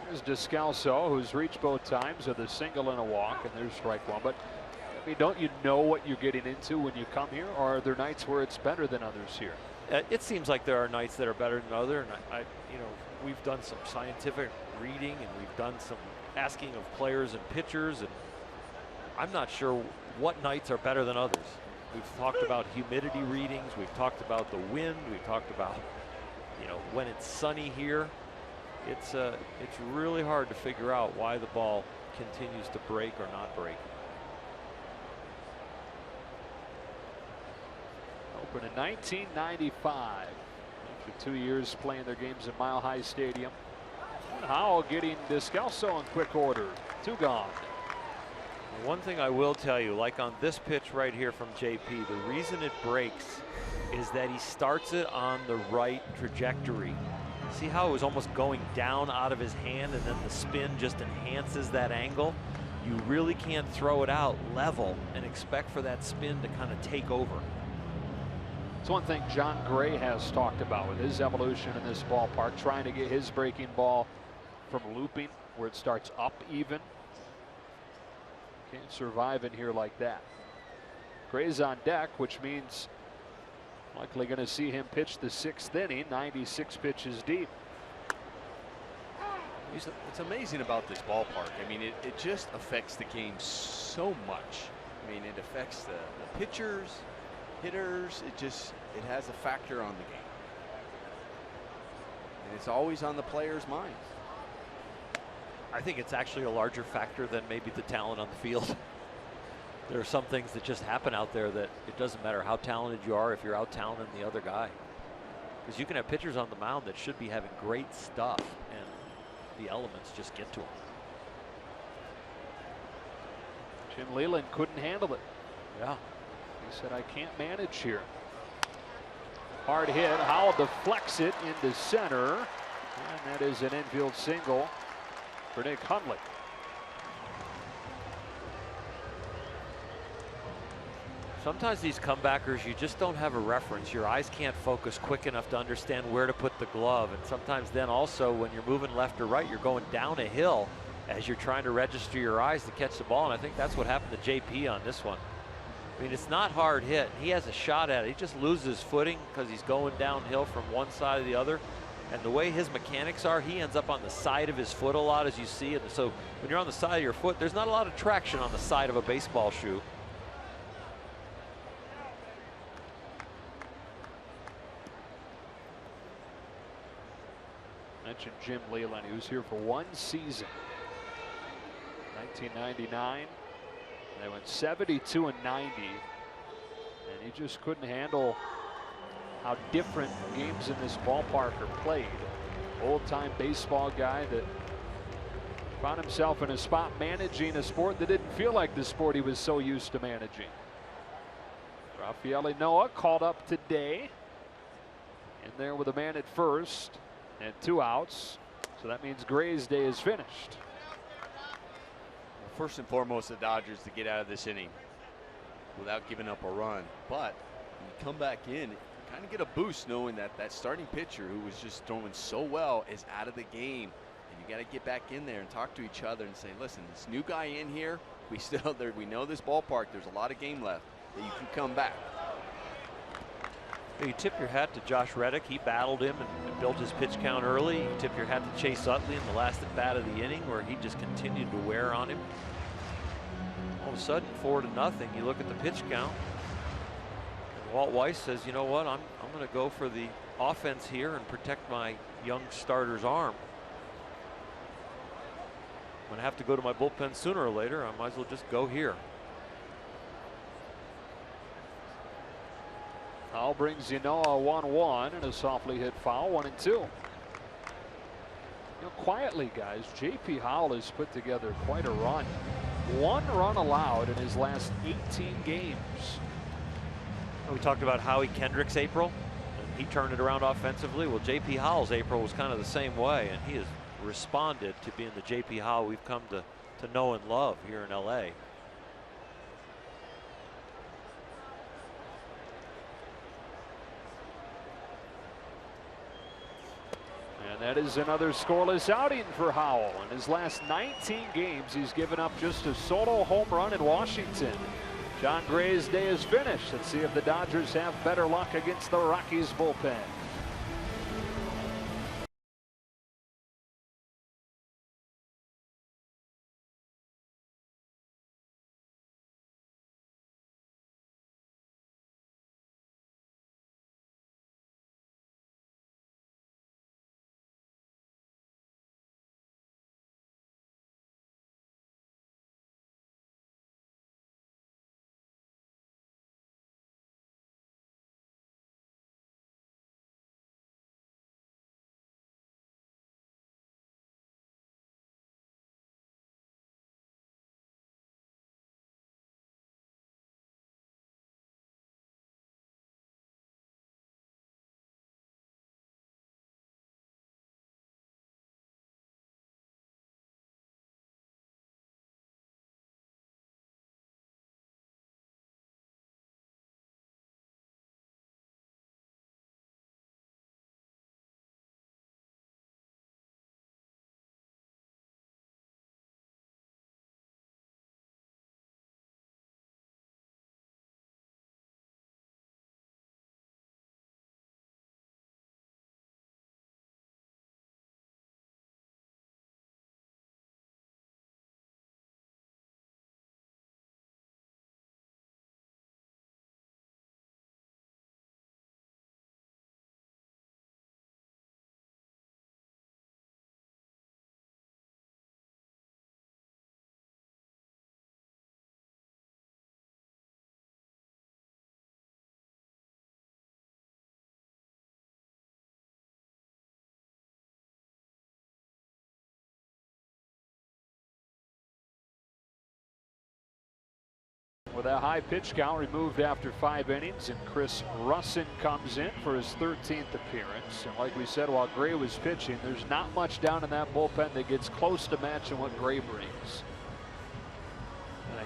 There's Descalso, who's reached both times with a single and a walk, and there's strike one. But I mean, don't you know what you're getting into when you come here, or are there nights where it's better than others here? It seems like there are nights that are better than others, and you know, we've done some scientific reading and we've done some asking of players and pitchers, and I'm not sure what nights are better than others. We've talked about humidity readings, we've talked about the wind, we've talked about, you know, when it's sunny here. It's really hard to figure out why the ball continues to break or not break. Opened in 1995. After 2 years playing their games at Mile High Stadium. And Howell getting Descalso in quick order. 2 gone. One thing I will tell you, like on this pitch right here from JP, the reason it breaks is that he starts it on the right trajectory. See how it was almost going down out of his hand, and then the spin just enhances that angle? You really can't throw it out level and expect for that spin to kind of take over. It's one thing Jon Gray has talked about with his evolution in this ballpark, trying to get his breaking ball from looping where it starts up even. Can't survive in here like that. Gray's on deck, which means likely going to see him pitch the 6th inning, 96 pitches deep. It's amazing about this ballpark. I mean, it just affects the game so much. I mean, it affects the pitchers, hitters. It has a factor on the game. And it's always on the players' minds. I think it's actually a larger factor than maybe the talent on the field. There are some things that just happen out there that it doesn't matter how talented you are if you're out talenting the other guy. Because you can have pitchers on the mound that should be having great stuff, and the elements just get to them. Jim Leyland couldn't handle it. Yeah. He said, I can't manage here. Hard hit. Howell deflects it into center. And that is an infield single for Nick Hundley. Sometimes these comebackers, you just don't have a reference. Your eyes can't focus quick enough to understand where to put the glove. And sometimes then also when you're moving left or right, you're going down a hill as you're trying to register your eyes to catch the ball. And I think that's what happened to JP on this one. I mean, it's not hard hit. He has a shot at it. He just loses footing because he's going downhill from one side to the other. And the way his mechanics are, he ends up on the side of his foot a lot, as you see. And so when you're on the side of your foot, there's not a lot of traction on the side of a baseball shoe. Mentioned Jim Leyland. He was here for 1 season, 1999. And they went 72 and 90, and he just couldn't handle how different games in this ballpark are played. Old-time baseball guy that found himself in a spot managing a sport that didn't feel like the sport he was so used to managing. Rafael Noah called up today, in there with a man at first and 2 outs. So that means Gray's day is finished. First and foremost, the Dodgers to get out of this inning without giving up a run. But when you come back in, you kind of get a boost knowing that that starting pitcher who was just throwing so well is out of the game. And you got to get back in there and talk to each other and say, listen, this new guy in here, we know this ballpark, there's a lot of game left, that you can come back. You tip your hat to Josh Reddick. He battled him and built his pitch count early. You tip your hat to Chase Utley in the last at bat of the inning where he just continued to wear on him. All of a sudden, 4-0. You look at the pitch count. And Walt Weiss says, you know what, I'm going to go for the offense here and protect my young starter's arm. I'm going to have to go to my bullpen sooner or later. I might as well just go here. Howell brings Ynoa 1-1 and a softly hit foul, 1-2. You know, quietly, guys, J.P. Howell has put together quite a run. 1 run allowed in his last 18 games. We talked about Howie Kendrick's April, and he turned it around offensively. Well, J.P. Howell's April was kind of the same way, and he has responded to being the J.P. Howell we've come to know and love here in L.A. that is another scoreless outing for Howell. In his last 19 games, he's given up just a solo home run in Washington. Jon Gray's day is finished. Let's see if the Dodgers have better luck against the Rockies bullpen. With a high pitch count removed after 5 innings, and Chris Rusin comes in for his 13th appearance. And like we said, while Gray was pitching, there's not much down in that bullpen that gets close to matching what Gray brings.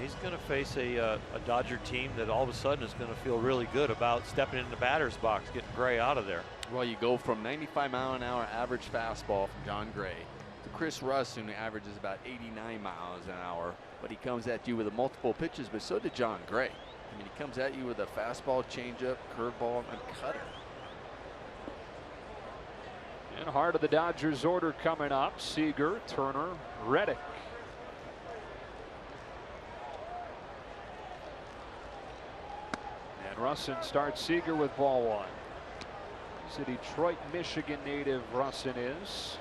He's going to face a Dodger team that all of a sudden is going to feel really good about stepping in the batter's box, getting Gray out of there. Well, you go from 95-mile-an-hour average fastball from Jon Gray to Chris Rusin, who averages about 89 miles an hour. But he comes at you with multiple pitches, but so did Jon Gray. I mean, he comes at you with a fastball, changeup, curveball, and cutter. And heart of the Dodgers order coming up: Seager, Turner, Reddick. And Rusin starts Seager with ball 1. He's a Detroit, Michigan native, Rusin is.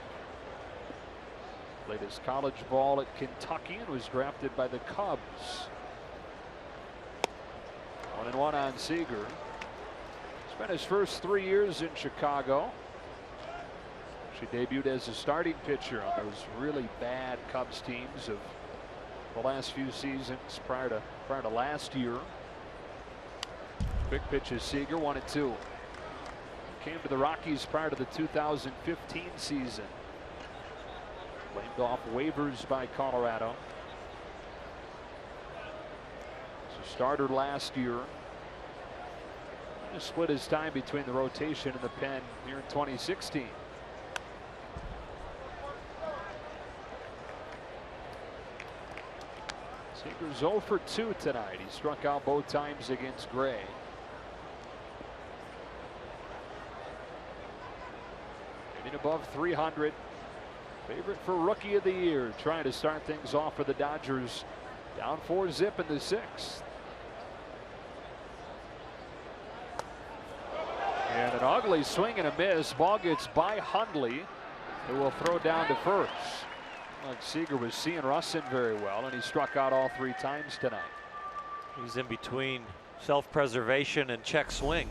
Played his college ball at Kentucky and was drafted by the Cubs. 1-1 on Seager. Spent his first 3 years in Chicago. She debuted as a starting pitcher on those really bad Cubs teams of the last few seasons prior to last year. Quick pitches, Seager, 1-2. Came to the Rockies prior to the 2015 season. Blamed off waivers by Colorado. So starter last year. He split his time between the rotation and the pen here in 2016. Seager's 0 for 2 tonight. He struck out both times against Gray. Hitting above 300. Favorite for Rookie of the Year, trying to start things off for the Dodgers. Down 4-zip in the 6th. And an ugly swing and a miss. Ball gets by Hundley, who will throw down to first. Like Seager was seeing Rusin very well, and he struck out all 3 times tonight. He's in between self-preservation and check swing.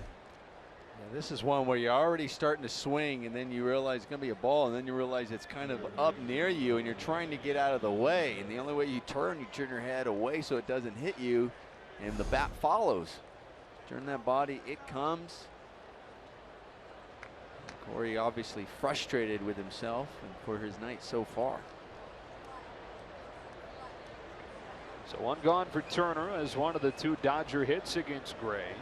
Yeah, this is one where you're already starting to swing, and then you realize it's going to be a ball, and then you realize it's kind of up near you, and you're trying to get out of the way. And the only way you turn your head away so it doesn't hit you, and the bat follows. Turn that body, it comes. Corey obviously frustrated with himself and for his night so far. So 1 gone for Turner as one of the 2 Dodger hits against Gray.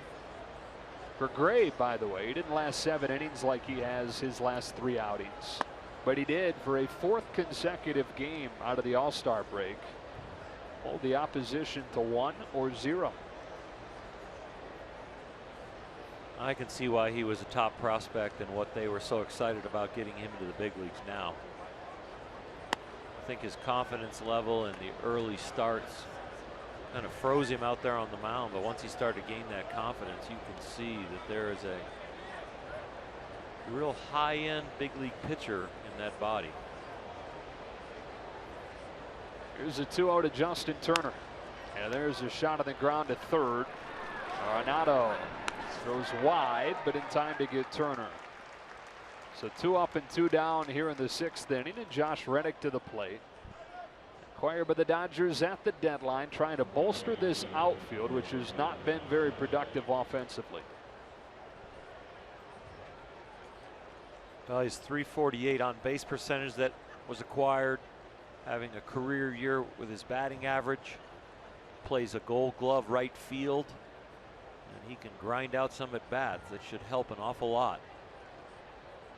For Gray, by the way, he didn't last 7 innings like he has his last 3 outings. but he did for a 4th consecutive game out of the All-Star break. Hold the opposition to 1 or 0. I can see why he was a top prospect and what they were so excited about getting him into the big leagues now. I think his confidence level in the early starts kind of froze him out there on the mound, but once he started to gain that confidence, you can see that there is a real high-end big league pitcher in that body. Here's a 2-0 to Justin Turner. And there's a shot on the ground to third. Arenado throws wide, but in time to get Turner. So 2 up and 2 down here in the 6th inning, and Josh Reddick to the plate. Acquired by the Dodgers at the deadline, trying to bolster this outfield, which has not been very productive offensively. Well, he's .348 on base percentage that was acquired, having a career year with his batting average. Plays a Gold Glove right field, and he can grind out some at bats that should help an awful lot.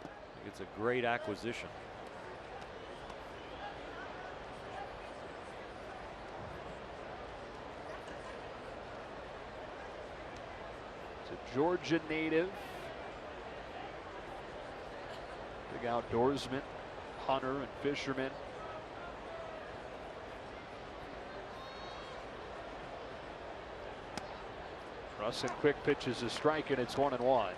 I think it's a great acquisition. It's a Georgia native. Big outdoorsman, hunter and fisherman. Russin quick pitches a strike, and it's 1-1.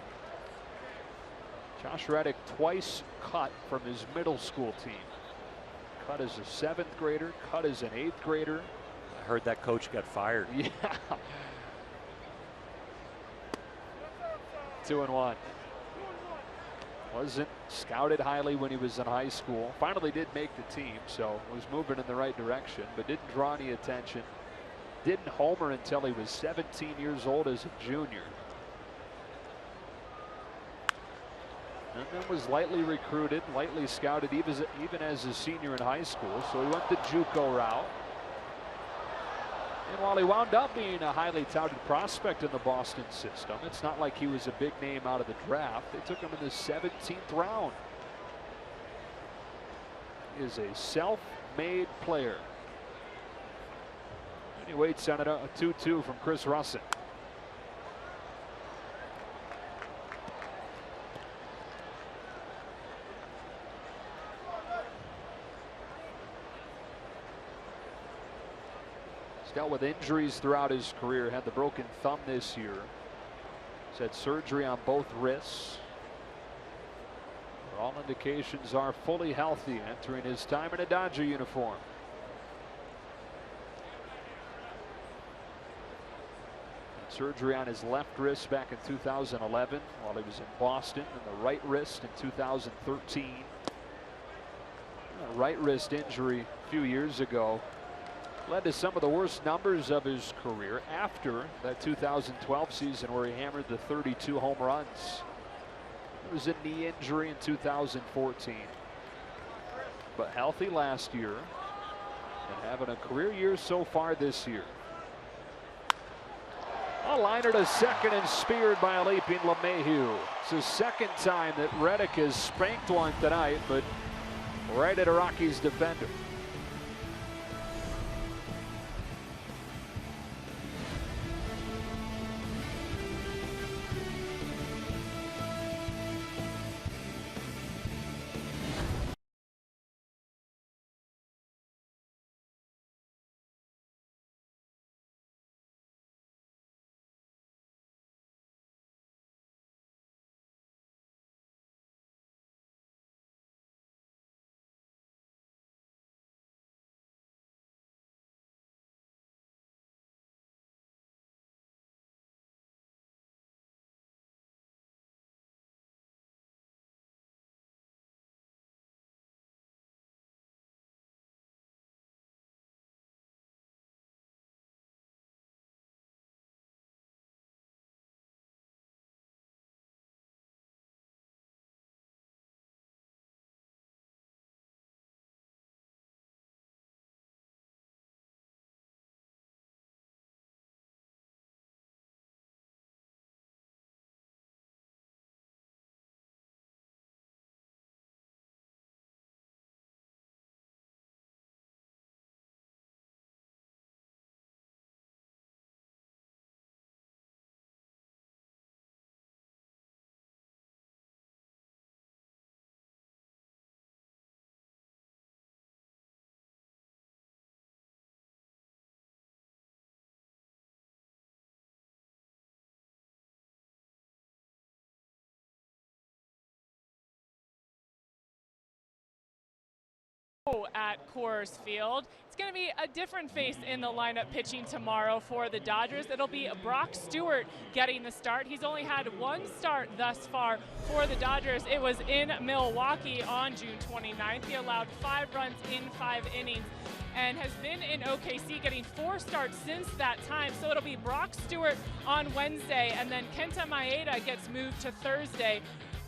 Josh Reddick twice cut from his middle school team. Cut as a 7th grader, cut as an 8th grader. I heard that coach got fired. Yeah. 2-1. Wasn't scouted highly when he was in high school. Finally did make the team, so was moving in the right direction, but didn't draw any attention. Didn't homer until he was 17 years old as a junior. And then was lightly recruited, lightly scouted even as a senior in high school. So he went the JUCO route. And while he wound up being a highly touted prospect in the Boston system, it's not like he was a big name out of the draft. They took him in the 17th round. He is a self-made player. And he waits on a 2-2 from Chris Russin. He's dealt with injuries throughout his career. Had the broken thumb this year. He's had surgery on both wrists. All indications are fully healthy entering his time in a Dodger uniform. Had surgery on his left wrist back in 2011 while he was in Boston, and the right wrist in 2013. A right wrist injury a few years ago led to some of the worst numbers of his career after that 2012 season where he hammered the 32 home runs. It was a knee injury in 2014. But healthy last year and having a career year so far this year. A liner to second and speared by a leaping LeMahieu. It's the 2nd time that Reddick has spanked one tonight, but right at a Rockies defender. low at Coors Field. It's going to be a different face in the lineup pitching tomorrow for the Dodgers. It'll be Brock Stewart getting the start. He's only had one start thus far for the Dodgers. It was in Milwaukee on June 29th. He allowed 5 runs in 5 innings and has been in OKC getting 4 starts since that time. So it'll be Brock Stewart on Wednesday, and then Kenta Maeda gets moved to Thursday.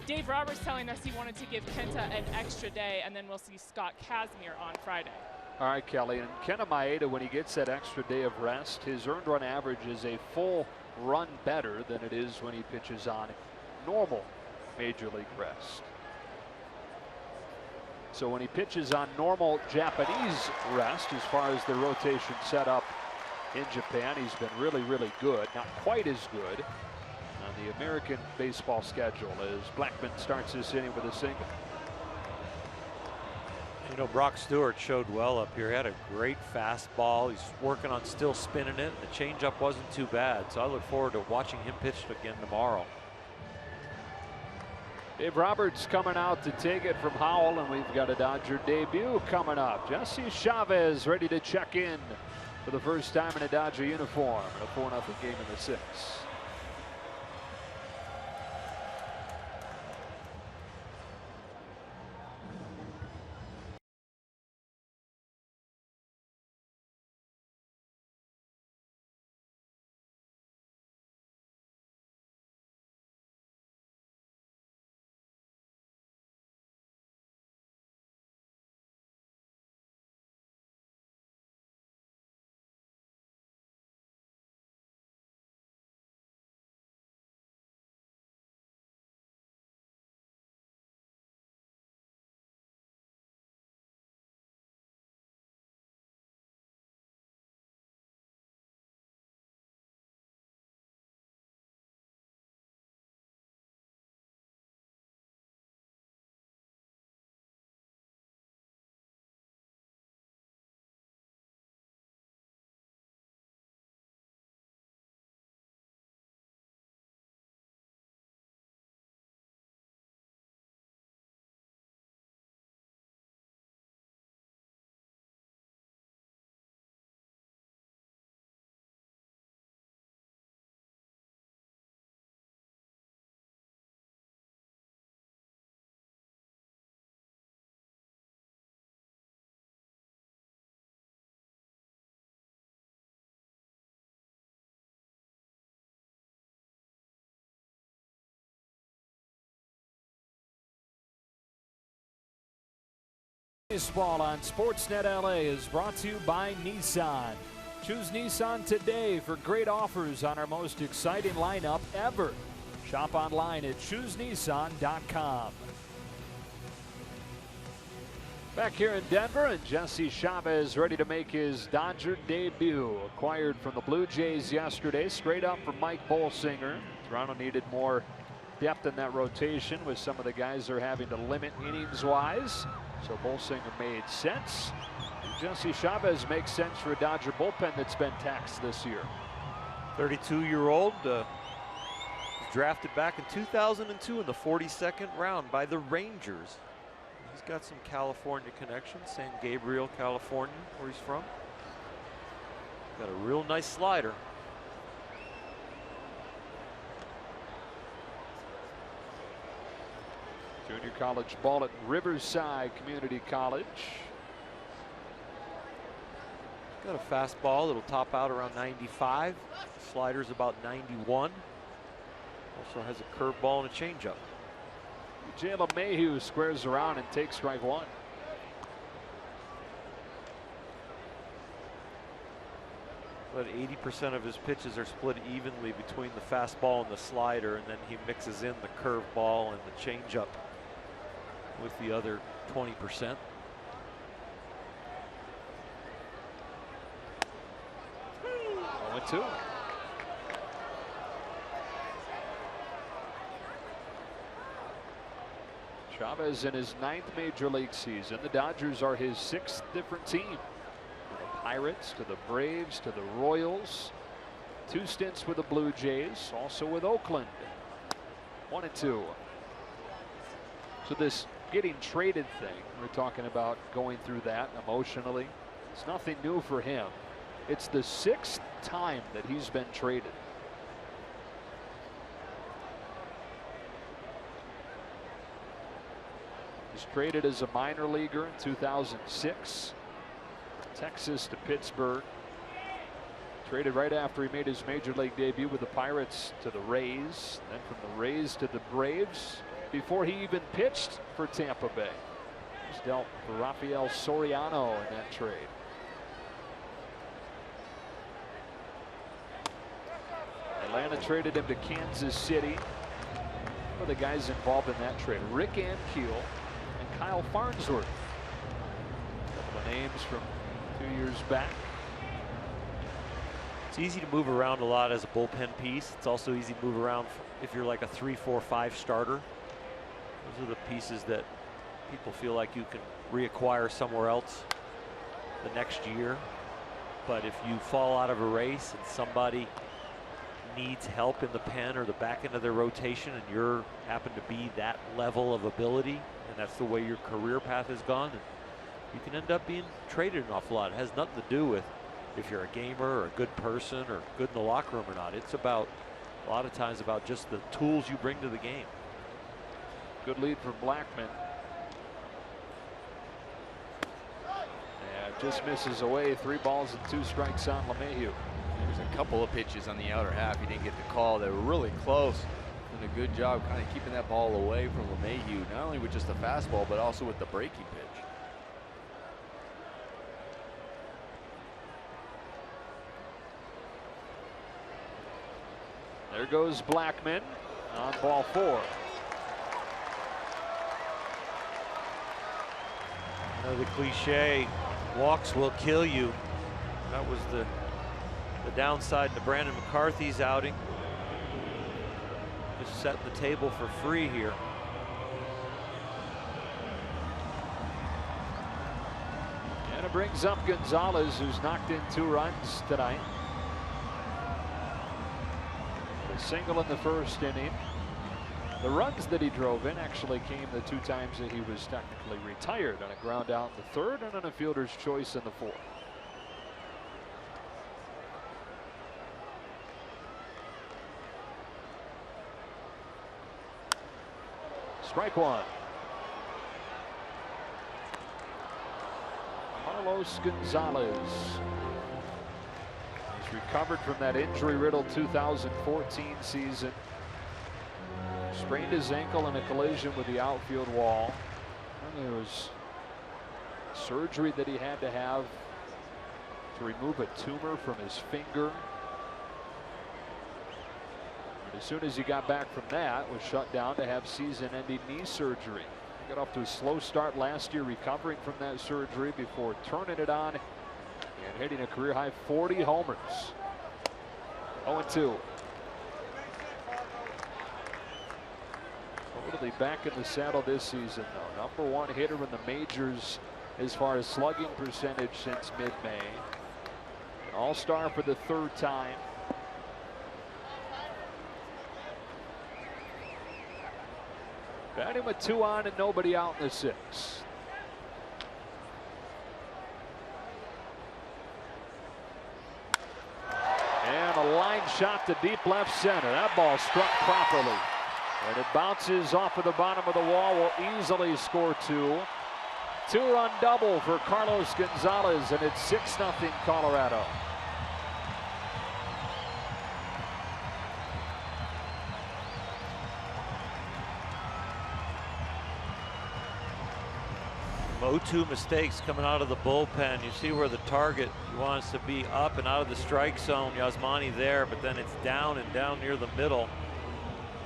Dave Roberts telling us he wanted to give Kenta an extra day, and then we'll see Scott Kazmir on Friday. All right, Kelly, and Kenta Maeda, when he gets that extra day of rest, his earned run average is a full run better than it is when he pitches on normal Major League rest. So when he pitches on normal Japanese rest, as far as the rotation setup in Japan, he's been really, really good. Not quite as good on the American baseball schedule as Blackman starts this inning with a single. You know, Brock Stewart showed well up here. He had a great fastball. He's working on still spinning it. The changeup wasn't too bad, so I look forward to watching him pitch again tomorrow. Dave Roberts coming out to take it from Howell, and we've got a Dodger debut coming up. Jesse Chavez ready to check in for the first time in a Dodger uniform. A 4-0 game in the 6th. Baseball on Sportsnet LA is brought to you by Nissan. Choose Nissan today for great offers on our most exciting lineup ever. Shop online at choosenissan.com. Back here in Denver, and Jesse Chavez ready to make his Dodger debut. Acquired from the Blue Jays yesterday, straight up from Mike Bolsinger. Toronto needed more depth in that rotation with some of the guys they're having to limit innings-wise. So Bolsinger made sense. And Jesse Chavez makes sense for a Dodger bullpen that's been taxed this year. 32-year-old was drafted back in 2002 in the 42nd round by the Rangers. He's got some California connections, San Gabriel, California, where he's from. Got a real nice slider. Junior college ball at Riverside Community College. Got a fastball that'll top out around 95. Slider's about 91. Also has a curveball and a changeup. Jalen Mayhew squares around and takes strike 1. But 80% of his pitches are split evenly between the fastball and the slider, and then he mixes in the curveball and the changeup with the other 20%. Oh, 1-2. Chavez in his 9th major league season. The Dodgers are his 6th different team. To the Pirates, to the Braves, to the Royals. 2 stints with the Blue Jays, also with Oakland. 1-2. So this getting traded thing, we're talking about going through that emotionally. It's nothing new for him. It's the 6th time that he's been traded. He's traded as a minor leaguer in 2006. Texas to Pittsburgh. Traded right after he made his major league debut with the Pirates to the Rays. Then from the Rays to the Braves before he even pitched for Tampa Bay. He's dealt for Rafael Soriano in that trade. Atlanta traded him to Kansas City. One of the guys involved in that trade, Rick Ankiel and Kyle Farnsworth. A couple of names from 2 years back. It's easy to move around a lot as a bullpen piece. It's also easy to move around if you're like a 3, 4, 5 starter. Those are the pieces that people feel like you can reacquire somewhere else the next year. But if you fall out of a race and somebody needs help in the pen or the back end of their rotation and you happen to be that level of ability and that's the way your career path has gone, and you can end up being traded an awful lot. It has nothing to do with if you're a gamer or a good person or good in the locker room or not. It's about a lot of times about just the tools you bring to the game. Good lead for Blackmon. And just misses away. 3 balls and 2 strikes on LeMahieu. There's a couple of pitches on the outer half he didn't get the call. They were really close. Doing a good job kind of keeping that ball away from LeMahieu, not only with just the fastball but also with the breaking pitch. There goes Blackmon on ball 4. You know, the cliche, walks will kill you. That was the downside to Brandon McCarthy's outing. Just setting the table for free here. And it brings up Gonzalez, who's knocked in 2 runs tonight. A single in the first inning. The runs that he drove in actually came the 2 times that he was technically retired, on a ground out in the 3rd and on a fielder's choice in the 4th. Strike 1. Carlos Gonzalez. He's recovered from that injury-riddled 2014 season. Sprained his ankle in a collision with the outfield wall. And there was surgery that he had to have to remove a tumor from his finger. As soon as he got back from that, was shut down to have season-ending knee surgery. He got off to a slow start last year, recovering from that surgery before turning it on and hitting a career-high 40 homers. 0-2. Totally back in the saddle this season, though. #1 hitter in the majors as far as slugging percentage since mid-May. An all-star for the 3rd time. Batting with 2 on and nobody out in the 6th. And a line shot to deep left center. That ball struck properly. And it bounces off of the bottom of the wall. Will easily score 2. 2-run double for Carlos Gonzalez, and it's 6-0 Colorado.0-2 mistakes coming out of the bullpen. You see where the target wants to be up and out of the strike zone. Yasmani there, but then it's down and down near the middle.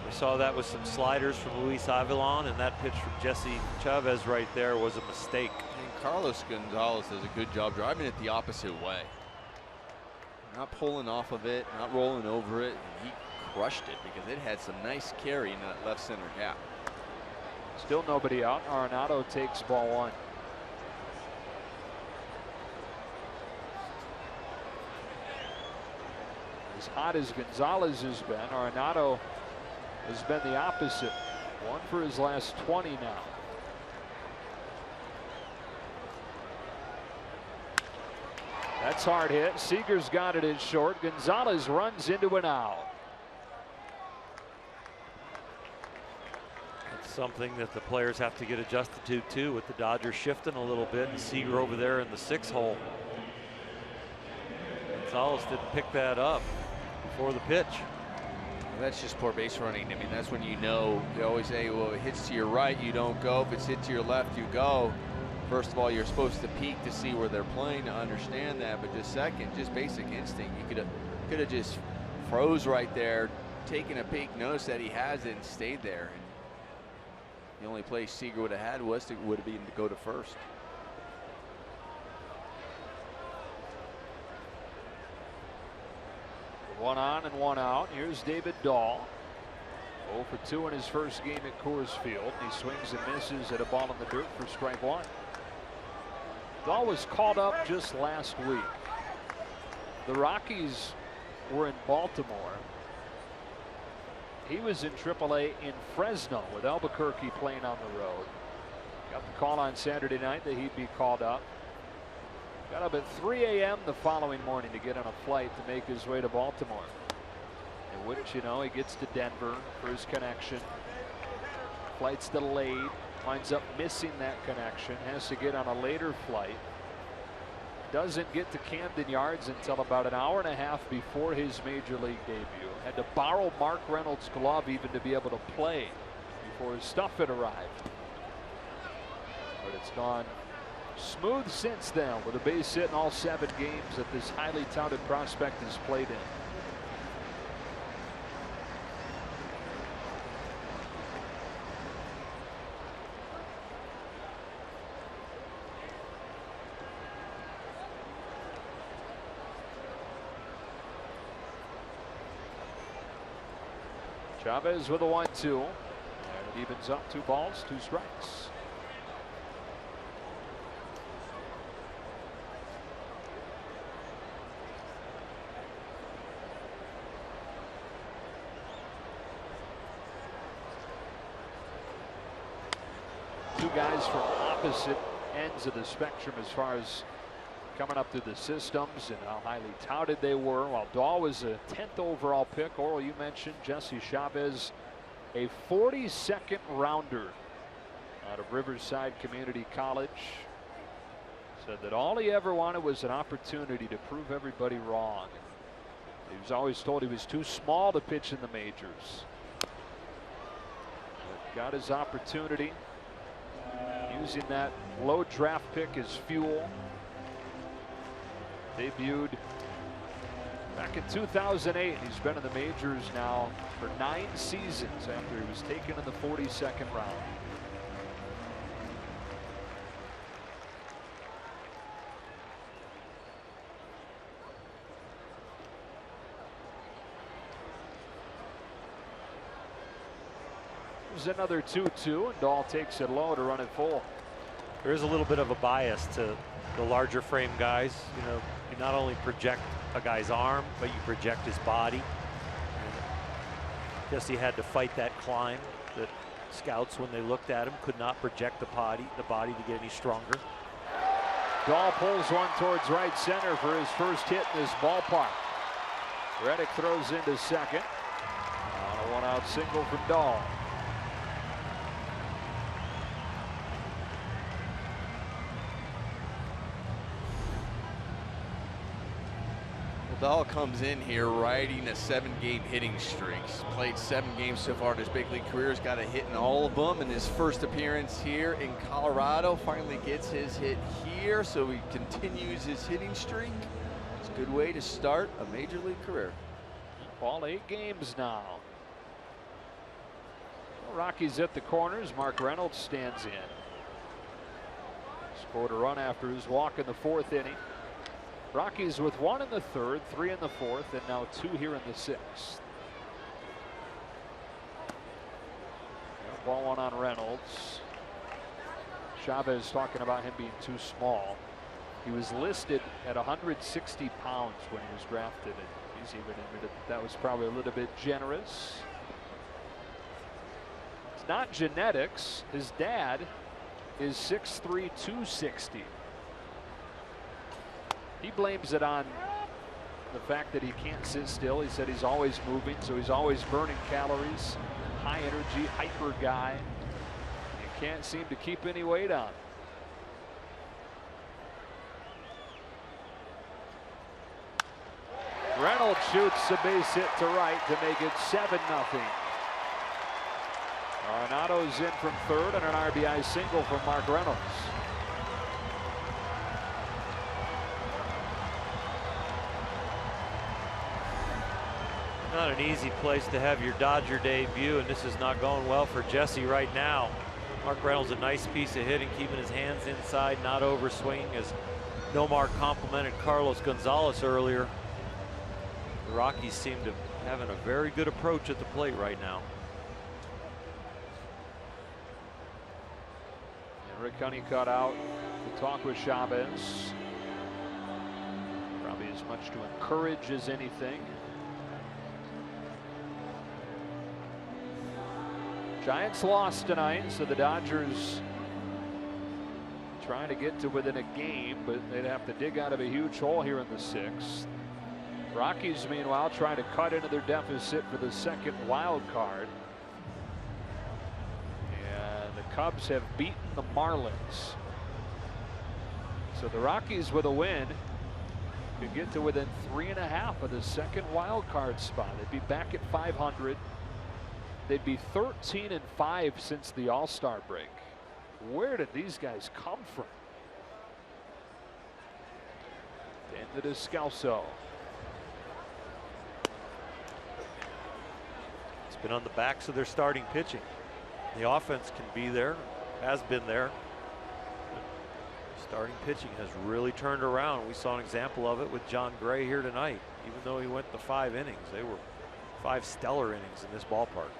We saw that with some sliders from Luis Avilan, and that pitch from Jesse Chavez right there was a mistake. And Carlos Gonzalez does a good job driving it the opposite way. Not pulling off of it, not rolling over it. He crushed it because it had some nice carry in that left center gap. Still nobody out. Arenado takes ball 1. As hot as Gonzalez has been, Arenado has been the opposite. 1 for his last 20 now. That's hard hit. Seager's got it in short. Gonzalez runs into an out. It's something that the players have to get adjusted to too, with the Dodgers shifting a little bit and Seager over there in the 6 hole. Gonzalez didn't pick that up before the pitch. Well, that's just poor base running. I mean, that's when you know, they always say, well, if it hits to your right, you don't go. If it's hit to your left, you go. First of all, you're supposed to peek to see where they're playing to understand that. But just second, just basic instinct. You could have just froze right there, taken a peek, noticed that he has it, and stayed there. And the only place Seager would have had would have been to go to first. One on and one out. Here's David Dahl. 0 for 2 in his first game at Coors Field. He swings and misses at a ball in the dirt for strike 1. Dahl was called up just last week. The Rockies were in Baltimore. He was in AAA in Fresno with Albuquerque playing on the road. Got the call on Saturday night that he'd be called up. Got up at 3 a.m. the following morning to get on a flight to make his way to Baltimore. And wouldn't you know, he gets to Denver for his connection. Flight's delayed, winds up missing that connection, has to get on a later flight. Doesn't get to Camden Yards until about an hour and a half before his major league debut. Had to borrow Mark Reynolds' glove even to be able to play before his stuff had arrived. But it's gone smooth since then, with a base hit in all 7 games that this highly touted prospect has played in. Chavez with a 1-2, and it evens up 2 balls, 2 strikes. Two guys from opposite ends of the spectrum as far as coming up through the systems and how highly touted they were. While Dahl was a 10th overall pick, Oral, you mentioned Jesse Chavez, a 42nd rounder out of Riverside Community College. Said that all he ever wanted was an opportunity to prove everybody wrong. He was always told he was too small to pitch in the majors. But got his opportunity, using that low draft pick as fuel. Debuted back in 2008. He's been in the majors now for 9 seasons after he was taken in the 42nd round. There's another 2-2, and Dahl takes it low to run it full. There is a little bit of a bias to the larger frame guys. You know, you not only project a guy's arm, but you project his body. Jesse had to fight that climb that scouts, when they looked at him, could not project the body to get any stronger. Dahl pulls one towards right center for his first hit in this ballpark. Reddick throws into second on a 1-out single from Dahl. Dahl comes in here riding a 7-game hitting streak. He's played 7 games so far in his big league career. He's got a hit in all of them. In his first appearance here in Colorado, finally gets his hit here, so he continues his hitting streak. It's a good way to start a major league career. All 8 games now. Rockies at the corners. Mark Reynolds stands in. Scored a run after his walk in the 4th inning. Rockies with 1 in the 3rd, 3 in the 4th, and now 2 here in the 6th. Ball 1 on Reynolds. Chavez talking about him being too small. He was listed at 160 pounds when he was drafted, and he's even admitted that was probably a little bit generous. It's not genetics. His dad is 6'3", 260. He blames it on the fact that he can't sit still. He said he's always moving, so he's always burning calories. High energy, hyper guy. He can't seem to keep any weight on. Reynolds shoots a base hit to right to make it 7-0. Arenado's in from third and an RBI single from Mark Reynolds. Not an easy place to have your Dodger debut, and this is not going well for Jesse right now. Mark Reynolds, a nice piece of hitting, keeping his hands inside, not over swinging, as Nomar complimented Carlos Gonzalez earlier. The Rockies seem to be having a very good approach at the plate right now. And Rick Honeycutt out to talk with Chavez. Probably as much to encourage as anything. Giants lost tonight, so the Dodgers trying to get to within a game, but they'd have to dig out of a huge hole here in the sixth. Rockies, meanwhile, trying to cut into their deficit for the second wild card. And the Cubs have beaten the Marlins. So the Rockies with a win could get to within 3.5 of the second wild card spot. They'd be back at 500. They'd be 13-5 since the All-Star break. Where did these guys come from? Into Descalso. It's been on the backs of their starting pitching. The offense can be there, has been there. Starting pitching has really turned around. We saw an example of it with Jon Gray here tonight. Even though he went the 5 innings, they were 5 stellar innings in this ballpark.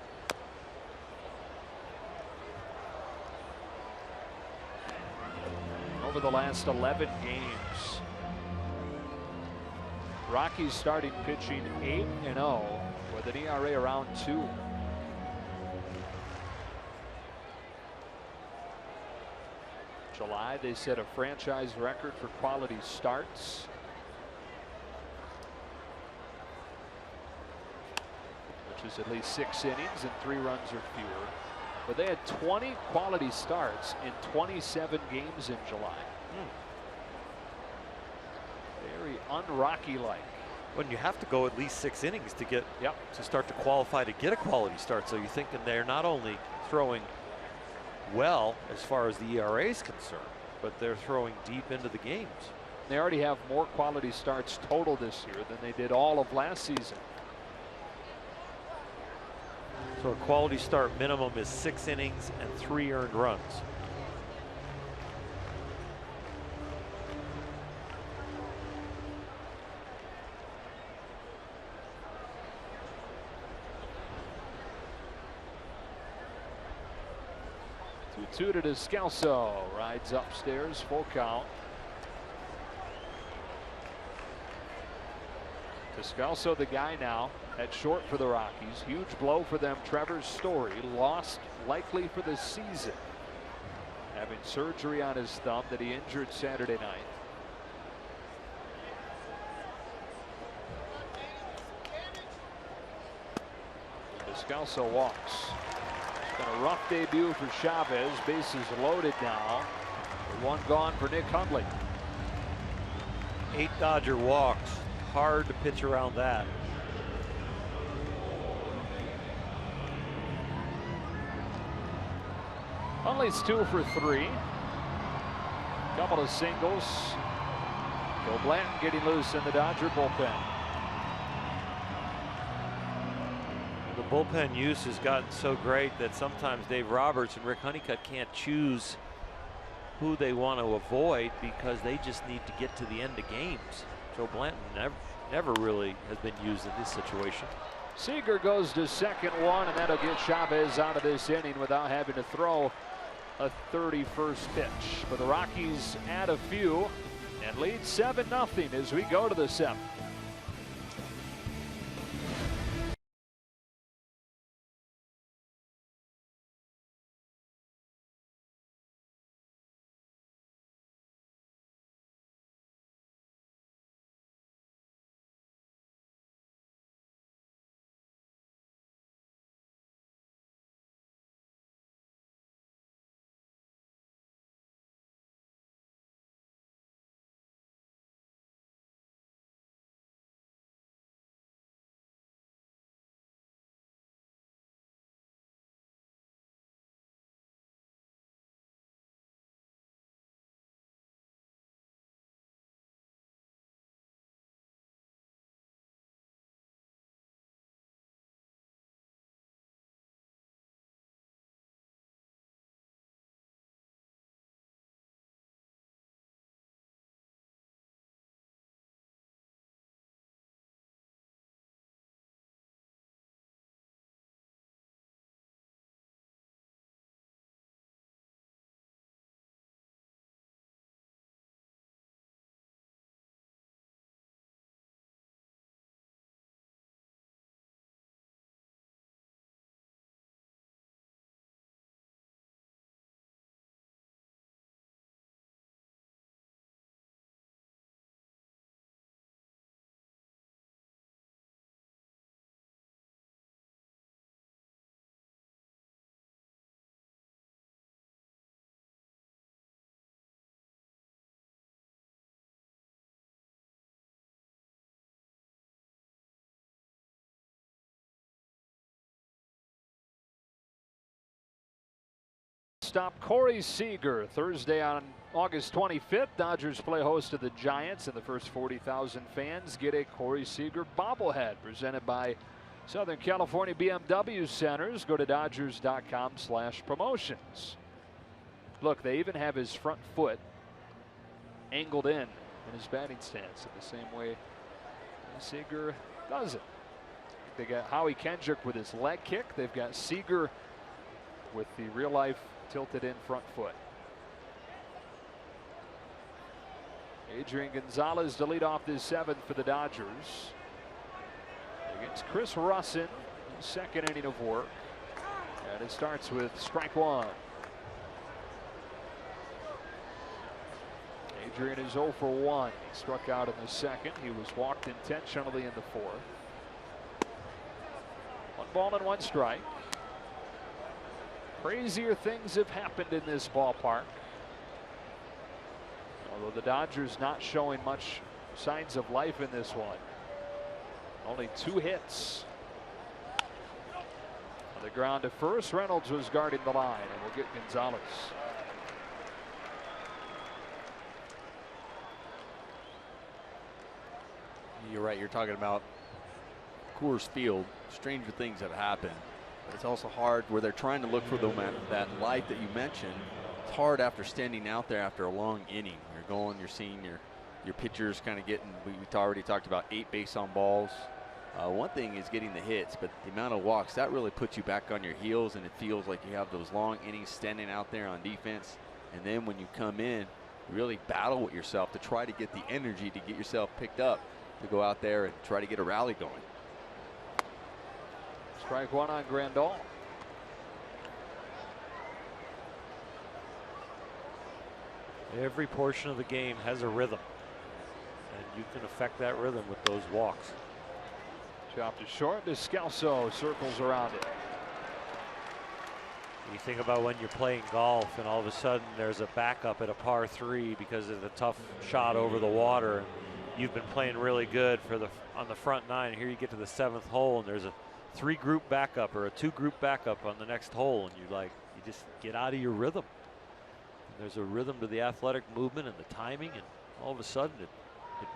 Over the last 11 games, Rockies starting pitching 8-0 with an ERA around 2. July, they set a franchise record for quality starts. Which is at least 6 innings and 3 runs or fewer. But they had 20 quality starts in 27 games in July. Very un-Rocky-like. When you have to go at least 6 innings to get to start to qualify to get a quality start. So you're thinking they're not only throwing well as far as the ERA is concerned, but they're throwing deep into the games. They already have more quality starts total this year than they did all of last season. So a quality start minimum is 6 innings and 3 earned runs. Two to Descalso, rides upstairs, full count. Descalso, the guy now at short for the Rockies. Huge blow for them. Trevor Story lost likely for the season, having surgery on his thumb that he injured Saturday night. Descalso walks. It's been a rough debut for Chavez. Bases loaded now. 1 gone for Nick Hundley. 8 Dodger walks. Hard to pitch around that. Hundley's 2 for 3. Couple of singles. Joe Blanton getting loose in the Dodger bullpen. The bullpen use has gotten so great that sometimes Dave Roberts and Rick Honeycutt can't choose who they want to avoid because they just need to get to the end of games. Joe Blanton never really has been used in this situation. Seager goes to second one, and that'll get Chavez out of this inning without having to throw a 31st pitch. But the Rockies add a few and lead 7-0 as we go to the 7th. shortstop Corey Seager. Thursday on August 25th, Dodgers play host to the Giants, and the first 40,000 fans get a Corey Seager bobblehead presented by Southern California BMW Centers. Go to Dodgers.com/promotions. Look, they even have his front foot angled in his batting stance in the same way Seager does it. They got Howie Kendrick with his leg kick. They've got Seager with the real life tilted in front foot. Adrian Gonzalez to lead off this seventh for the Dodgers against Chris Russin, second inning of work, and it starts with strike one. Adrian is 0 for 1. He struck out in the second. He was walked intentionally in the fourth. 1 ball and 1 strike. Crazier things have happened in this ballpark. Although the Dodgers not showing much signs of life in this one. Only 2 hits. On the ground to first, Reynolds was guarding the line, and we'll get Gonzalez. You're right. You're talking about Coors Field. Stranger things have happened. But it's also hard where they're trying to look for that life that you mentioned. It's hard after standing out there after a long inning. You're seeing your pitchers kind of getting, we already talked about 8 base on balls. One thing is getting the hits, but the amount of walks, that really puts you back on your heels, and it feels like you have those long innings standing out there on defense. And then when you come in, you really battle with yourself to try to get the energy to get yourself picked up to go out there and try to get a rally going. Strike one on Grandal. Every portion of the game has a rhythm, and you can affect that rhythm with those walks. Chopped to short. Descalso circles around it. You think about when you're playing golf and all of a sudden there's a backup at a par 3 because of the tough shot over the water. And you've been playing really good on the front 9. Here you get to the 7th hole and there's a 3-group backup or a 2-group backup on the next hole, and you just get out of your rhythm. And there's a rhythm to the athletic movement and the timing, and all of a sudden it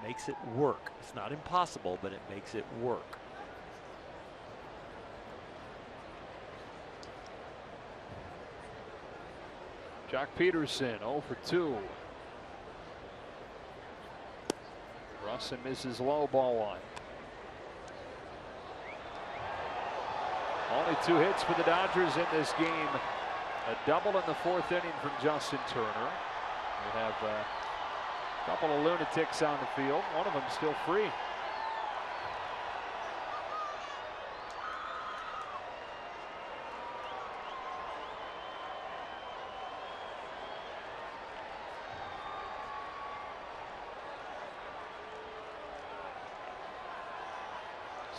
makes it work. It's not impossible, but it makes it work. Jock Peterson 0 for 2. Russin misses low, ball 1. Only 2 hits for the Dodgers in this game. A double in the 4th inning from Justin Turner. We have a couple of lunatics on the field. One of them still free.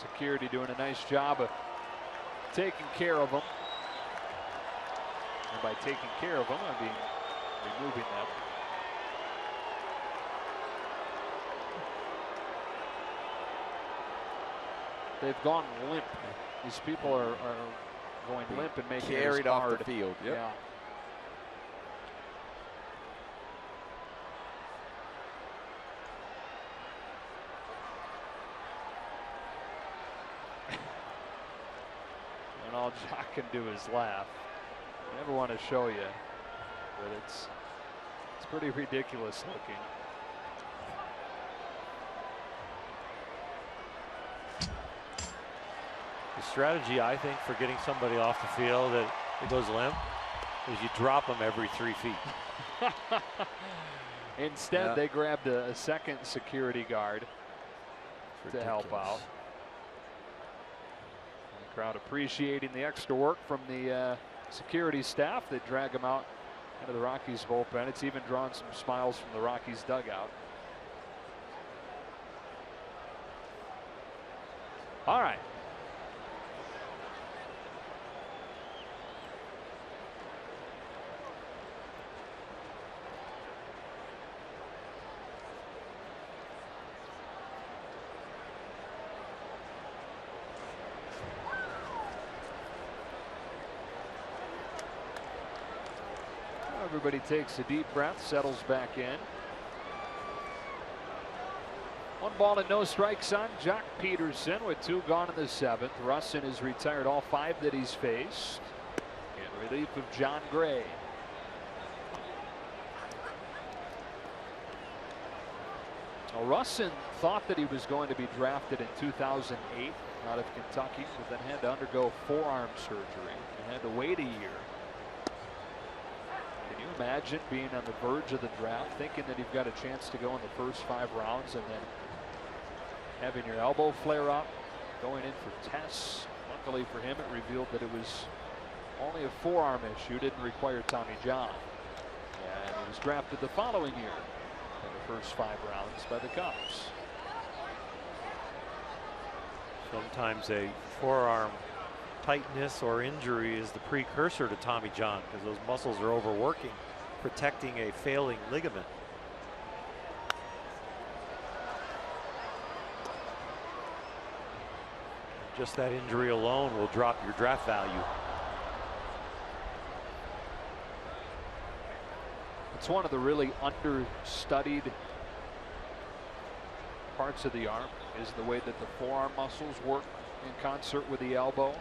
Security doing a nice job of taking care of them. And by taking care of them, I mean removing them. They've gone limp. These people are going limp and making it carried hard. off the field. Yep. Yeah. And all Jock can do is laugh. I never want to show you, but it's pretty ridiculous looking. The strategy, I think, for getting somebody off the field that goes limp is you drop them every 3 feet. Instead, they grabbed a second security guard to help out. And the crowd appreciating the extra work from the security staff. They drag him out into the Rockies bullpen. It's even drawn some smiles from the Rockies dugout. All right. Everybody takes a deep breath, settles back in. 1 ball and no strikes on Jock Peterson with 2 gone in the 7th. Russin has retired all 5 that he's faced in relief of John Gray. Well, Russin thought that he was going to be drafted in 2008 out of Kentucky, but then had to undergo forearm surgery and had to wait a year. Can you imagine being on the verge of the draft, thinking that you've got a chance to go in the first 5 rounds, and then having your elbow flare up, going in for tests? Luckily for him, it revealed that it was only a forearm issue, didn't require Tommy John. And he was drafted the following year in the first 5 rounds by the Cubs. Sometimes a forearm tightness or injury is the precursor to Tommy John, because those muscles are overworking, protecting a failing ligament. Just that injury alone will drop your draft value. It's one of the really understudied parts of the arm, is the way that the forearm muscles work in concert with the elbow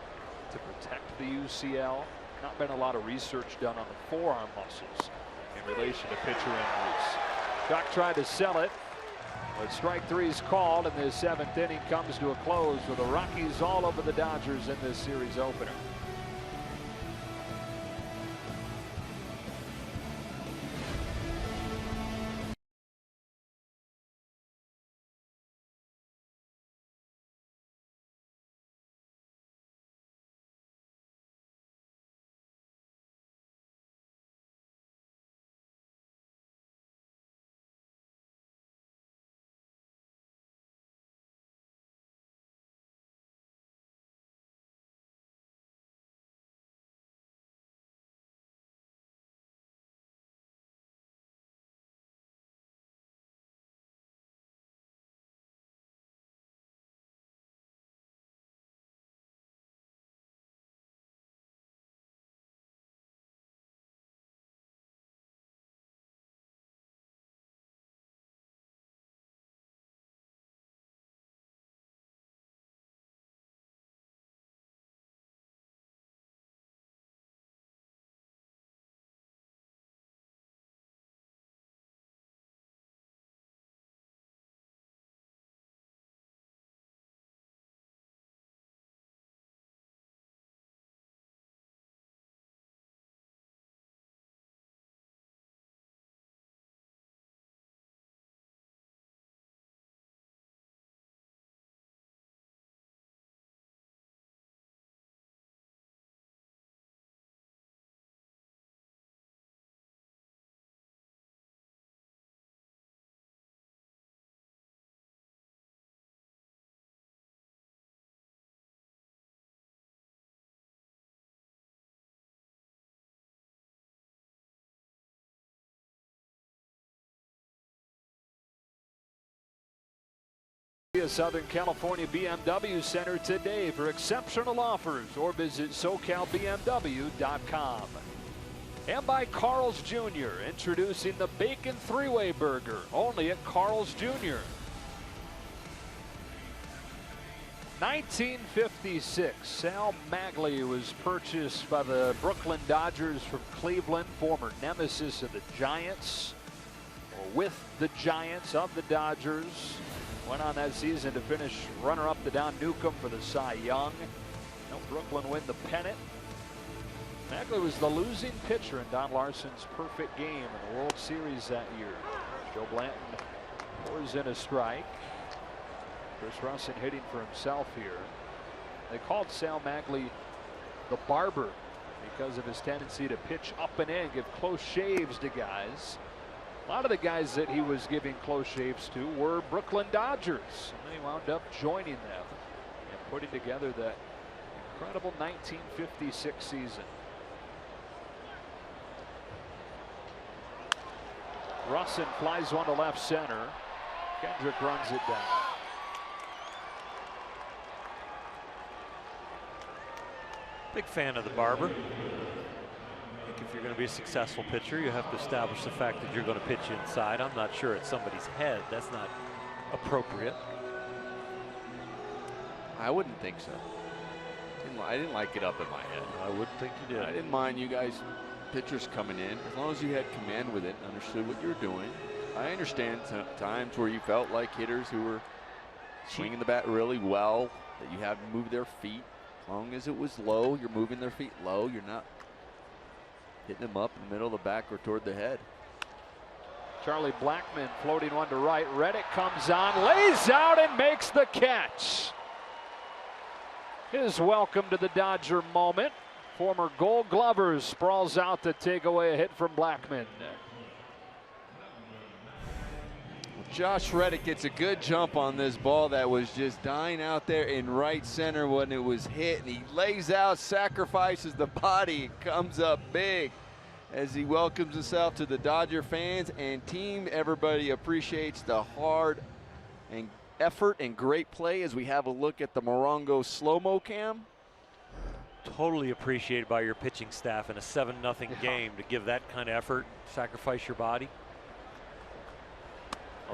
to protect the UCL. Not been a lot of research done on the forearm muscles in relation to pitcher injuries. Jock tried to sell it, but strike 3 is called, and the 7th inning comes to a close with the Rockies all over the Dodgers in this series opener. Southern California BMW Center today for exceptional offers, or visit SoCalBMW.com. And by Carl's Jr., introducing the Bacon 3-Way Burger, only at Carl's Jr. 1956, Sal Maglie was purchased by the Brooklyn Dodgers from Cleveland, former nemesis of the Giants, or with the Giants of the Dodgers. Went on that season to finish runner-up to Don Newcomb for the Cy Young. No, Brooklyn win the pennant. Maglie was the losing pitcher in Don Larson's perfect game in the World Series that year. Joe Blanton pours in a strike. Chris Russin hitting for himself here. They called Sal Maglie the barber because of his tendency to pitch up and in, give close shaves to guys. A lot of the guys that he was giving close shaves to were Brooklyn Dodgers, and they wound up joining them and putting together that incredible 1956 season. Russin flies one to left center. Kendrick runs it down. Big fan of the barber. if you're going to be a successful pitcher, you have to establish the fact that you're going to pitch inside. I'm not sure at somebody's head. That's not appropriate. I wouldn't think so. I didn't like it up in my head. I wouldn't think you did. I didn't mind you guys, pitchers coming in, as long as you had command with it and understood what you were doing. I understand times where you felt like hitters who were swinging the bat really well, that you had to move their feet. As long as it was low, you're moving their feet low. You're not hitting them up in the middle of the back or toward the head. Charlie Blackmon floating one to right. Reddick comes on, lays out and makes the catch. His welcome to the Dodger moment. Former Gold Glover sprawls out to take away a hit from Blackmon. Josh Reddick gets a good jump on this ball that was just dying out there in right center when it was hit, and he lays out, sacrifices the body, comes up big as he welcomes himself to the Dodger fans and team. Everybody appreciates the hard and effort and great play as we have a look at the Morongo slow-mo cam. Totally appreciated by your pitching staff in a 7-0 game to give that kind of effort, sacrifice your body.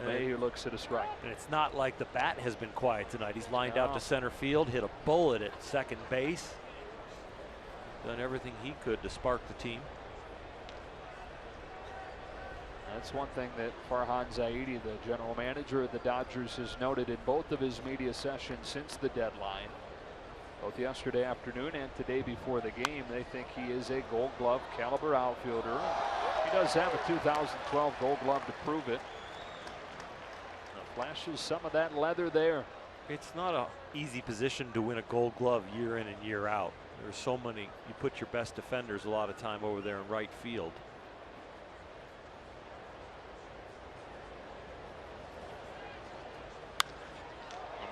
Mayhew looks at a strike. And it's not like the bat has been quiet tonight. He's lined out to center field, hit a bullet at second base. Done everything he could to spark the team. That's one thing that Farhan Zaidi, the general manager of the Dodgers, has noted in both of his media sessions since the deadline. Both yesterday afternoon and today before the game, they think he is a Gold Glove caliber outfielder. He does have a 2012 Gold Glove to prove it. Flashes some of that leather there. It's not an easy position to win a Gold Glove year in and year out. There's so many. You put your best defenders a lot of time over there in right field.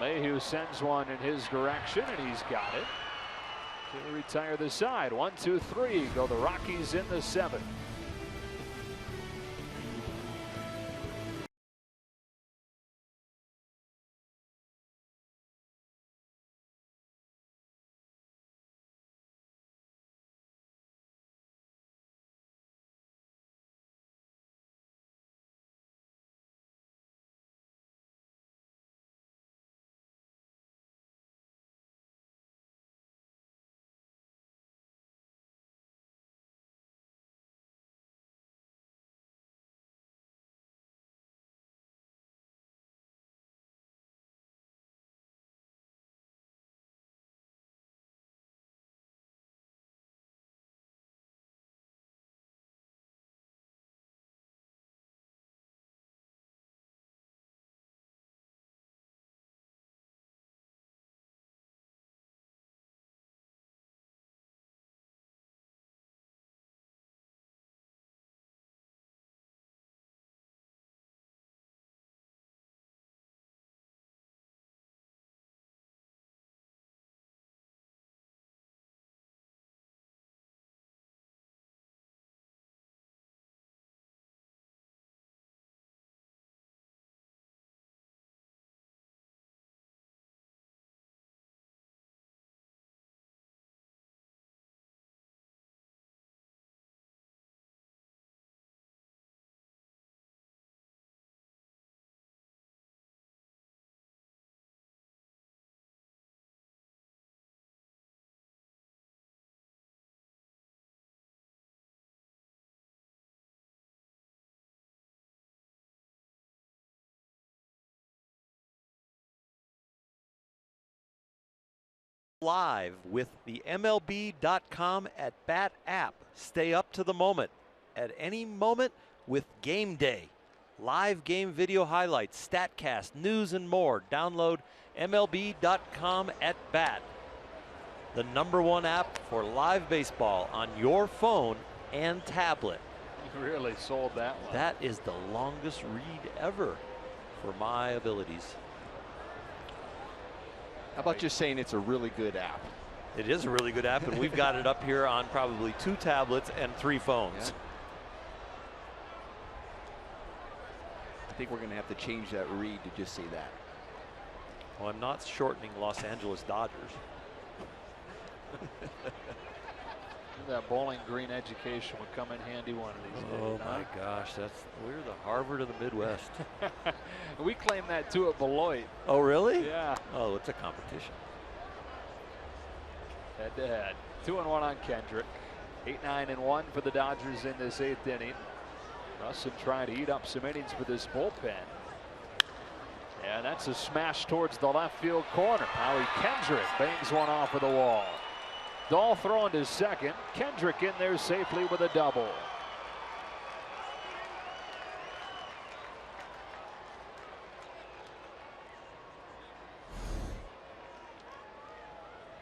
Mayhew sends one in his direction, and he's got it. To retire the side. 1, 2, 3. Go the Rockies in the 7th. Live with the MLB.com at Bat app. Stay up to the moment at any moment with Game Day. Live game video highlights, StatCast, news, and more. Download MLB.com at Bat, the #1 app for live baseball on your phone and tablet. You really sold that one. That is the longest read ever for my abilities. How about just saying it's a really good app? It is a really good app, and we've got it up here on probably 2 tablets and 3 phones. Yeah. I think we're going to have to change that read to just say that. Well, I'm not shortening Los Angeles Dodgers. That Bowling Green education would come in handy one of these days. Oh my gosh, we're the Harvard of the Midwest. We claim that too at Beloit. Oh really? Yeah. Oh, it's a competition. Head to head. 2-1 on Kendrick. 8-9-1 for the Dodgers in this 8th inning. Russin trying to eat up some innings for this bullpen. And that's a smash towards the left field corner. Howie Kendrick bangs one off of the wall. Dahl throwing to second. Kendrick in there safely with a double.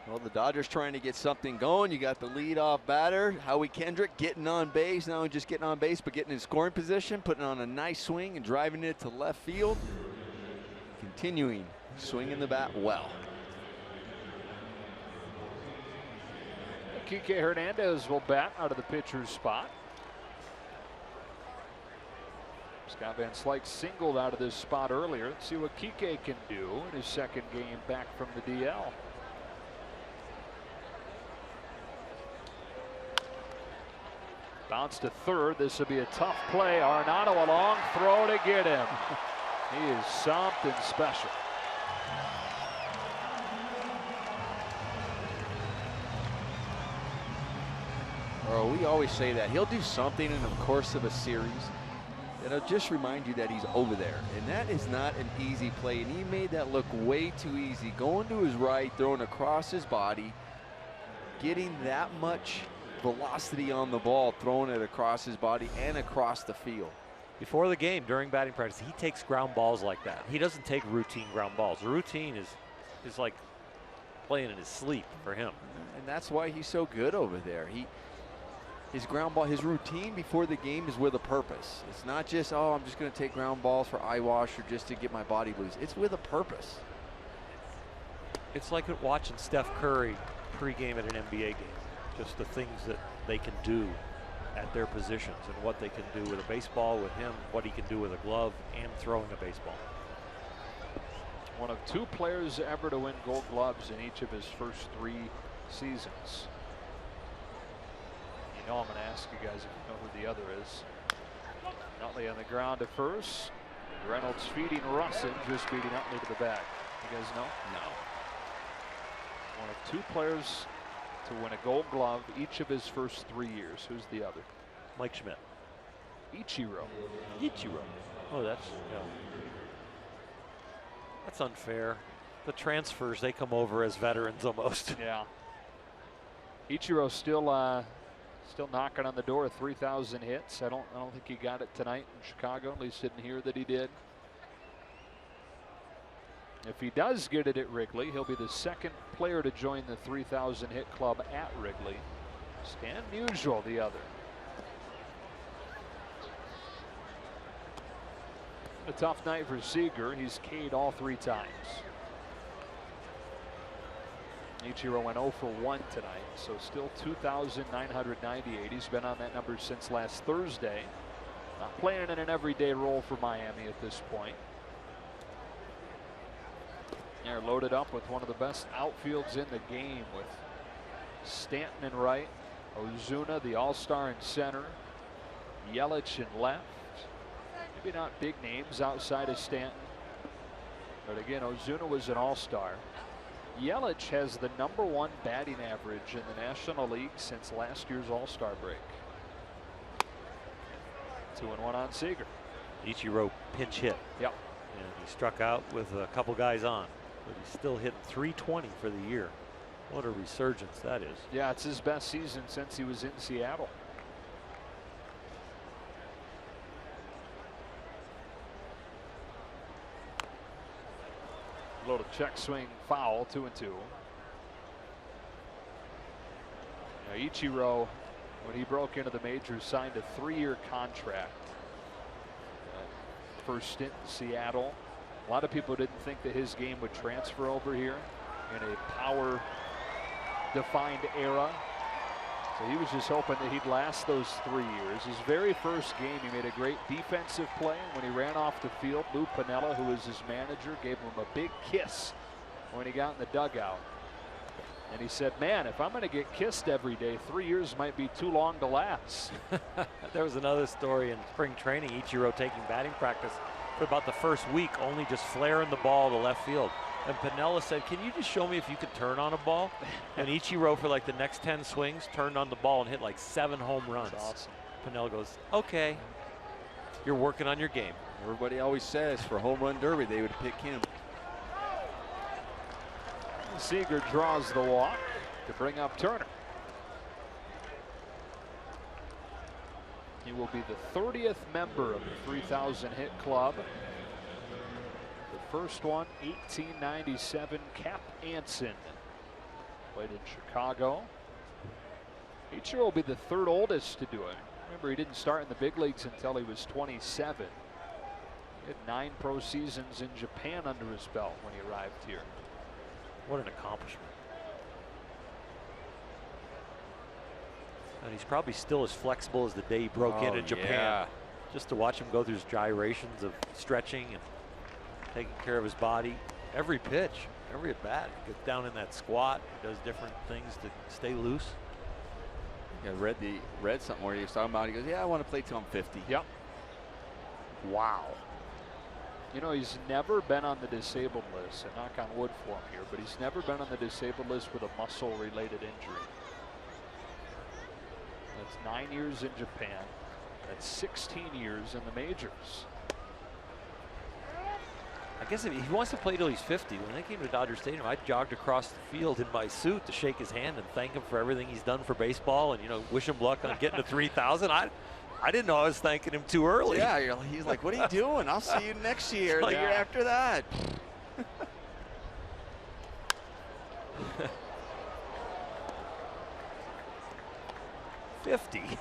Well, the Dodgers trying to get something going. You got the leadoff batter, Howie Kendrick, getting on base. Not only just getting on base, but getting in scoring position, putting on a nice swing and driving it to left field. Continuing swinging the bat well. Kike Hernandez will bat out of the pitcher's spot. Scott Van Slyke singled out of this spot earlier. Let's see what Kike can do in his second game back from the DL. Bounce to third. This will be a tough play. Arenado a long throw to get him. He is something special. Oh, we always say that. He'll do something in the course of a series that'll just remind you that he's over there. And that is not an easy play. And he made that look way too easy. Going to his right, throwing across his body, getting that much velocity on the ball, throwing it across his body and across the field. Before the game, during batting practice, he takes ground balls like that. He doesn't take routine ground balls. Routine is like playing in his sleep for him. And that's why he's so good over there. His ground ball, his routine before the game is with a purpose. It's not just, oh, I'm just going to take ground balls for eyewash or just to get my body loose. It's with a purpose. It's like watching Steph Curry pregame at an NBA game. Just the things that they can do at their positions and what they can do with a baseball with him, what he can do with a glove and throwing a baseball. One of 2 players ever to win Gold Gloves in each of his first 3 seasons. You know I'm going to ask you guys if you know who the other is. Utley on the ground to first. Reynolds feeding Russin, just beating Utley to the bag. You guys know? No. One of 2 players to win a Gold Glove each of his first 3 years. Who's the other? Mike Schmidt. Ichiro. Oh, that's unfair. The transfers, they come over as veterans almost. Yeah. Ichiro still knocking on the door of 3,000 hits. I don't think he got it tonight in Chicago. At least didn't hear that he did. If he does get it at Wrigley, he'll be the second player to join the 3,000 hit club at Wrigley. Stan Musial, the other. A tough night for Seager. He's K'd all 3 times. Ichiro went 0 for 1 tonight, so still 2,998. He's been on that number since last Thursday. Not playing in an everyday role for Miami at this point. They're loaded up with one of the best outfields in the game with Stanton in right, Ozuna, the all-star, in center, Yelich in left. Maybe not big names outside of Stanton, but again, Ozuna was an all-star. Yelich has the #1 batting average in the National League since last year's All-Star break. 2-1 on Seager. Ichiro pinch hit. Yep. And he struck out with a couple guys on, but he's still hitting .320 for the year. What a resurgence that is. Yeah, it's his best season since he was in Seattle. Little check swing foul, 2-2. Now Ichiro, when he broke into the majors, signed a 3-year contract. First stint in Seattle. A lot of people didn't think that his game would transfer over here in a power defined era. So he was just hoping that he'd last those 3 years. His very first game, he made a great defensive play. When he ran off the field, Lou Piniella, who was his manager, gave him a big kiss when he got in the dugout. And he said, man, if I'm going to get kissed every day, 3 years might be too long to last. There was another story in spring training, Ichiro taking batting practice for about the first week, only just flaring the ball to left field. And Piniella said, can you just show me if you could turn on a ball? And Ichiro, for like the next 10 swings, turned on the ball and hit like 7 home runs. That's awesome. Piniella goes, okay, you're working on your game. Everybody always says for home run derby, they would pick him. Seager draws the walk to bring up Turner. He will be the 30th member of the 3,000 hit club. The first one, 1897, Cap Anson. Played in Chicago. Ichiro will be the 3rd oldest to do it. Remember, he didn't start in the big leagues until he was 27. He had 9 pro seasons in Japan under his belt when he arrived here. What an accomplishment. And he's probably still as flexible as the day he broke in Japan. Yeah. Just to watch him go through his gyrations of stretching and taking care of his body. Every pitch, every at bat, he gets down in that squat, does different things to stay loose. I read something where he was talking about, he goes, yeah, I want to play till I'm 50. Yep. Wow. You know, he's never been on the disabled list, and knock on wood for him here, but he's never been on the disabled list with a muscle-related injury. That's 9 years in Japan. That's 16 years in the majors. I guess if he wants to play till he's 50. When they came to Dodger Stadium, I jogged across the field in my suit to shake his hand and thank him for everything he's done for baseball, and, you know, wish him luck on getting to 3,000. I didn't know I was thanking him too early. Yeah, he's like, what are you doing? I'll see you next year, the year after that. $50. If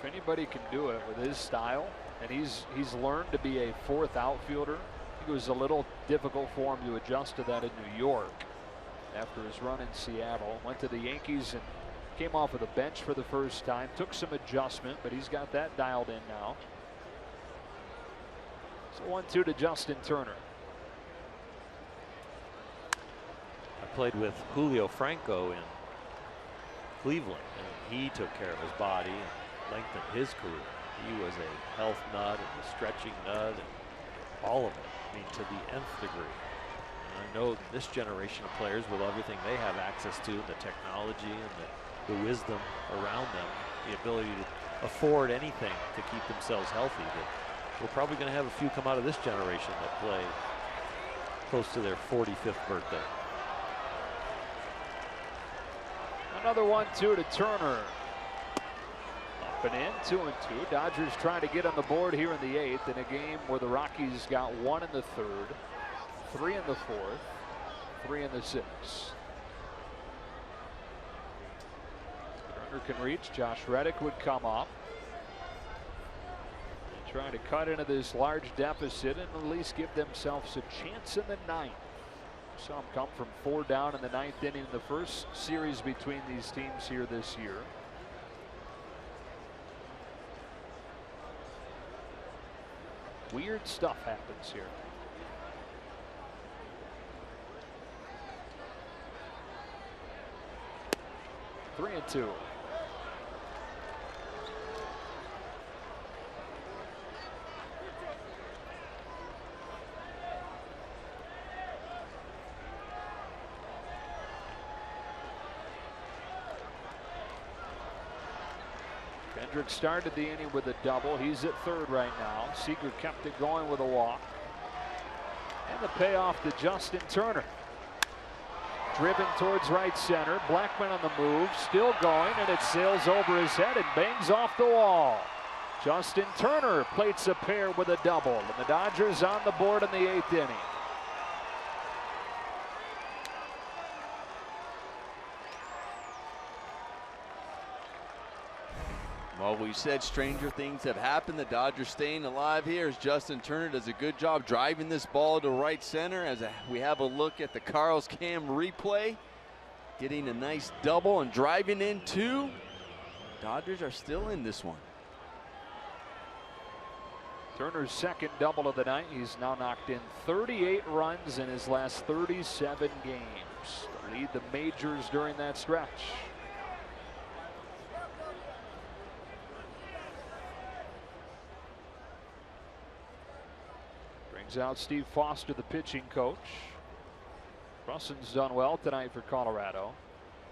anybody can do it with his style, and he's learned to be a 4th outfielder. I think it was a little difficult for him to adjust to that in New York after his run in Seattle. Went to the Yankees and came off of the bench for the first time. Took some adjustment, but he's got that dialed in now. So 1-2 to Justin Turner. I played with Julio Franco in Cleveland, and he took care of his body and lengthened his career. He was a health nut and a stretching nut and all of it, I mean, to the nth degree. And I know this generation of players, with everything they have access to, the technology and the wisdom around them, the ability to afford anything to keep themselves healthy, that we're probably going to have a few come out of this generation that play close to their 45th birthday. Another 1-2 to Turner. Up and in, 2-2. Dodgers trying to get on the board here in the 8th in a game where the Rockies got 1 in the 3rd, 3 in the 4th, 3 in the 6th. Turner can reach. Josh Reddick would come up. Trying to cut into this large deficit and at least give themselves a chance in the 9th. Saw him come from 4 down in the 9th inning in the first series between these teams here this year. Weird stuff happens here. Three and 2. Kendrick started the inning with a double. He's at 3rd right now. Seager kept it going with a walk. And the payoff to Justin Turner. Driven towards right center. Blackmon on the move. Still going, and it sails over his head and bangs off the wall. Justin Turner plates a pair with a double. And the Dodgers on the board in the 8th inning. Well, we said stranger things have happened. The Dodgers staying alive here as Justin Turner does a good job driving this ball to right center as we have a look at the Carl's Cam replay. Getting a nice double and driving in 2. Dodgers are still in this one. Turner's second double of the night. He's now knocked in 38 runs in his last 37 games to lead the majors during that stretch. Brings out Steve Foster, the pitching coach. Brussen's done well tonight for Colorado.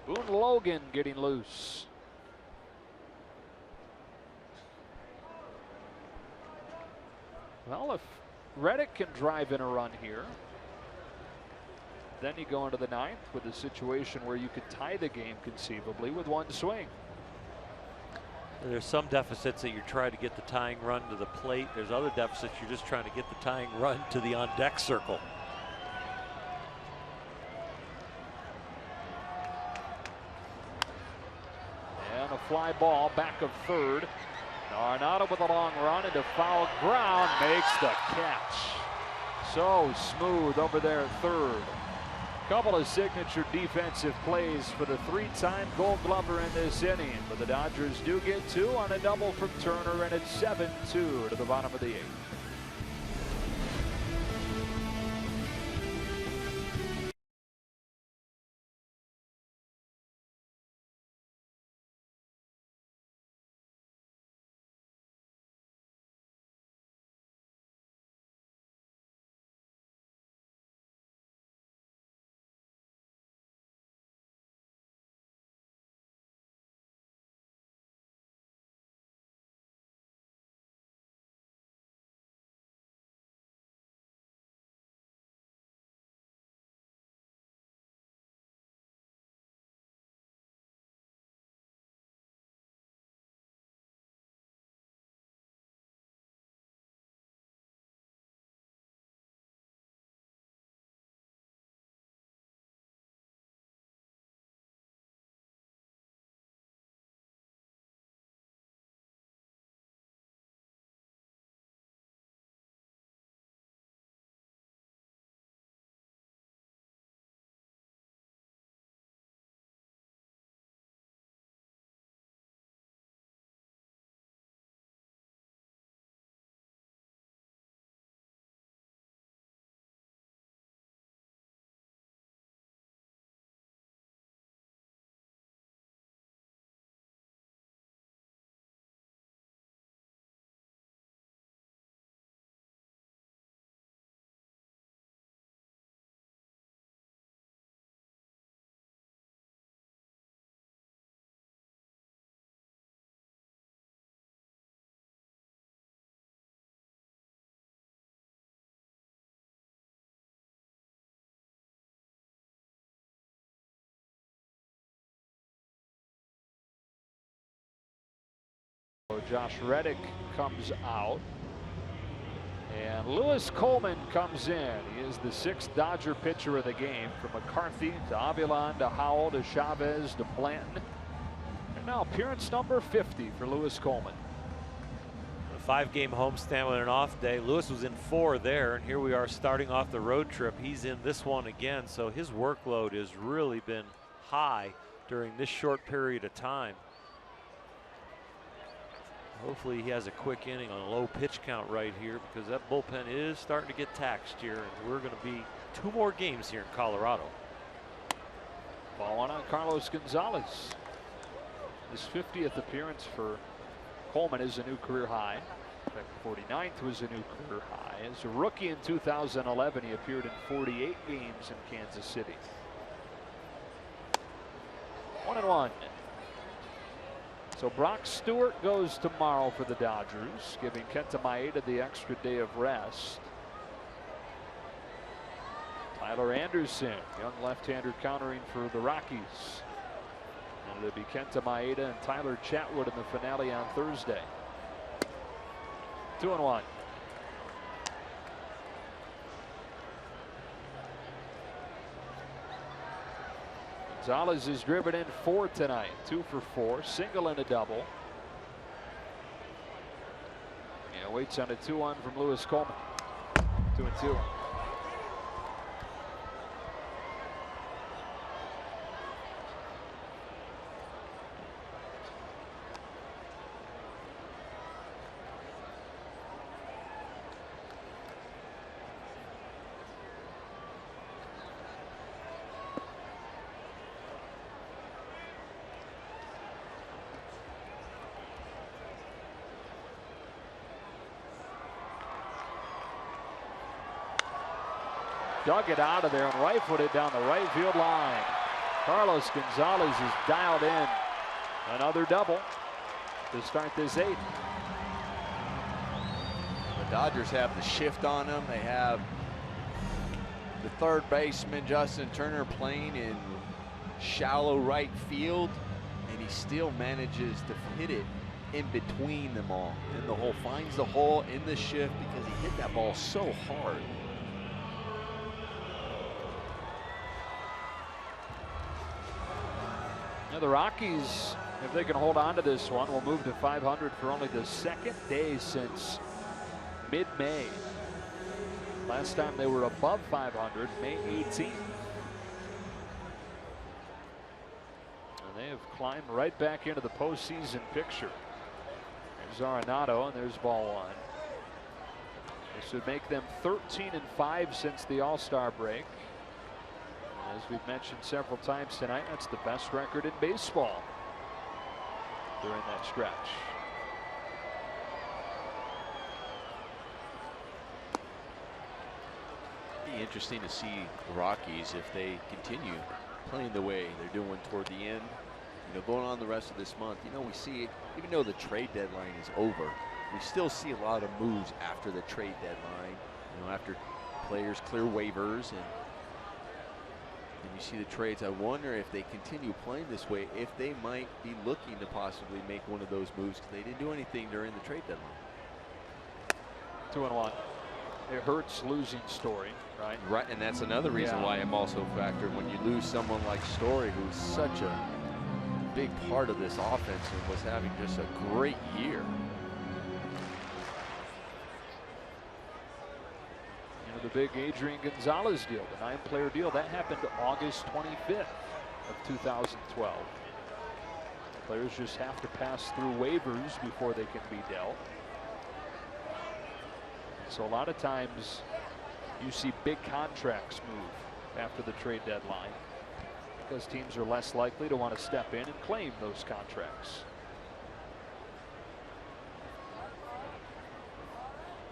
Boone Logan getting loose. Well, if Reddick can drive in a run here, then you go into the ninth with a situation where you could tie the game conceivably with one swing. There's some deficits that you're trying to get the tying run to the plate. There's other deficits you're just trying to get the tying run to the on-deck circle. And a fly ball back of third. Arenado with a long run into foul ground, makes the catch. So smooth over there at third. Couple of signature defensive plays for the three-time Gold Glover in this inning, but the Dodgers do get two on a double from Turner, and it's 7-2 to the bottom of the eighth. Josh Reddick comes out, and Lewis Coleman comes in. He is the sixth Dodger pitcher of the game, from McCarthy to Avilan to Howell to Chavez to Blanton. And now appearance number 50 for Lewis Coleman. A 5-game homestand with an off day. Lewis was in 4 there, and here we are starting off the road trip. He's in this one again, so his workload has really been high during this short period of time. Hopefully he has a quick inning on a low pitch count right here, because that bullpen is starting to get taxed here, and we're going to be 2 more games here in Colorado. Ball one on Carlos Gonzalez. His 50th appearance for Coleman is a new career high. In fact, 49th was a new career high. As a rookie in 2011, he appeared in 48 games in Kansas City. 1-1. So Brock Stewart goes tomorrow for the Dodgers, giving Kenta Maeda the extra day of rest. Tyler Anderson, young left-hander, countering for the Rockies. And it'll be Kenta Maeda and Tyler Chatwood in the finale on Thursday. 2-1. Gonzalez is driven in 4 tonight, 2 for 4, single and a double. Yeah, waits on a 2-1 from Lewis Coleman. 2-2. dug it out of there and right-footed down the right field line. Carlos Gonzalez is dialed in. Another double to start this 8th. The Dodgers have the shift on them. They have the third baseman, Justin Turner, playing in shallow right field, and he still manages to hit it in between them all. In the hole, finds the hole in the shift because he hit that ball so hard. Now the Rockies, if they can hold on to this one, will move to 500 for only the second day since mid-May. Last time they were above 500, May 18th. And they have climbed right back into the postseason picture. There's Arenado, and there's ball 1. This would make them 13-5 since the All-Star break. As we've mentioned several times tonight, that's the best record in baseball during that stretch. Be interesting to see the Rockies if they continue playing the way they're doing toward the end. You know, going on the rest of this month, you know, we see, even though the trade deadline is over, we still see a lot of moves after the trade deadline. You know, after players clear waivers and you see the trades. I wonder if they continue playing this way, if they might be looking to possibly make one of those moves, because they didn't do anything during the trade deadline. 2-1. It hurts losing Story, right? Right, and that's another reason why I'm also factored when you lose someone like Story, who's such a big part of this offense and was having just a great year. The big Adrian Gonzalez deal, the 9-player deal, that happened August 25th of 2012. Players just have to pass through waivers before they can be dealt. So a lot of times you see big contracts move after the trade deadline because teams are less likely to want to step in and claim those contracts.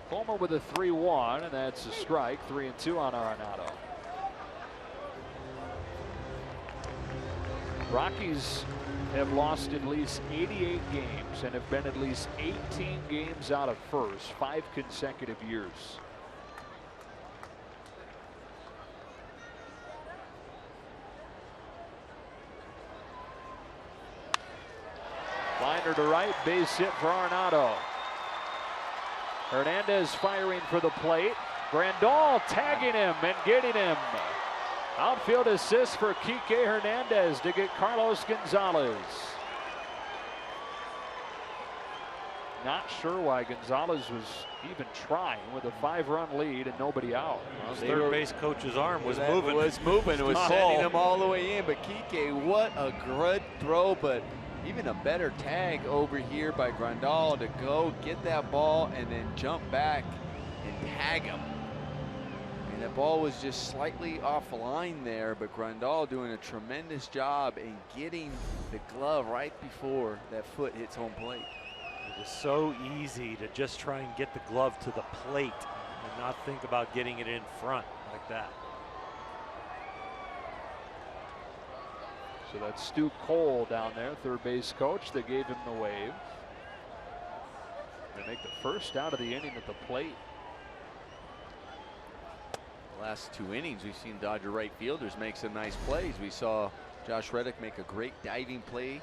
Homer with a 3-1, and that's a strike. 3-2 on Arenado. Rockies have lost at least 88 games and have been at least 18 games out of first, 5 consecutive years. Liner to right, base hit for Arenado. Hernandez firing for the plate. Grandal tagging him and getting him. Outfield assist for Kike Hernandez to get Carlos Gonzalez. Not sure why Gonzalez was even trying with a 5-run lead and nobody out. Well, the third base coach's arm was moving. It was sending him all the way in. But Kike, what a good throw, but even a better tag over here by Grandal to go get that ball and then jump back and tag him. And that ball was just slightly offline there, but Grandal doing a tremendous job in getting the glove right before that foot hits home plate. It was so easy to just try and get the glove to the plate and not think about getting it in front like that. So that's Stu Cole down there, third base coach, that gave him the wave. They make the first out of the inning at the plate. The last 2 innings, we've seen Dodger right fielders make some nice plays. We saw Josh Reddick make a great diving play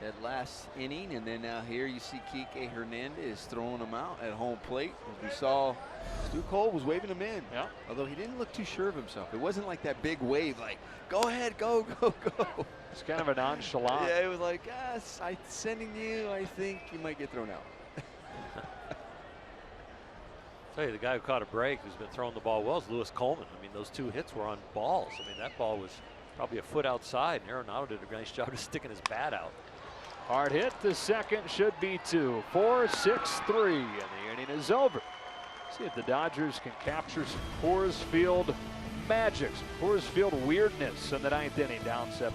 at last inning, and then now here you see Kike Hernandez throwing him out at home plate. As we saw, Stu Cole was waving him in. Yeah. Although he didn't look too sure of himself. It wasn't like that big wave, like, go ahead, go, go, go. It's kind of a nonchalant. Yeah, it was like, yes, I'm sending you. I think you might get thrown out. Tell you, the guy who caught a break, who's been throwing the ball well, is Lewis Coleman. I mean, those 2 hits were on balls. I mean, that ball was probably a foot outside, and Arenado did a nice job of sticking his bat out. Hard hit. The second should be 2. 4-6-3, and the inning is over. See if the Dodgers can capture some Coors Field magic, some Coors Field weirdness in the 9th inning, down 7-2.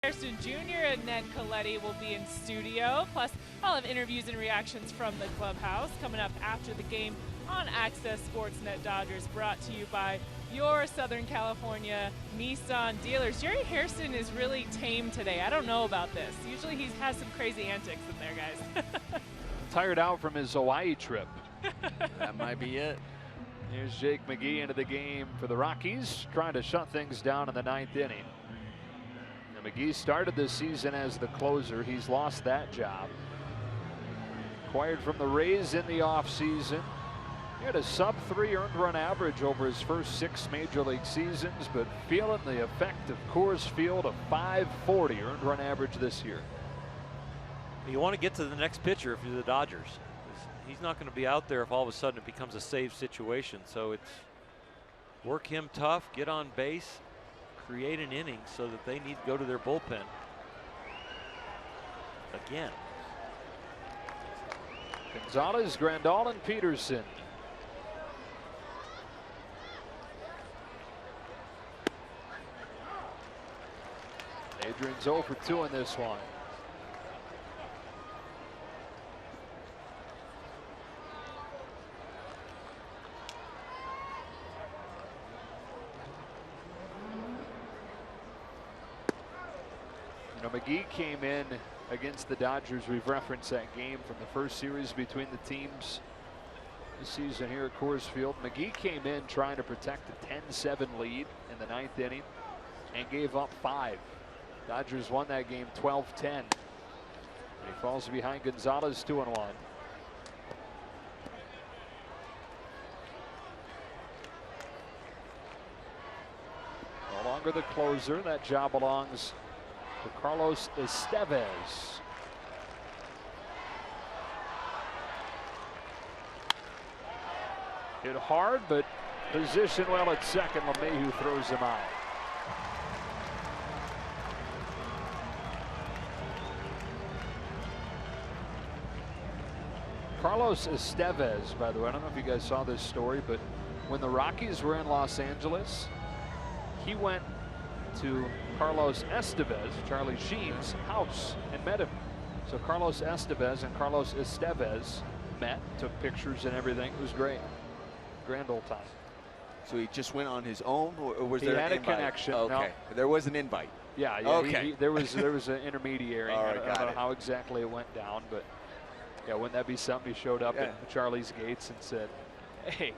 Harrison Jr. and Ned Coletti will be in studio. Plus, I'll have interviews and reactions from the clubhouse coming up after the game on Access Sportsnet Dodgers, brought to you by your Southern California Nissan dealers. Jerry Hairston is really tame today. I don't know about this. Usually he has some crazy antics in there, guys. Tired out from his Hawaii trip. That might be it. Here's Jake McGee into the game for the Rockies, trying to shut things down in the 9th inning. Now, McGee started this season as the closer. He's lost that job. Acquired from the Rays in the offseason. He had a sub-3 earned run average over his first 6 major league seasons, but feeling the effect of Coors Field, a .540 earned run average this year. You want to get to the next pitcher if you're the Dodgers. He's not going to be out there if all of a sudden it becomes a save situation. So it's work him tough, get on base, create an inning so that they need to go to their bullpen again. Gonzalez, Grandal, and Peterson. Adrian's 0 for 2 in this one. You know, McGee came in against the Dodgers. We've referenced that game from the first series between the teams this season here at Coors Field. McGee came in trying to protect a 10-7 lead in the 9th inning and gave up 5. Dodgers won that game 12-10. He falls behind Gonzalez 2-1. No longer the closer. That job belongs to Carlos Estevez. Hit hard, but positioned well at second. LeMahieu throws him out. Carlos Estevez, by the way, I don't know if you guys saw this story, but when the Rockies were in Los Angeles, he went to Carlos Estevez, Charlie Sheen's house, and met him. So Carlos Estevez and Carlos Estevez met, took pictures and everything. It was great. Grand old time. So he just went on his own, or was He there had an a invite? connection. Okay, No. there was an invite. Yeah, Okay. there was an intermediary. All right, I don't got know it. how exactly it went down, but yeah, wouldn't that be something? He showed up at Charlie's gates and said, "Hey,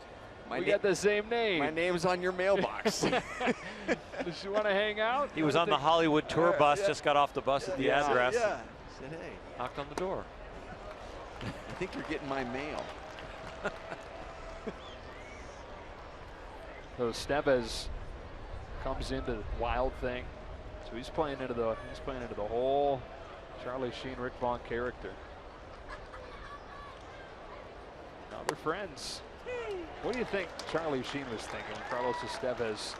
we got the same name. My name's on your mailbox." Does you want to hang out?" He was on the Hollywood tour bus, just got off the bus at the address. Yeah. Said, hey, knocked on the door. I think you're getting my mail. So Estevez comes into the Wild thing, so he's playing into the whole Charlie Sheen, Rick Vaughn character. Now they're friends. What do you think Charlie Sheen was thinking when Carlos Estevez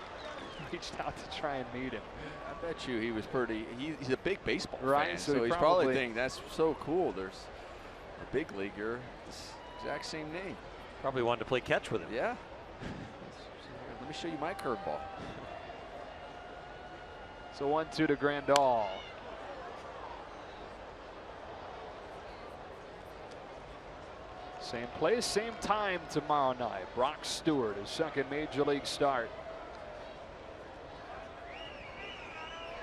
reached out to try and meet him? I bet you he was pretty. He's a big baseball Right, fan, so so he he's probably probably- thinking that's so cool. There's a big leaguer, this exact same name. Probably wanted to play catch with him. Yeah. Let me show you my curveball. So 1-2 to Grandal. Same place, same time tomorrow night. Brock Stewart, his second major league start.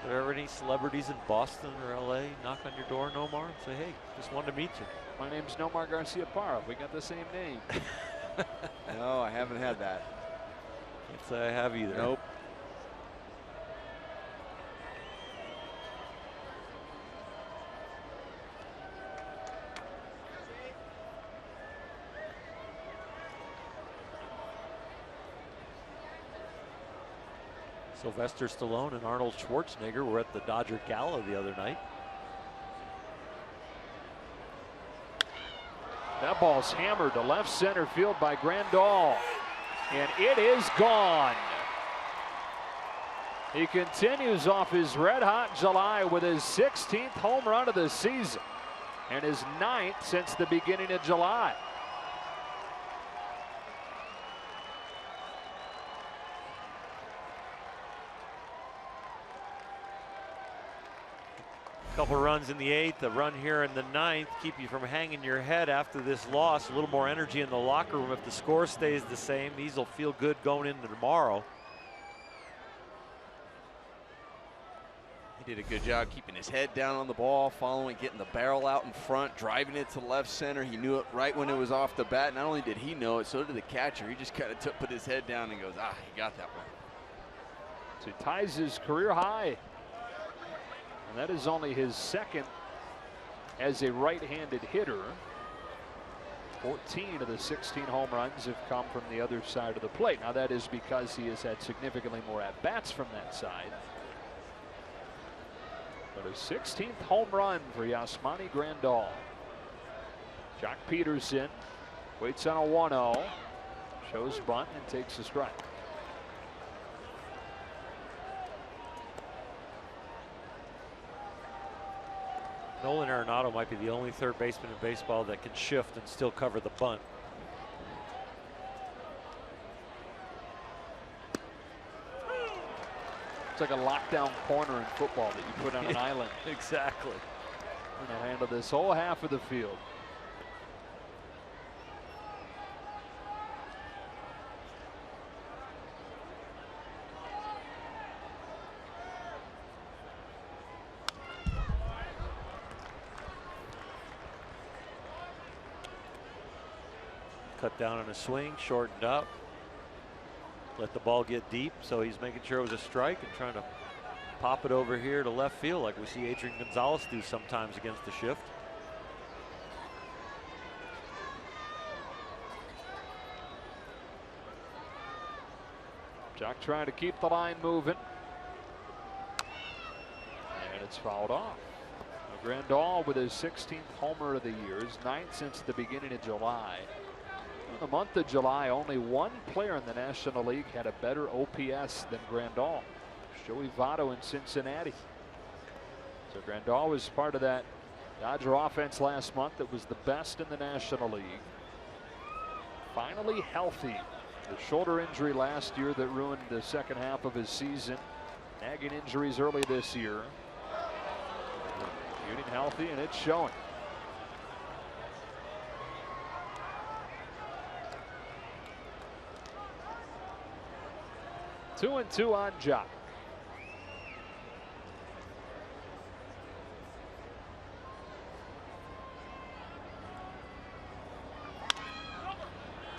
Are there any celebrities in Boston or LA knock on your door, Nomar, and say, hey, just wanted to meet you? My name's Nomar Garcia-Parra. We got the same name. No, I haven't had that. Can't say I have either. Nope. Sylvester Stallone and Arnold Schwarzenegger were at the Dodger Gala the other night. That ball's hammered to left center field by Grandal, and it is gone. He continues off his red-hot July with his 16th home run of the season and his 9th since the beginning of July. Couple runs in the 8th, a run here in the 9th, keep you from hanging your head after this loss. A little more energy in the locker room. If the score stays the same, these will feel good going into tomorrow. He did a good job keeping his head down on the ball, following, getting the barrel out in front, driving it to left center. He knew it right when it was off the bat. Not only did he know it, so did the catcher. He just kind of put his head down and goes, he got that one. So he ties his career high. And that is only his second as a right-handed hitter. 14 of the 16 home runs have come from the other side of the plate. Now that is because he has had significantly more at-bats from that side. But a 16th home run for Yasmani Grandal. Jock Peterson waits on a 1-0, shows bunt and takes a strike. Nolan Arenado might be the only third baseman in baseball that can shift and still cover the bunt. It's like a lockdown corner in football that you put on an island. Exactly. And they'll handle this whole half of the field. Cut down on a swing, shortened up. Let the ball get deep, so he's making sure it was a strike and trying to pop it over here to left field like we see Adrian Gonzalez do sometimes against the shift. Jock trying to keep the line moving. And it's fouled off. Now Grandal with his 16th homer of the year, his 9th since the beginning of July. In the month of July, only one player in the National League had a better OPS than Grandal. Joey Votto in Cincinnati. So Grandal was part of that Dodger offense last month that was the best in the National League. Finally healthy. The shoulder injury last year that ruined the second half of his season. Nagging injuries early this year. Getting healthy, and it's showing. Two and two on Jock.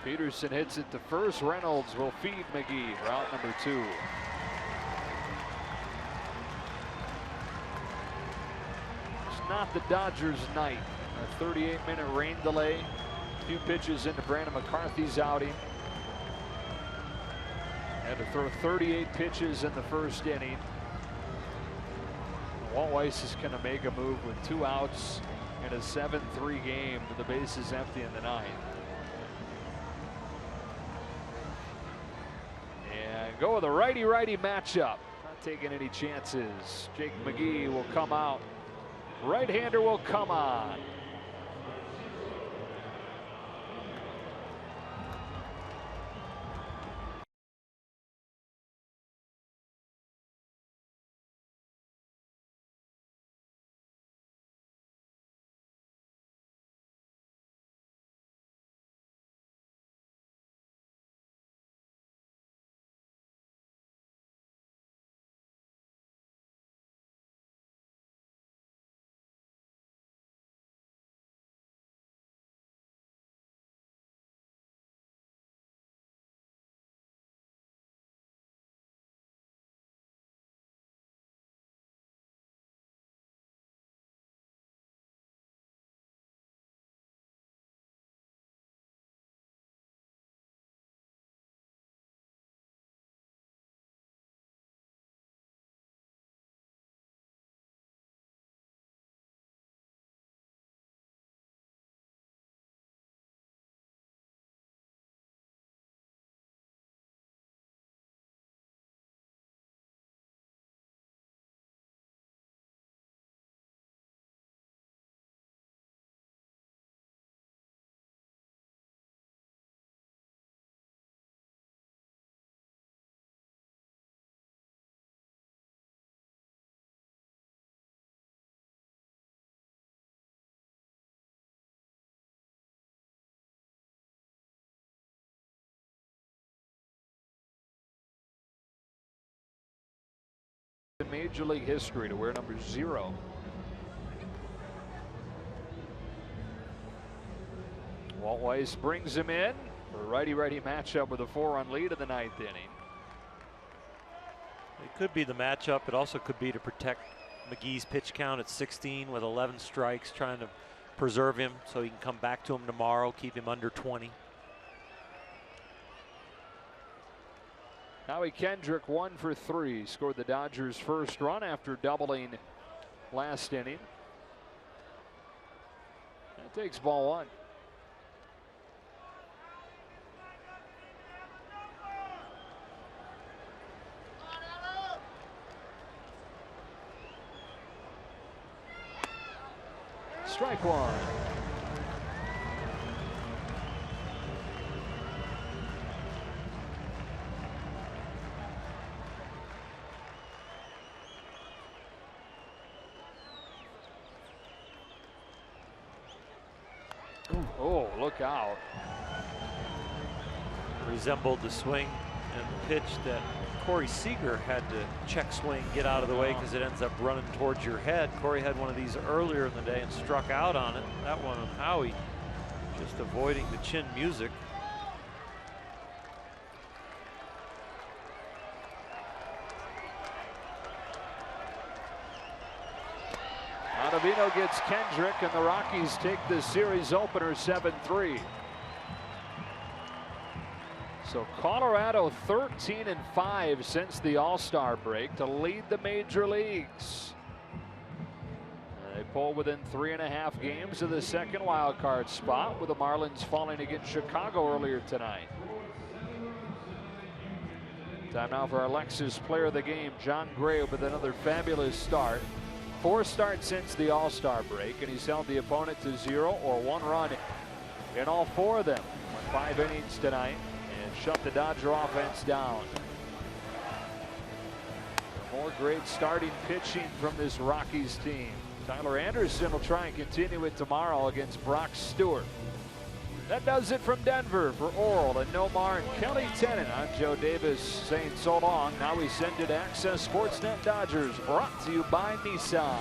Peterson hits it to first. Reynolds will feed McGee. Route number 2. It's not the Dodgers' night. A 38-minute rain delay. A few pitches into Brandon McCarthy's outing. Had to throw 38 pitches in the first inning. Walt Weiss is going to make a move with 2 outs in a 7-3 game with the bases empty in the 9th. And go with a righty-righty matchup. Not taking any chances. Jake McGee will come out. Right-hander will come on. in Major League history to wear number 0. Walt Weiss brings him in for a righty-righty matchup with a 4-run lead in the 9th inning. It could be the matchup. It also could be to protect McGee's pitch count at 16 with 11 strikes, trying to preserve him so he can come back to him tomorrow, keep him under 20. Howie Kendrick 1 for 3, scored the Dodgers' first run after doubling last inning. That takes ball 1. Strike 1. Oh, look out. Resembled the swing and the pitch that Corey Seager had to check swing, get out of the way because it ends up running towards your head. Corey had one of these earlier in the day and struck out on it. That one on Howie, just avoiding the chin music. Ottavino gets Kendrick, and the Rockies take the series opener 7-3. So Colorado 13-5 since the All-Star break to lead the major leagues. They pull within 3.5 games of the second wild card spot, with the Marlins falling against Chicago earlier tonight. Time now for our Lexus Player of the Game, Jon Gray, with another fabulous start. 4 starts since the All-Star break, and he's held the opponent to 0 or 1 run in all 4 of them. Won 5 innings tonight and shut the Dodger offense down. More great starting pitching from this Rockies team. Tyler Anderson will try and continue it tomorrow against Brock Stewart. That does it from Denver. For Oral and Nomar and Kelly Tennant, I'm Joe Davis saying so long. Now we send it to Access Sportsnet Dodgers, brought to you by Nissan.